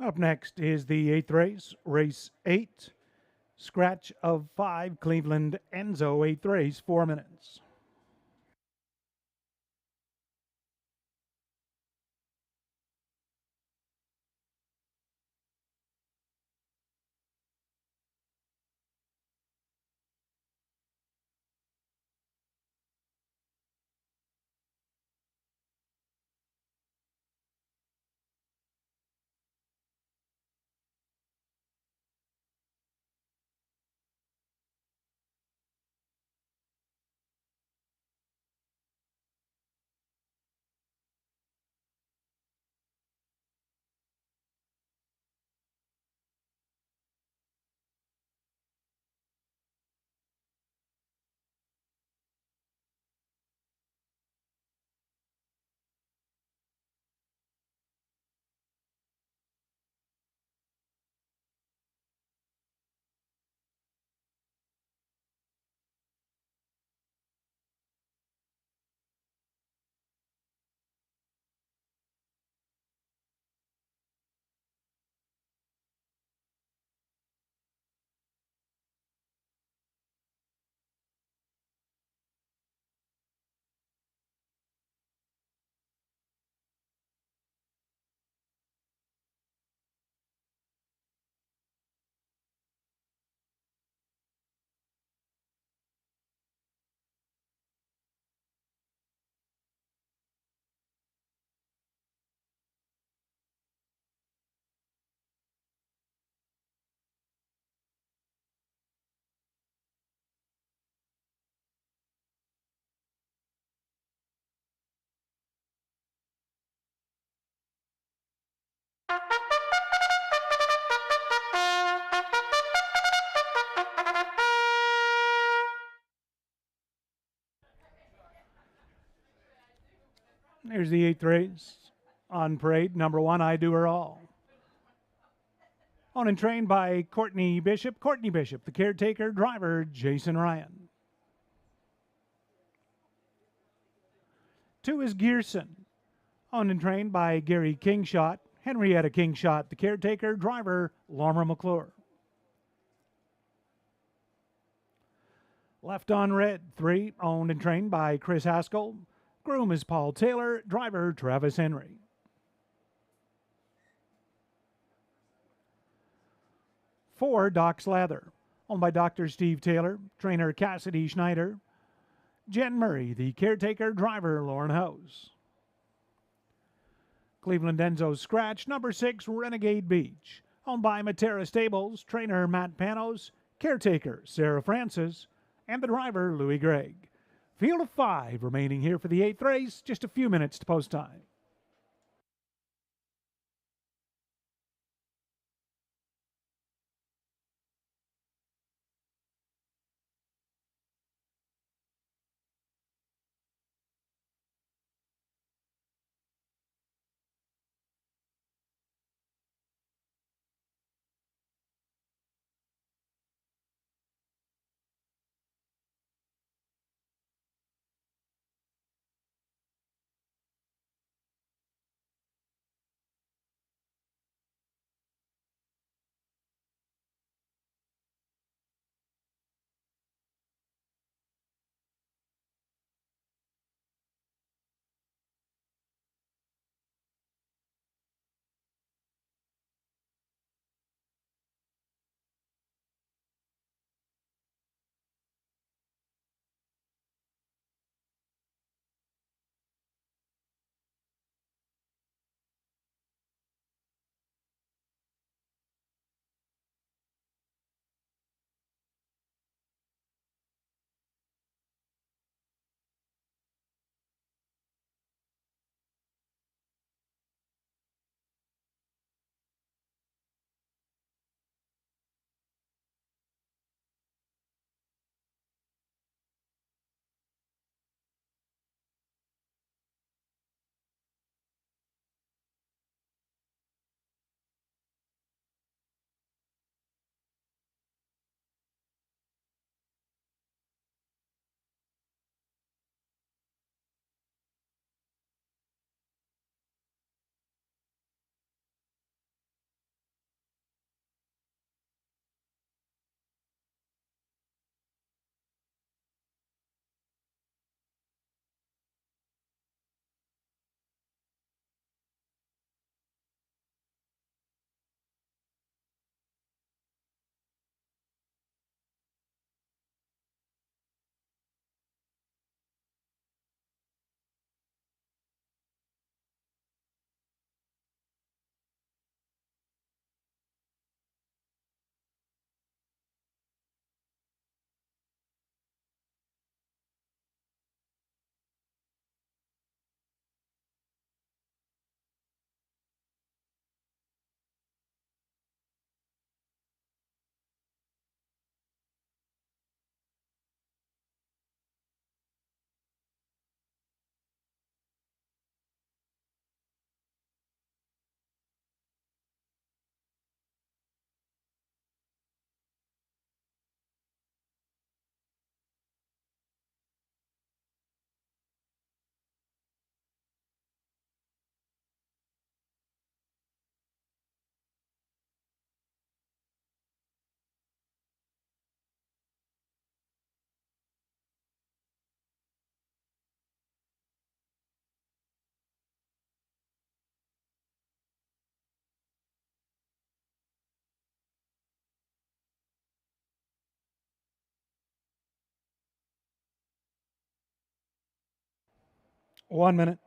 Up next is the 8th race, race 8. Scratch of 5, Cleveland Enzo, 8th race, 4 minutes. There's the 8th race on parade. Number 1, I Do Her All. Owned and trained by Courtney Bishop. Courtney Bishop, the caretaker driver, Jason Ryan. 2 is Gearson. Owned and trained by Gary Kingshot. Henrietta Kingshot, the caretaker driver, Lormer McClure. Left on Red, 3, owned and trained by Chris Haskell. Groom is Paul Taylor, driver Travis Henry. 4, Doc's Leather, owned by Dr. Steve Taylor, trainer Cassidy Schneider. Jen Murray, the caretaker driver, Lauren House. Cleveland Enzo's Scratch, number 6, Renegade Beach, owned by Matera Stables, trainer Matt Panos, caretaker Sarah Francis, and the driver Louis Gregg. Field of 5 remaining here for the 8th race, just a few minutes to post time. One minute.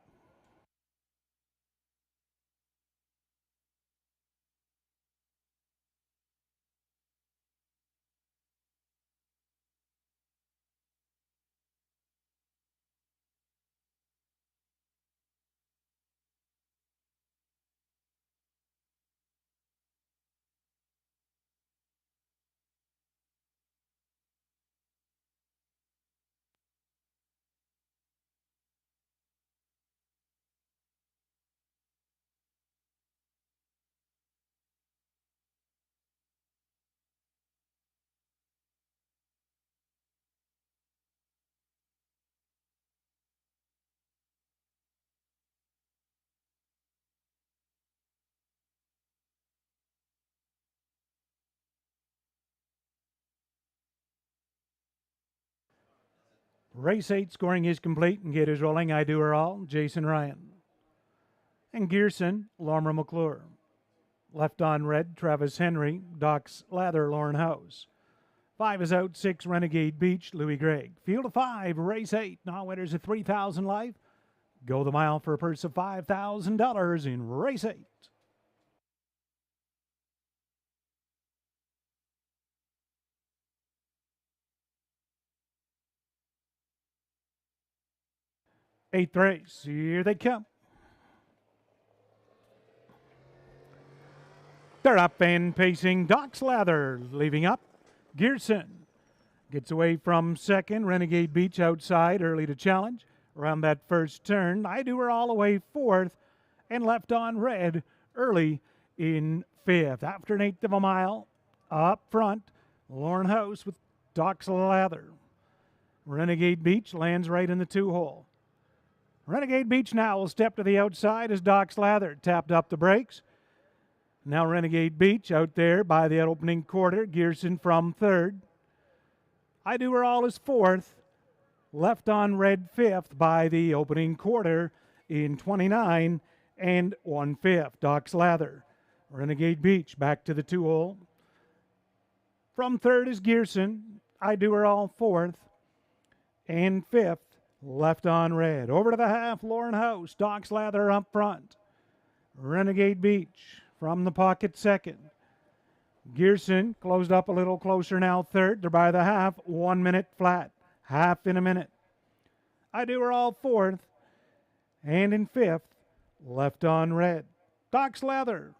Race 8 scoring is complete and gate is rolling. I do her all, Jason Ryan. And Gearson, Lormer McClure. left on red, Travis Henry, Doc's Lather, Lauren House. 5 is out, 6, Renegade Beach, Louis Gregg. Field of 5, race 8. Now winners at 3,000 life. Go the mile for a purse of $5,000 in race 8. Eighth race, here they come. They're up and pacing. Doc's Lather leaving up. Gearson gets away from second. Renegade Beach outside, early to challenge. Around that first turn, I Do Her All away fourth. And left on red early in fifth. After an eighth of a mile, up front, Lauren House with Doc's Lather. Renegade Beach lands right in the 2-hole. Renegade Beach now will step to the outside as Doc's Lather tapped up the brakes. Now Renegade Beach out there by the opening quarter. Gearson from third. I Do Her All is fourth. Left on red fifth by the opening quarter in 29 and 1/5. Doc's Lather. Renegade Beach back to the 2-hole. From third is Gearson. I Do Her All fourth and fifth. Left on red. Over to the half, Lauren House. Doc's Lather up front. Renegade Beach from the pocket second. Gearson closed up a little closer now third. They're by the half. 1 minute flat. Half in a minute. I Do Her All fourth. And in fifth, left on red. Doc's Lather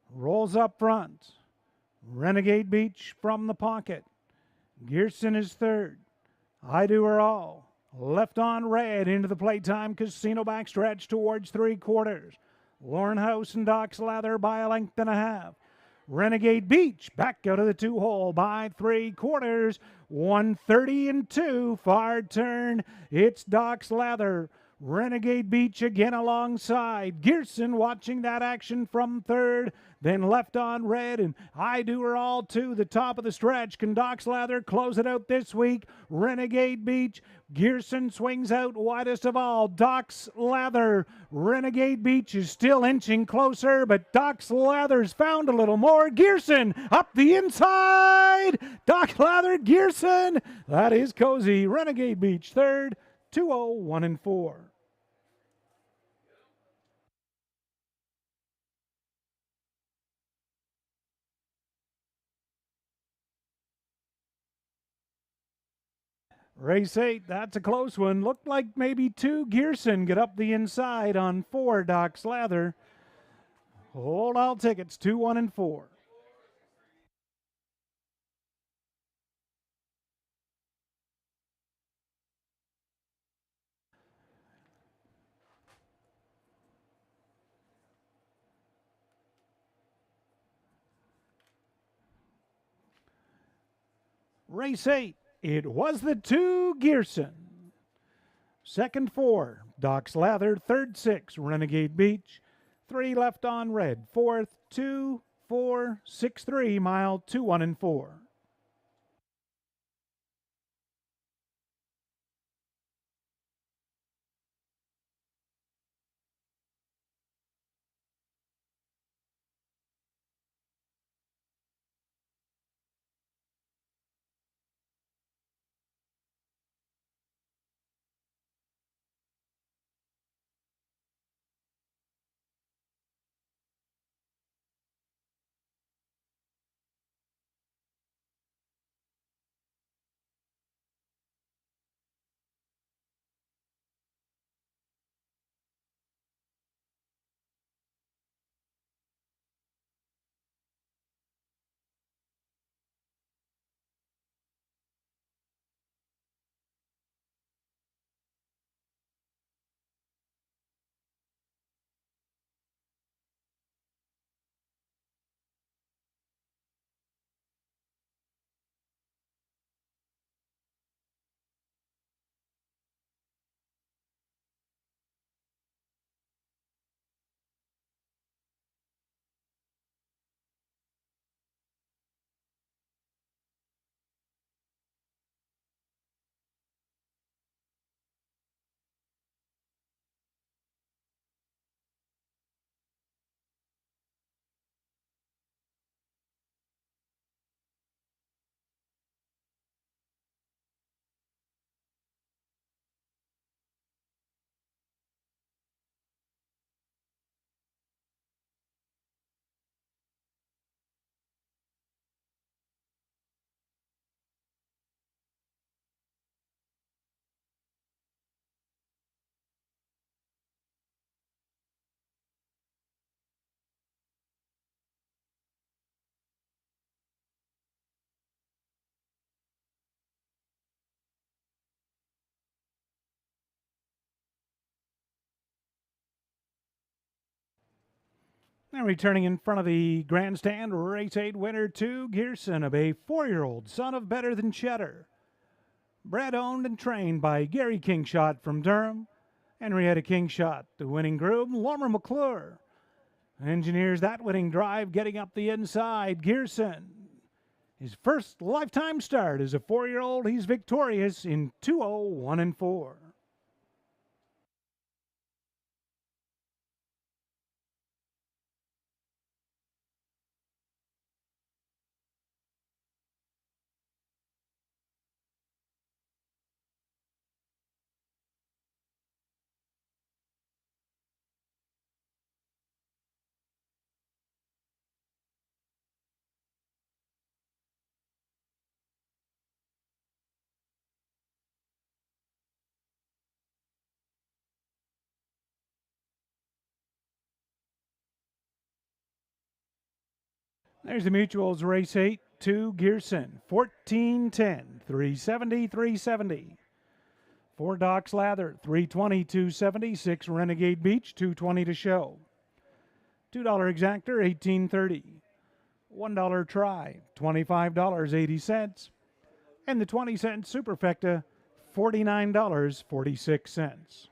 rolls up front. Renegade Beach from the pocket. Gearson is third. I Do Her All. Left on red into the Playtime Casino backstretch towards 3/4. Lauren House and Doc's Lather by a length and a half. Renegade Beach back out of the 2-hole by 3/4. 1:30 and 2. Far turn. It's Doc's Lather. Renegade Beach again alongside. Gearson watching that action from third. Then left on red, and I Do Her All to the top of the stretch. Can Doc's Lather close it out this week? Renegade Beach. Gearson swings out widest of all. Doc's Lather. Renegade Beach is still inching closer, but Doc's Lather's found a little more. Gearson up the inside. Doc's Lather, Gearson. That is cozy. Renegade Beach third. 2-0, 1 and 4. Race 8, that's a close one. Looked like maybe 2. Gearson get up the inside on 4. Doc's Lather. Hold all tickets, 2, 1, and 4. Race 8, it was the 2, Gearson. Second 4, Doc's Lather. Third 6, Renegade Beach. 3 left on red. Fourth 2, 4, 6, 3, mile 2, 1, and 4. Now returning in front of the grandstand, race 8 winner 2, Gearson of a 4-year-old son of Better Than Cheddar. Bred, owned, and trained by Gary Kingshot from Durham, Henrietta Kingshot, the winning groom, Lormer McClure. Engineers that winning drive, getting up the inside, Gearson. His first lifetime start as a 4-year-old, he's victorious in 2:01 and 4. There's the Mutuals race 8, 2, Gearson, 14:10, 370, 370. 4 Docks Lather, 320, 270, 6 Renegade Beach, 220 to show. $2 exactor, 18.30. $1 try, $25.80. And the 20-cent Superfecta, $49.46.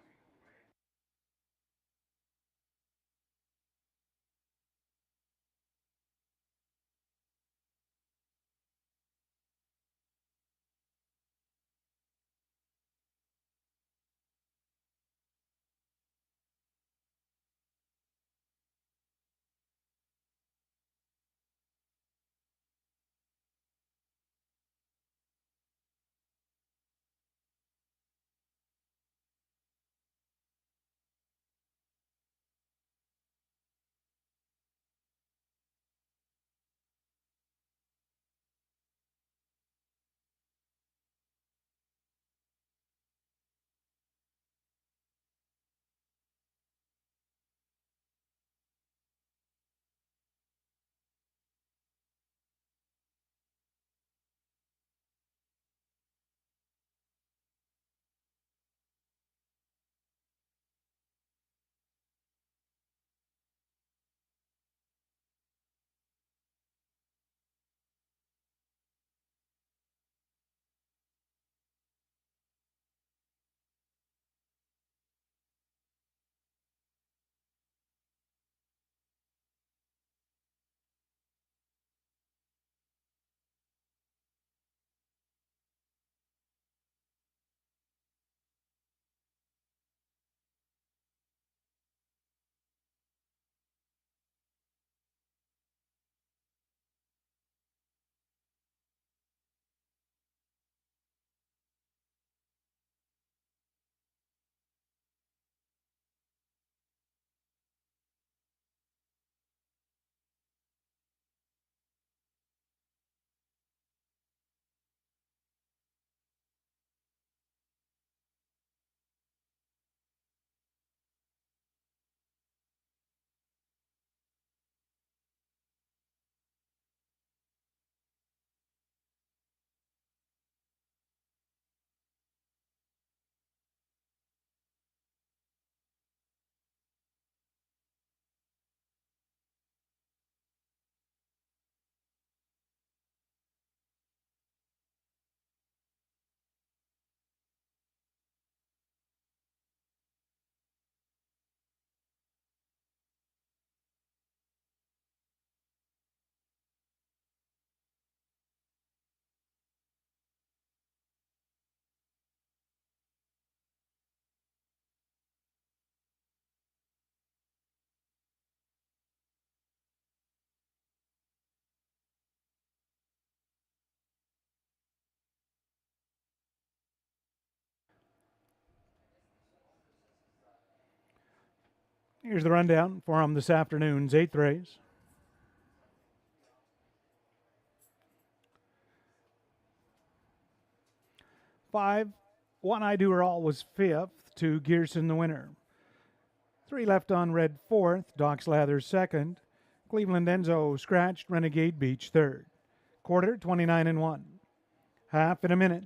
Here's the rundown for this afternoon's 8th race. Five, One I Do Her All was 5th, 2 Gearson the winner. 3 Left on Red 4th, Docks Lather 2nd, Cleveland Enzo scratched, Renegade Beach 3rd. Quarter, 29 and 1. Half in a minute.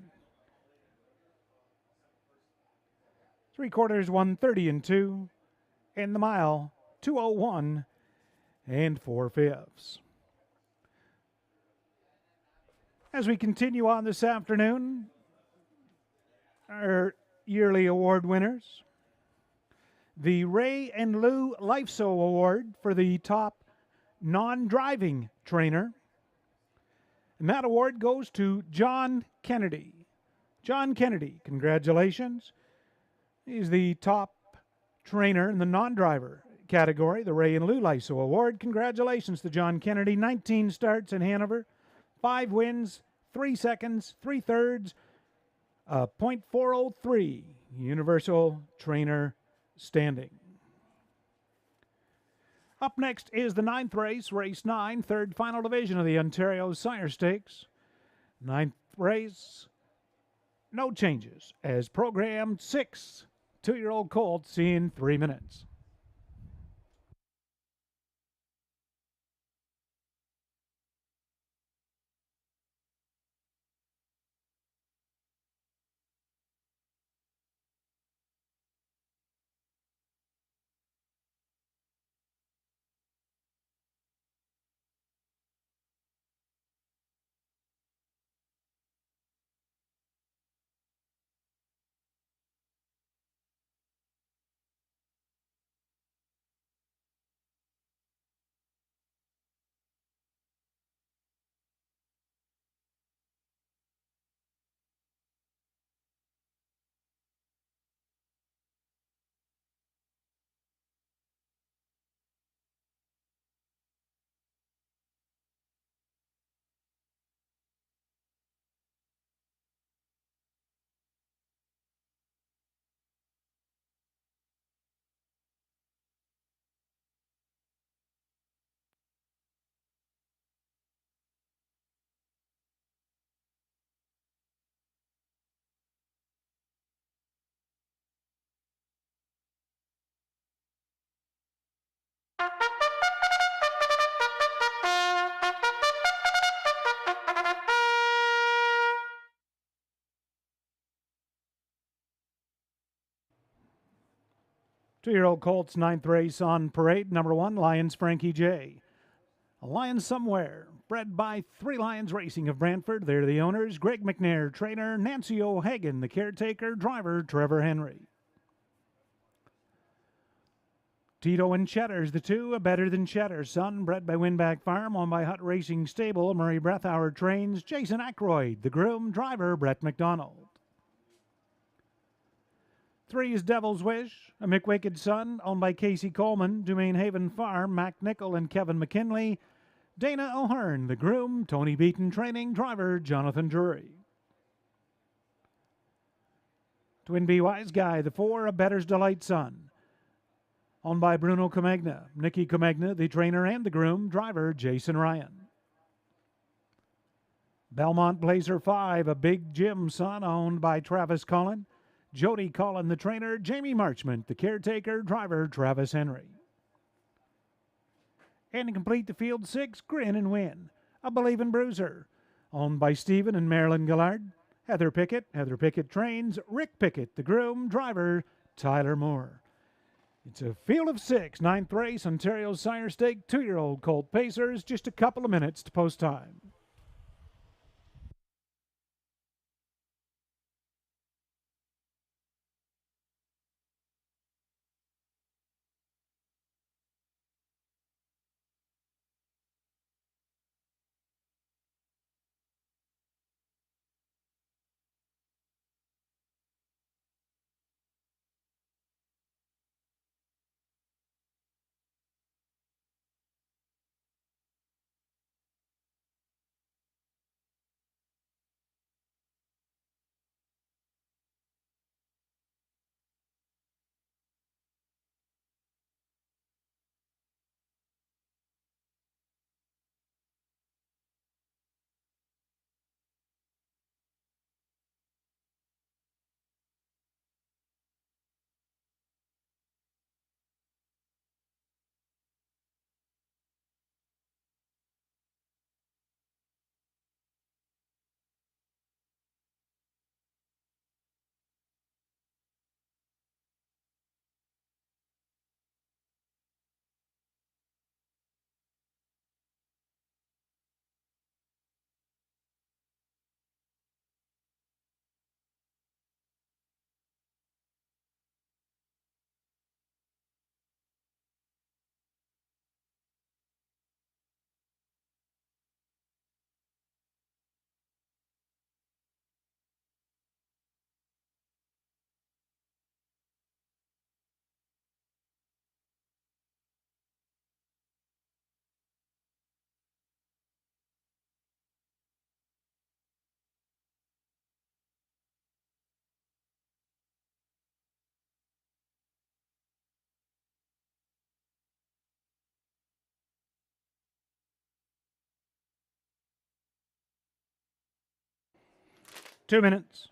3/4, 130 and 2. In the mile, 2:01 and 4/5. As we continue on this afternoon, our yearly award winners. The Ray and Lou LifeSo Award for the top non-driving trainer. And that award goes to John Kennedy. John Kennedy, congratulations. He's the top trainer in the non-driver category, the Ray and Lou LifeSo Award. Congratulations to John Kennedy. 19 starts in Hanover, 5 wins, 3 seconds, 3/3, .403 Universal Trainer standing. Up next is the 9th race, race 9, third final division of the Ontario Sire Stakes. 9th race, no changes, as programmed 6 2-year-old colts in 3 minutes. Two-year-old colts, 9th race on parade. Number 1, Lions Frankie J. A Lion Somewhere, bred by 3 Lions Racing of Brantford. They're the owners. Greg McNair, trainer. Nancy O'Hagan, the caretaker. Driver, Trevor Henry. Tito and Cheddar's the 2, a Better Than Cheddar. Son, bred by Winback Farm, owned by Hut Racing Stable. Murray Breathauer trains. Jason Ackroyd, the groom. Driver, Brett McDonald. 3 is Devil's Wish, a McWicked son, owned by Casey Coleman, Dumaine Haven Farm, Mac Nickel and Kevin McKinley. Dana O'Hearn, the groom. Tony Beaton training. Driver, Jonathan Drury. Twin B Wise Guy, the 4, a Better's Delight son, owned by Bruno Comegna, Nicky Comegna, the trainer and the groom. Driver, Jason Ryan. Belmont Blazer 5, a Big Jim son, owned by Travis Cullen, Jody Cullen, the trainer. Jamie Marchment, the caretaker. Driver, Travis Henry. And to complete the field 6, Grin and Win, a Believin' Bruiser, owned by Stephen and Marilyn Gillard. Heather Pickett trains. Rick Pickett, the groom. Driver, Tyler Moore. It's a field of 6, 9th race, Ontario Sire Stake, 2-year-old colt pacers. Just a couple of minutes to post time. 2 minutes.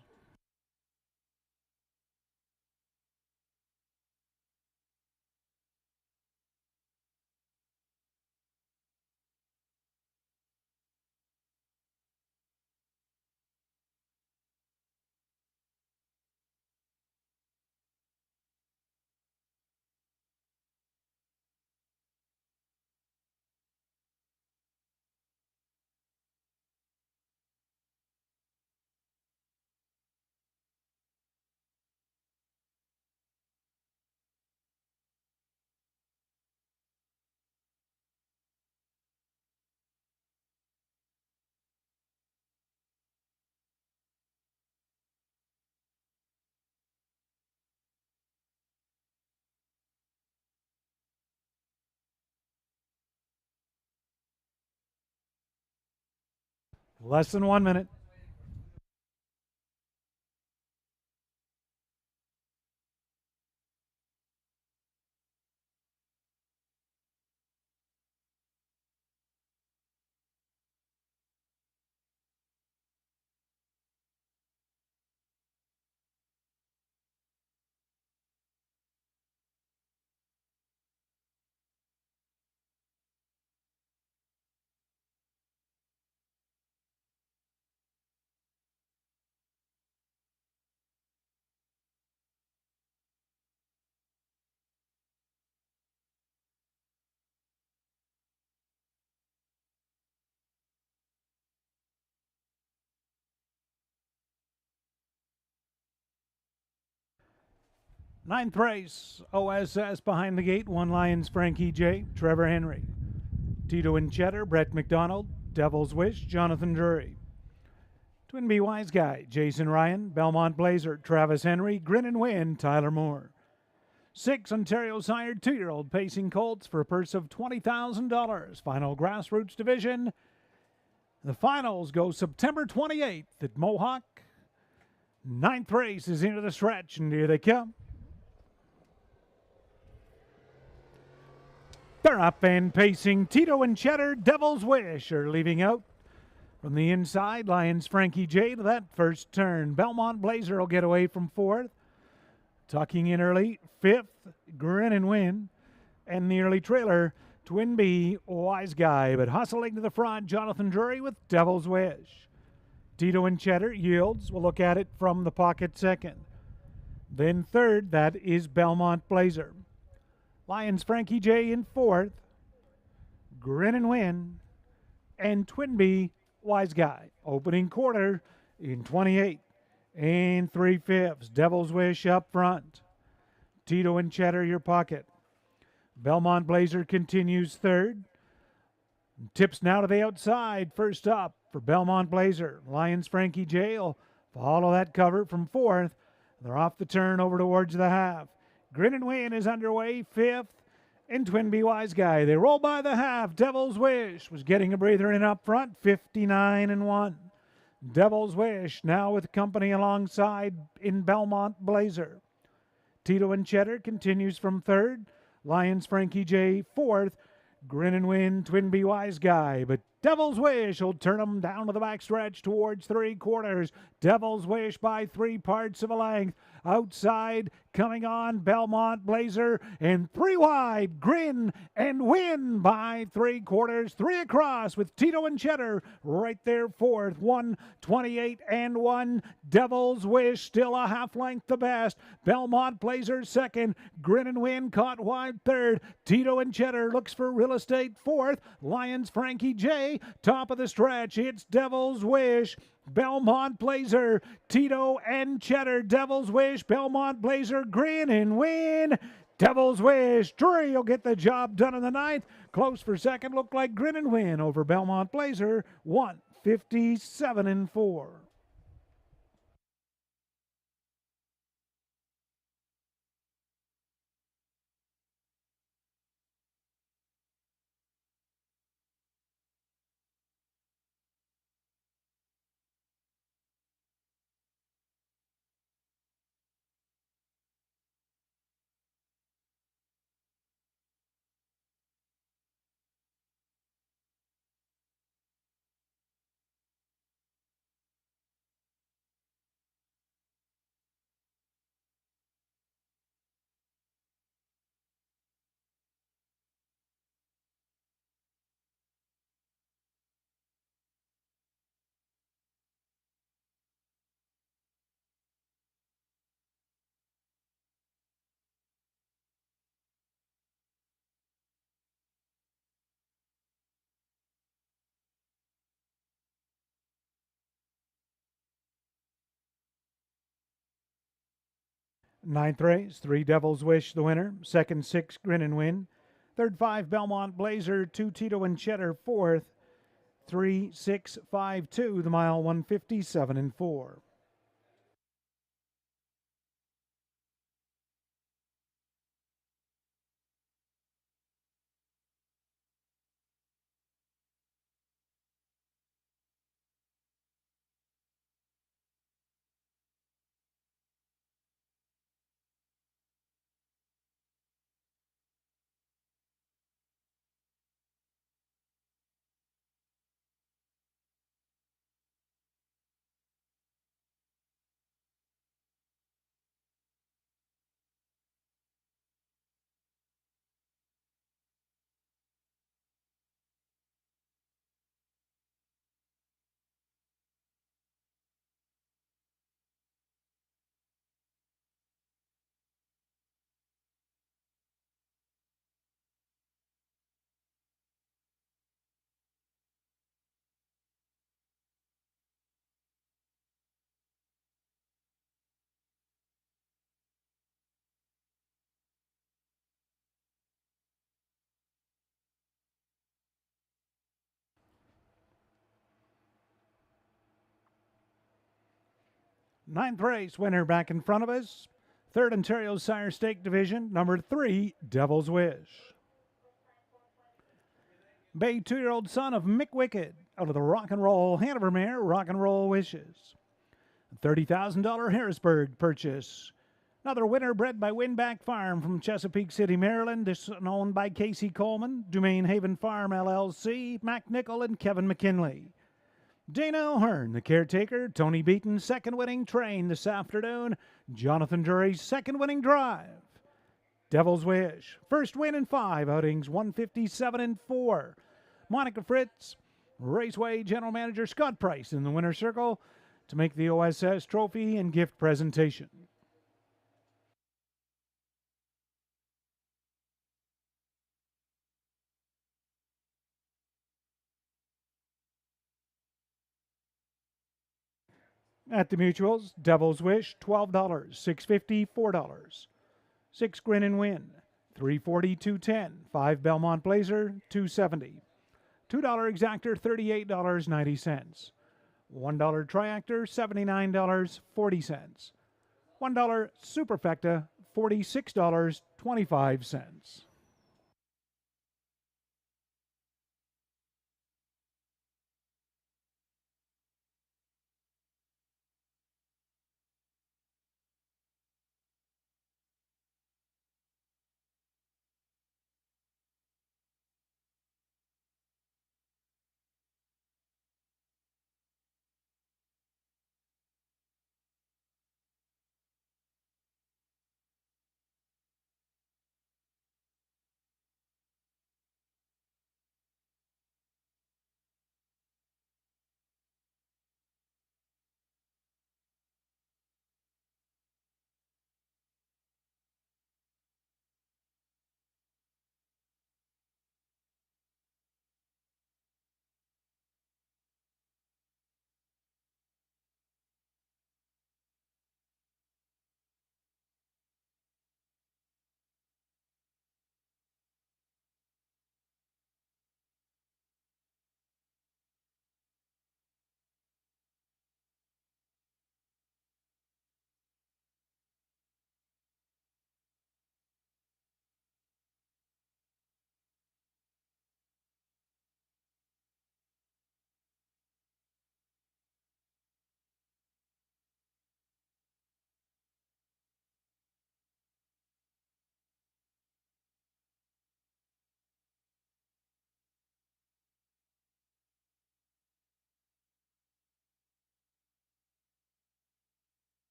Less than 1 minute. Ninth race, OSS behind the gate, 1 Lions, Frankie J, Trevor Henry. Tito and Cheddar, Brett McDonald, Devil's Wish, Jonathan Drury. Twin B Wise Guy, Jason Ryan, Belmont Blazer, Travis Henry, Grin and Win, Tyler Moore. 6 Ontario sired 2-year-old pacing colts for a purse of $20,000. Final grassroots division. The finals go September 28th at Mohawk. Ninth race is into the stretch, and here they come. They're up and pacing. Tito and Cheddar, Devil's Wish are leaving out. From the inside, Lions Frankie J to that first turn. Belmont Blazer will get away from 4th. Tucking in early, 5th, Grin and Win. And the early trailer, Twin B, Wise Guy. But hustling to the front, Jonathan Drury with Devil's Wish. Tito and Cheddar yields. We'll look at it from the pocket second. Then third, that is Belmont Blazer. Lions Frankie J in 4th, Grin and Win, and Twin B Wise Guy. Opening quarter in 28 and 3/5. Devil's Wish up front. Tito and Cheddar your pocket. Belmont Blazer continues 3rd. Tips now to the outside. First up for Belmont Blazer. Lions Frankie J will follow that cover from 4th. They're off the turn over towards the half. Grin and Win is underway, 5th, and Twin B Wise Guy. They roll by the half. Devil's Wish was getting a breather in up front, 59-1. Devil's Wish now with company alongside in Belmont Blazer. Tito and Cheddar continues from 3rd. Lions Frankie J 4th. Grin and Win, Twin B Wise Guy. But Devil's Wish will turn them down to the backstretch towards 3/4. Devil's Wish by 3 parts of a length. Outside, coming on, Belmont Blazer. And 3 wide, Grin and Win by 3/4. 3 across with Tito and Cheddar right there 4th. 1:28-1. Devil's Wish still a half length the best. Belmont Blazer 2nd. Grin and Win caught wide 3rd. Tito and Cheddar looks for real estate 4th. Lions Frankie J top of the stretch. It's Devil's Wish. Belmont Blazer, Tito and Cheddar, Devil's Wish, Belmont Blazer, Grin and Win. Devil's Wish, Drury will get the job done in the 9th. Close for 2nd, looked like Grin and Win over Belmont Blazer, 1:57-4. Ninth race, 3 Devil's Wish, the winner. Second, 6 Grin and Win. Third, 5 Belmont Blazer. 2 Tito and Cheddar. Fourth, 3, 6, 5, 2, the mile 157 and 4. Ninth race, winner back in front of us. Third Ontario Sire Stake Division, number 3, Devil's Wish. Bay 2-year-old son of Mick Wicked, out of the Rock and Roll Hanover mare, Rock and Roll Wishes. $30,000 Harrisburg purchase. Another winner bred by Winback Farm from Chesapeake City, Maryland. This one owned by Casey Coleman, Dumaine Haven Farm LLC, Mac Nickel and Kevin McKinley. Dana O'Hearn, the caretaker. Tony Beaton, second winning train this afternoon. Jonathan Drury's second winning drive. Devil's Wish, first win in 5 outings, 157 and 4. Monica Fritz, Raceway General Manager Scott Price in the winner's circle to make the OSS trophy and gift presentation. At the Mutuals, Devil's Wish, $12, $6.50, $4. 6 Grin and Win, $3.40, $2.10. 5 Belmont Blazer, $2.70. $2 Exactor, $38.90. $1 Triactor, $79.40. $1 Superfecta, $46.25.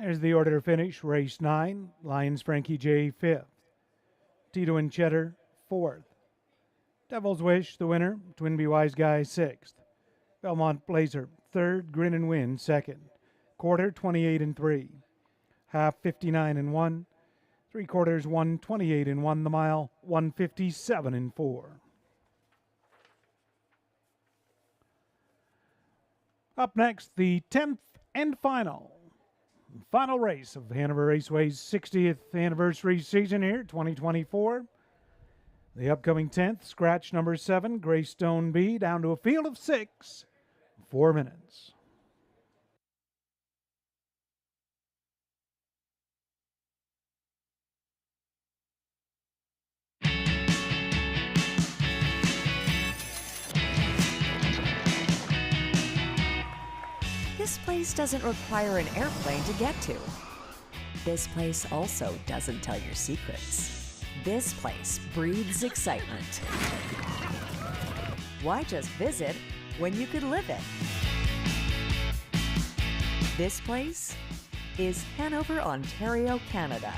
There's the order to finish. Race 9, Lions Frankie J 5th. Tito and Cheddar 4th. Devil's Wish, the winner. Twinbee Wise Guy 6th. Belmont Blazer 3rd. Grin and Win 2nd. Quarter 28 and 3. Half 59 and 1. 3/4 128 and 1. The mile 157 and 4. Up next, the 10th and final race of Hanover Raceway's 60th anniversary season here, 2024. The upcoming 10th, scratch number 7, Greystone B, down to a field of 6, 4 minutes. This place doesn't require an airplane to get to. This place also doesn't tell your secrets. This place breathes excitement. Why just visit when you could live it? This place is Hanover, Ontario, Canada.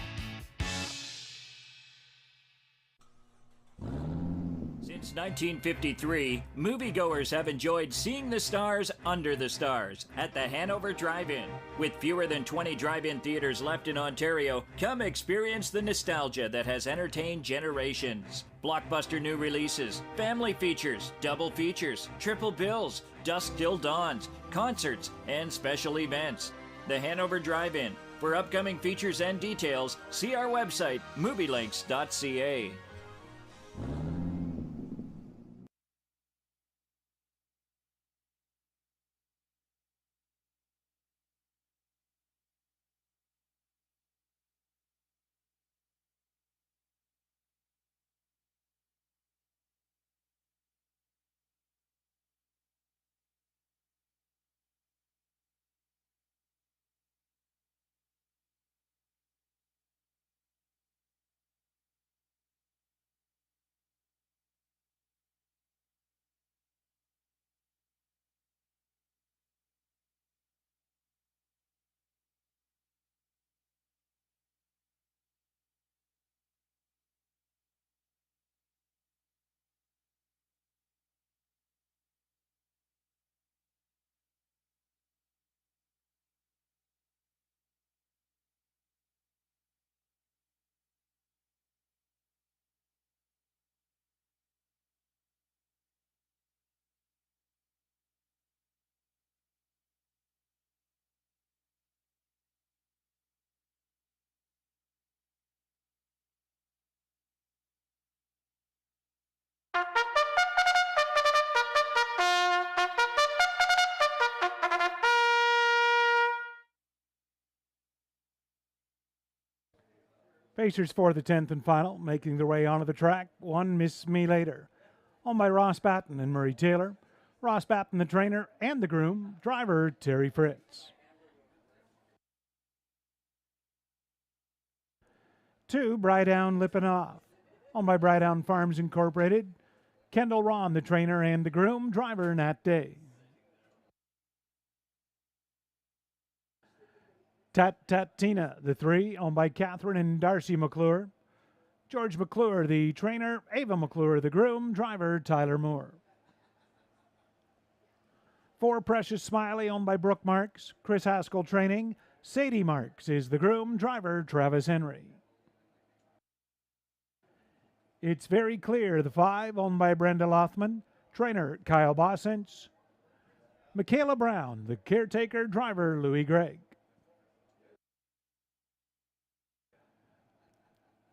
Since 1953, moviegoers have enjoyed seeing the stars under the stars at the Hanover Drive-In. With fewer than 20 drive-in theaters left in Ontario, come experience the nostalgia that has entertained generations. Blockbuster new releases, family features, double features, triple bills, dusk till dawns, concerts, and special events. The Hanover Drive-In. For upcoming features and details, see our website, movielinks.ca. Pacers for the 10th and final, making their way onto the track. One Miss Me Later. Owned by Ross Batten and Murray Taylor. Ross Batten, the trainer and the groom. Driver, Terry Fritz. 2, Brydown Lippin' Off. Owned by Brydown Farms Incorporated. Kendall Ron, the trainer and the groom. Driver, Nat Day. Tat Tat Tina, the 3, owned by Catherine and Darcy McClure. George McClure, the trainer. Ava McClure, the groom. Driver, Tyler Moore. 4, Precious Smiley, owned by Brooke Marks. Chris Haskell training. Sadie Marks is the groom. Driver, Travis Henry. It's Very Clear, the 5, owned by Brenda Lothman. Trainer, Kyle Bossens. Michaela Brown, the caretaker. Driver, Louis Gregg.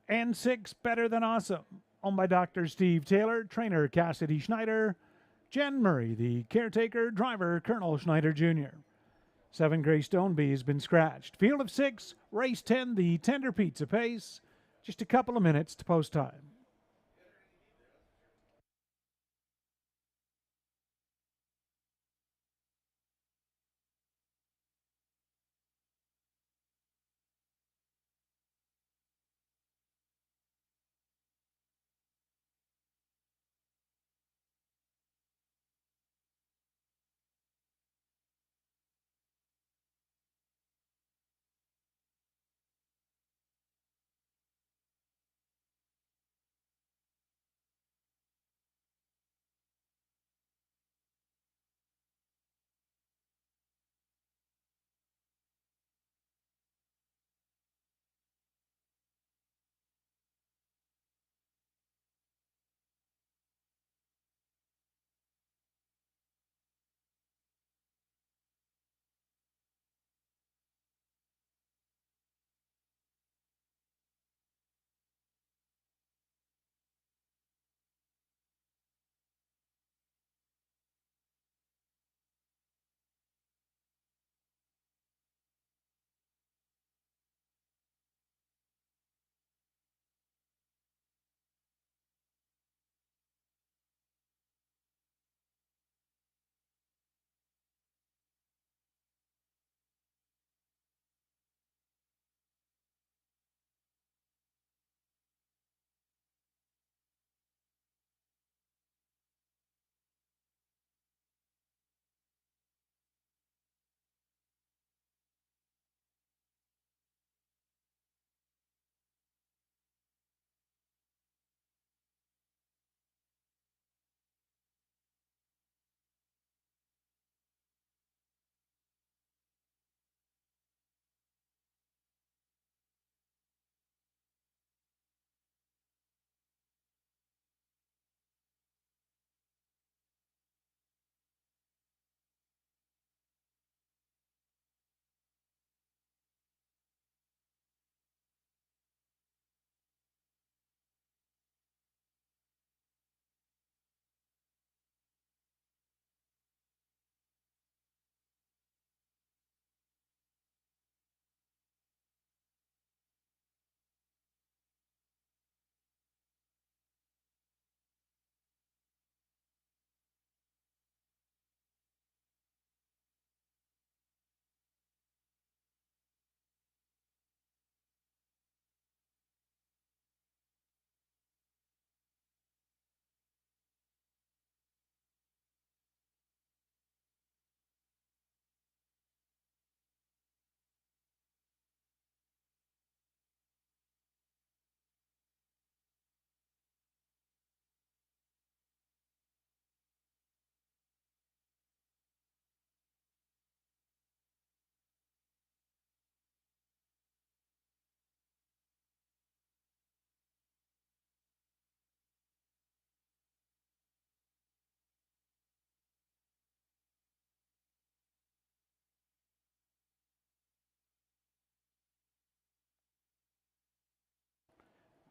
And 6, Better Than Awesome, owned by Dr. Steve Taylor, trainer Cassidy Schneider, Jen Murray, the caretaker. Driver, Colonel Schneider Jr. 7, Greystone B has been scratched. Field of 6, race 10, the Tender Pizza pace. Just a couple of minutes to post time.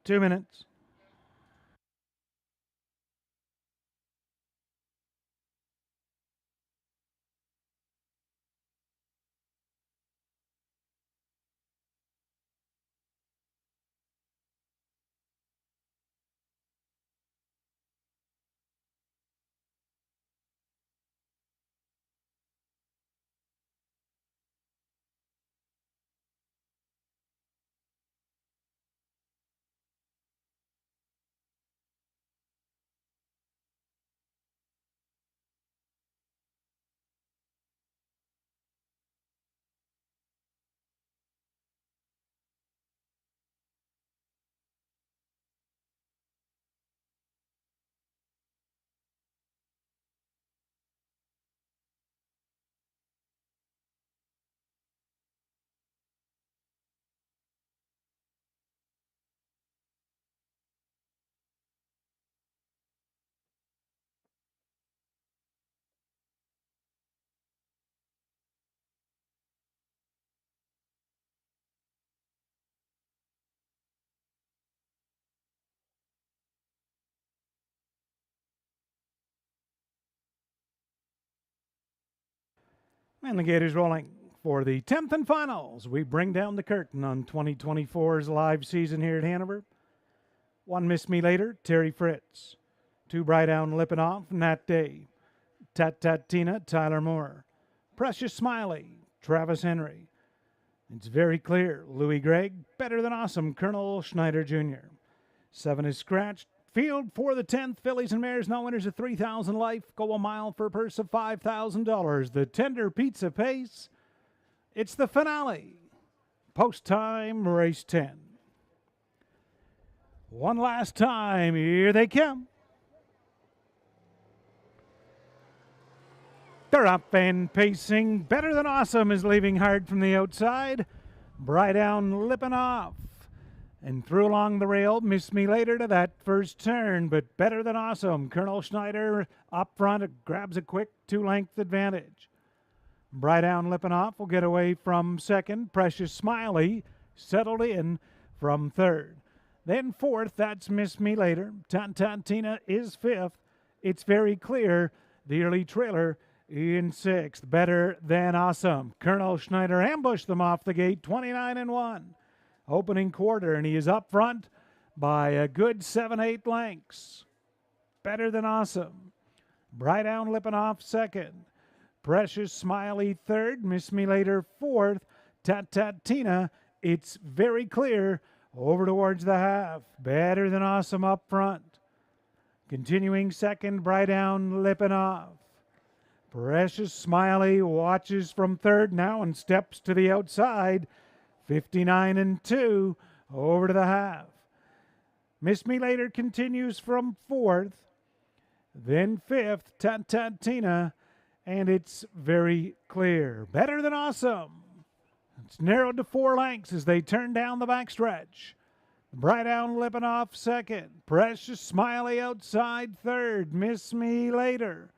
2 minutes. And the gate is rolling. For the 10th and finals, we bring down the curtain on 2024's live season here at Hanover. 1 Miss Me Later, Terry Fritz. 2 Bright Down Lipinoff, Nat Day. Tat Tat Tina, Tyler Moore. Precious Smiley, Travis Henry. It's very clear, Louis Gregg, Better Than Awesome, Colonel Schneider Jr. 7 is scratched. Field for the 10th, Fillies and Mares, no winners of 3,000 life. Go a mile for a purse of $5,000. The Tender Pizza Pace. It's the finale. Post time, race 10. One last time, here they come. They're up and pacing. Better Than Awesome is leaving hard from the outside. Bright Down Lipinoff. And through along the rail, Miss Me Later to that first turn, but Better Than Awesome. Colonel Schneider up front grabs a quick 2-length advantage. Bright Down Lipinoff will get away from second. Precious Smiley settled in from third. Then fourth, that's Miss Me Later. Tantantina is fifth. It's very clear. The early trailer in sixth. Better Than Awesome. Colonel Schneider ambushed them off the gate, 29-1. Opening quarter, and he is up front by a good 7-8 lengths. Better Than Awesome. Bright Down Lipinoff second. Precious Smiley third. Miss Me Later fourth. Tat Tat Tina, it's very clear over towards the half. Better Than Awesome up front. Continuing second, Bright Down Lipinoff. Precious Smiley watches from third now and steps to the outside. 59-2 over to the half. Miss Me Later continues from fourth, then fifth, Tantantina, and it's very clear. Better Than Awesome. It's narrowed to 4 lengths as they turn down the backstretch. Bright Down Lipinoff second, Precious Smiley outside third, Miss Me Later.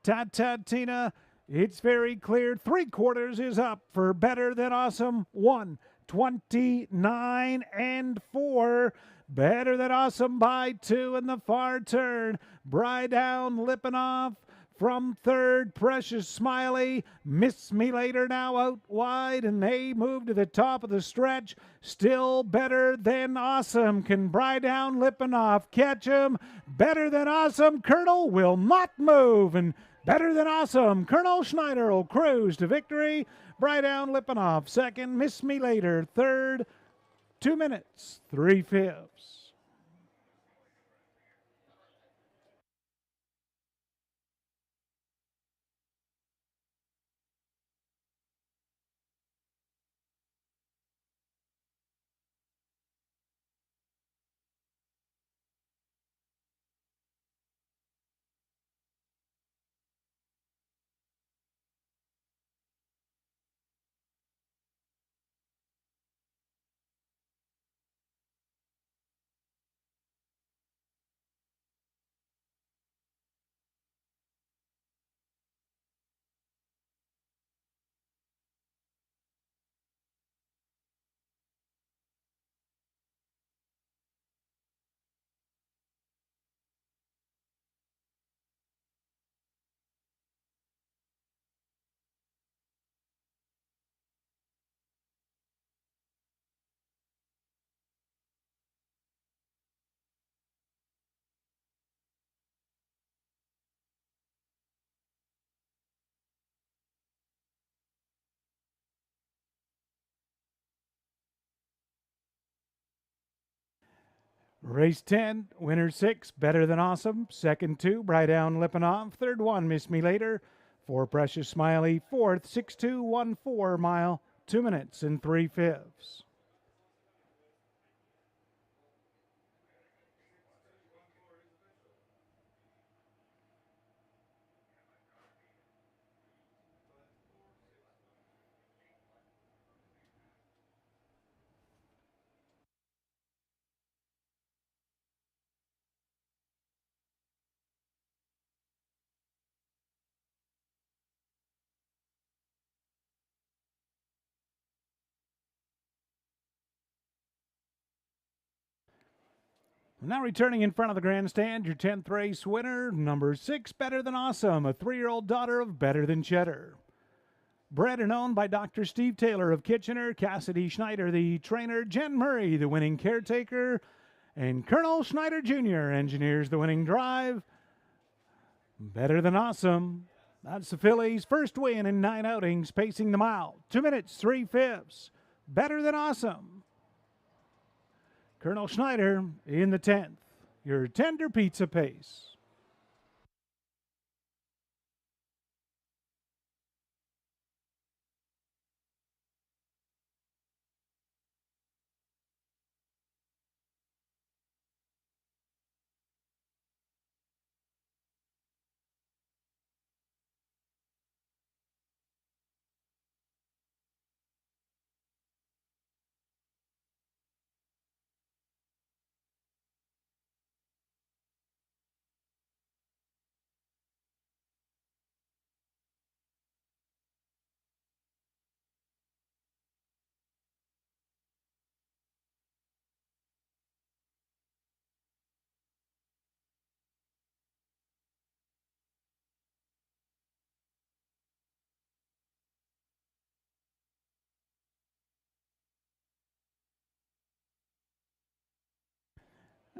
Tantantina, it's very clear. 3/4 is up for Better Than Awesome. 1:29-4. Better Than Awesome by 2 in the far turn. Bright Down Lipinoff from third. Precious Smiley. Miss Me Later now out wide, and they move to the top of the stretch. Still Better Than Awesome. Can Bright Down Lipinoff catch him? Better Than Awesome. Colonel will not move, and Better Than Awesome. Colonel Schneider will cruise to victory. Bright Down Lipinoff second. Miss Me Later third. 2 minutes, 3/5. Race 10, winner 6, Better Than Awesome. Second 2, Brydown Lipinov. Third 1, Miss Me Later. 4, Precious Smiley. Fourth, 6-2-1-4 mile, 2 minutes and 3/5. Now returning in front of the grandstand, your 10th race winner, number 6, Better Than Awesome, a 3-year-old daughter of Better Than Cheddar. Bred and owned by Dr. Steve Taylor of Kitchener, Cassidy Schneider, the trainer, Jen Murray, the winning caretaker, and Colonel Schneider Jr. engineers the winning drive. Better Than Awesome. That's the fillies' first win in 9 outings, pacing the mile. 2 minutes, 3/5. Better Than Awesome. Colonel Schneider in the 10th. Your tender pizza pace.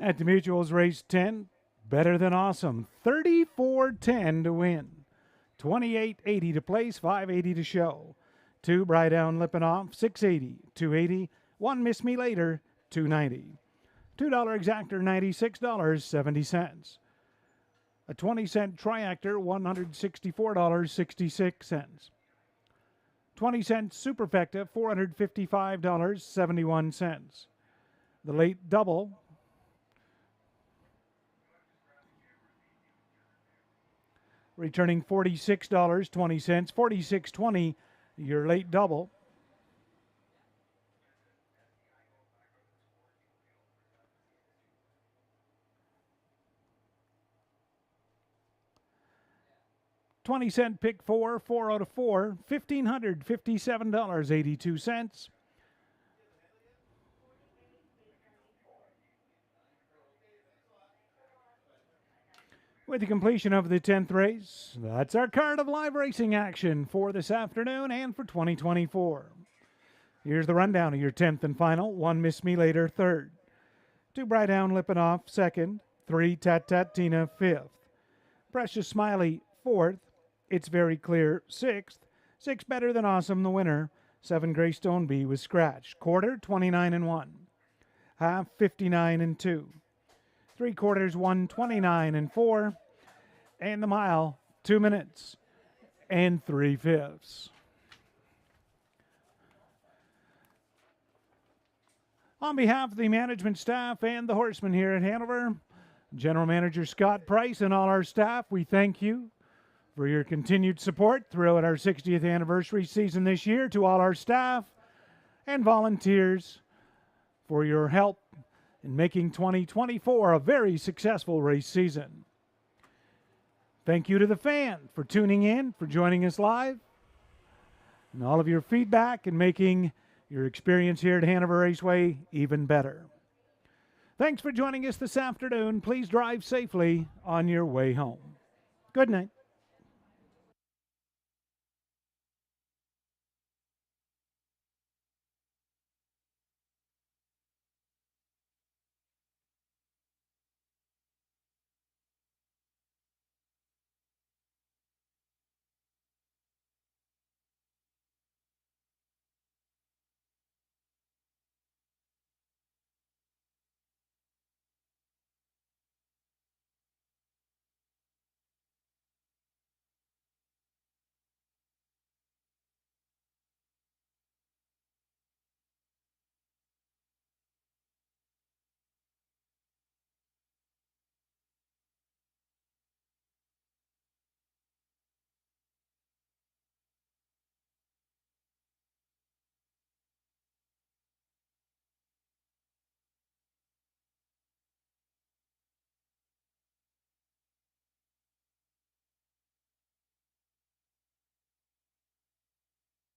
At the Mutuals race 10, Better Than Awesome, 34-10 to win. 28.80 to place, 5.80 to show. 2, Brydown Lipinov, 6.80, 2.80. 1, Miss Me Later, 2.90. $2 exactor, $96.70. A 20-cent triactor, $164.66. 20-cent superfecta, $455.71. The late double, returning $46.20, $46.20, your late double. $0.20 pick 4, 4 out of 4, $1,557.82. With the completion of the 10th race, that's our card of live racing action for this afternoon and for 2024. Here's the rundown of your 10th and final. 1, Miss Me Later, 3rd. 2, Brydown Lipinov, 2nd. 3, Tat Tat Tina, 5th. Precious Smiley, 4th. It's Very Clear, 6th. 6, Better Than Awesome, the winner. 7, Greystone B was scratched. Quarter, 29-1. Half, 59-2. 3/4, 129-4. And the mile, 2 minutes and 3/5. On behalf of the management staff and the horsemen here at Hanover, General Manager Scott Price and all our staff, we thank you for your continued support throughout our 60th anniversary season this year. To all our staff and volunteers for your help in making 2024 a very successful race season. Thank you to the fan for tuning in, for joining us live, and all of your feedback and making your experience here at Hanover Raceway even better. Thanks for joining us this afternoon. Please drive safely on your way home. Good night.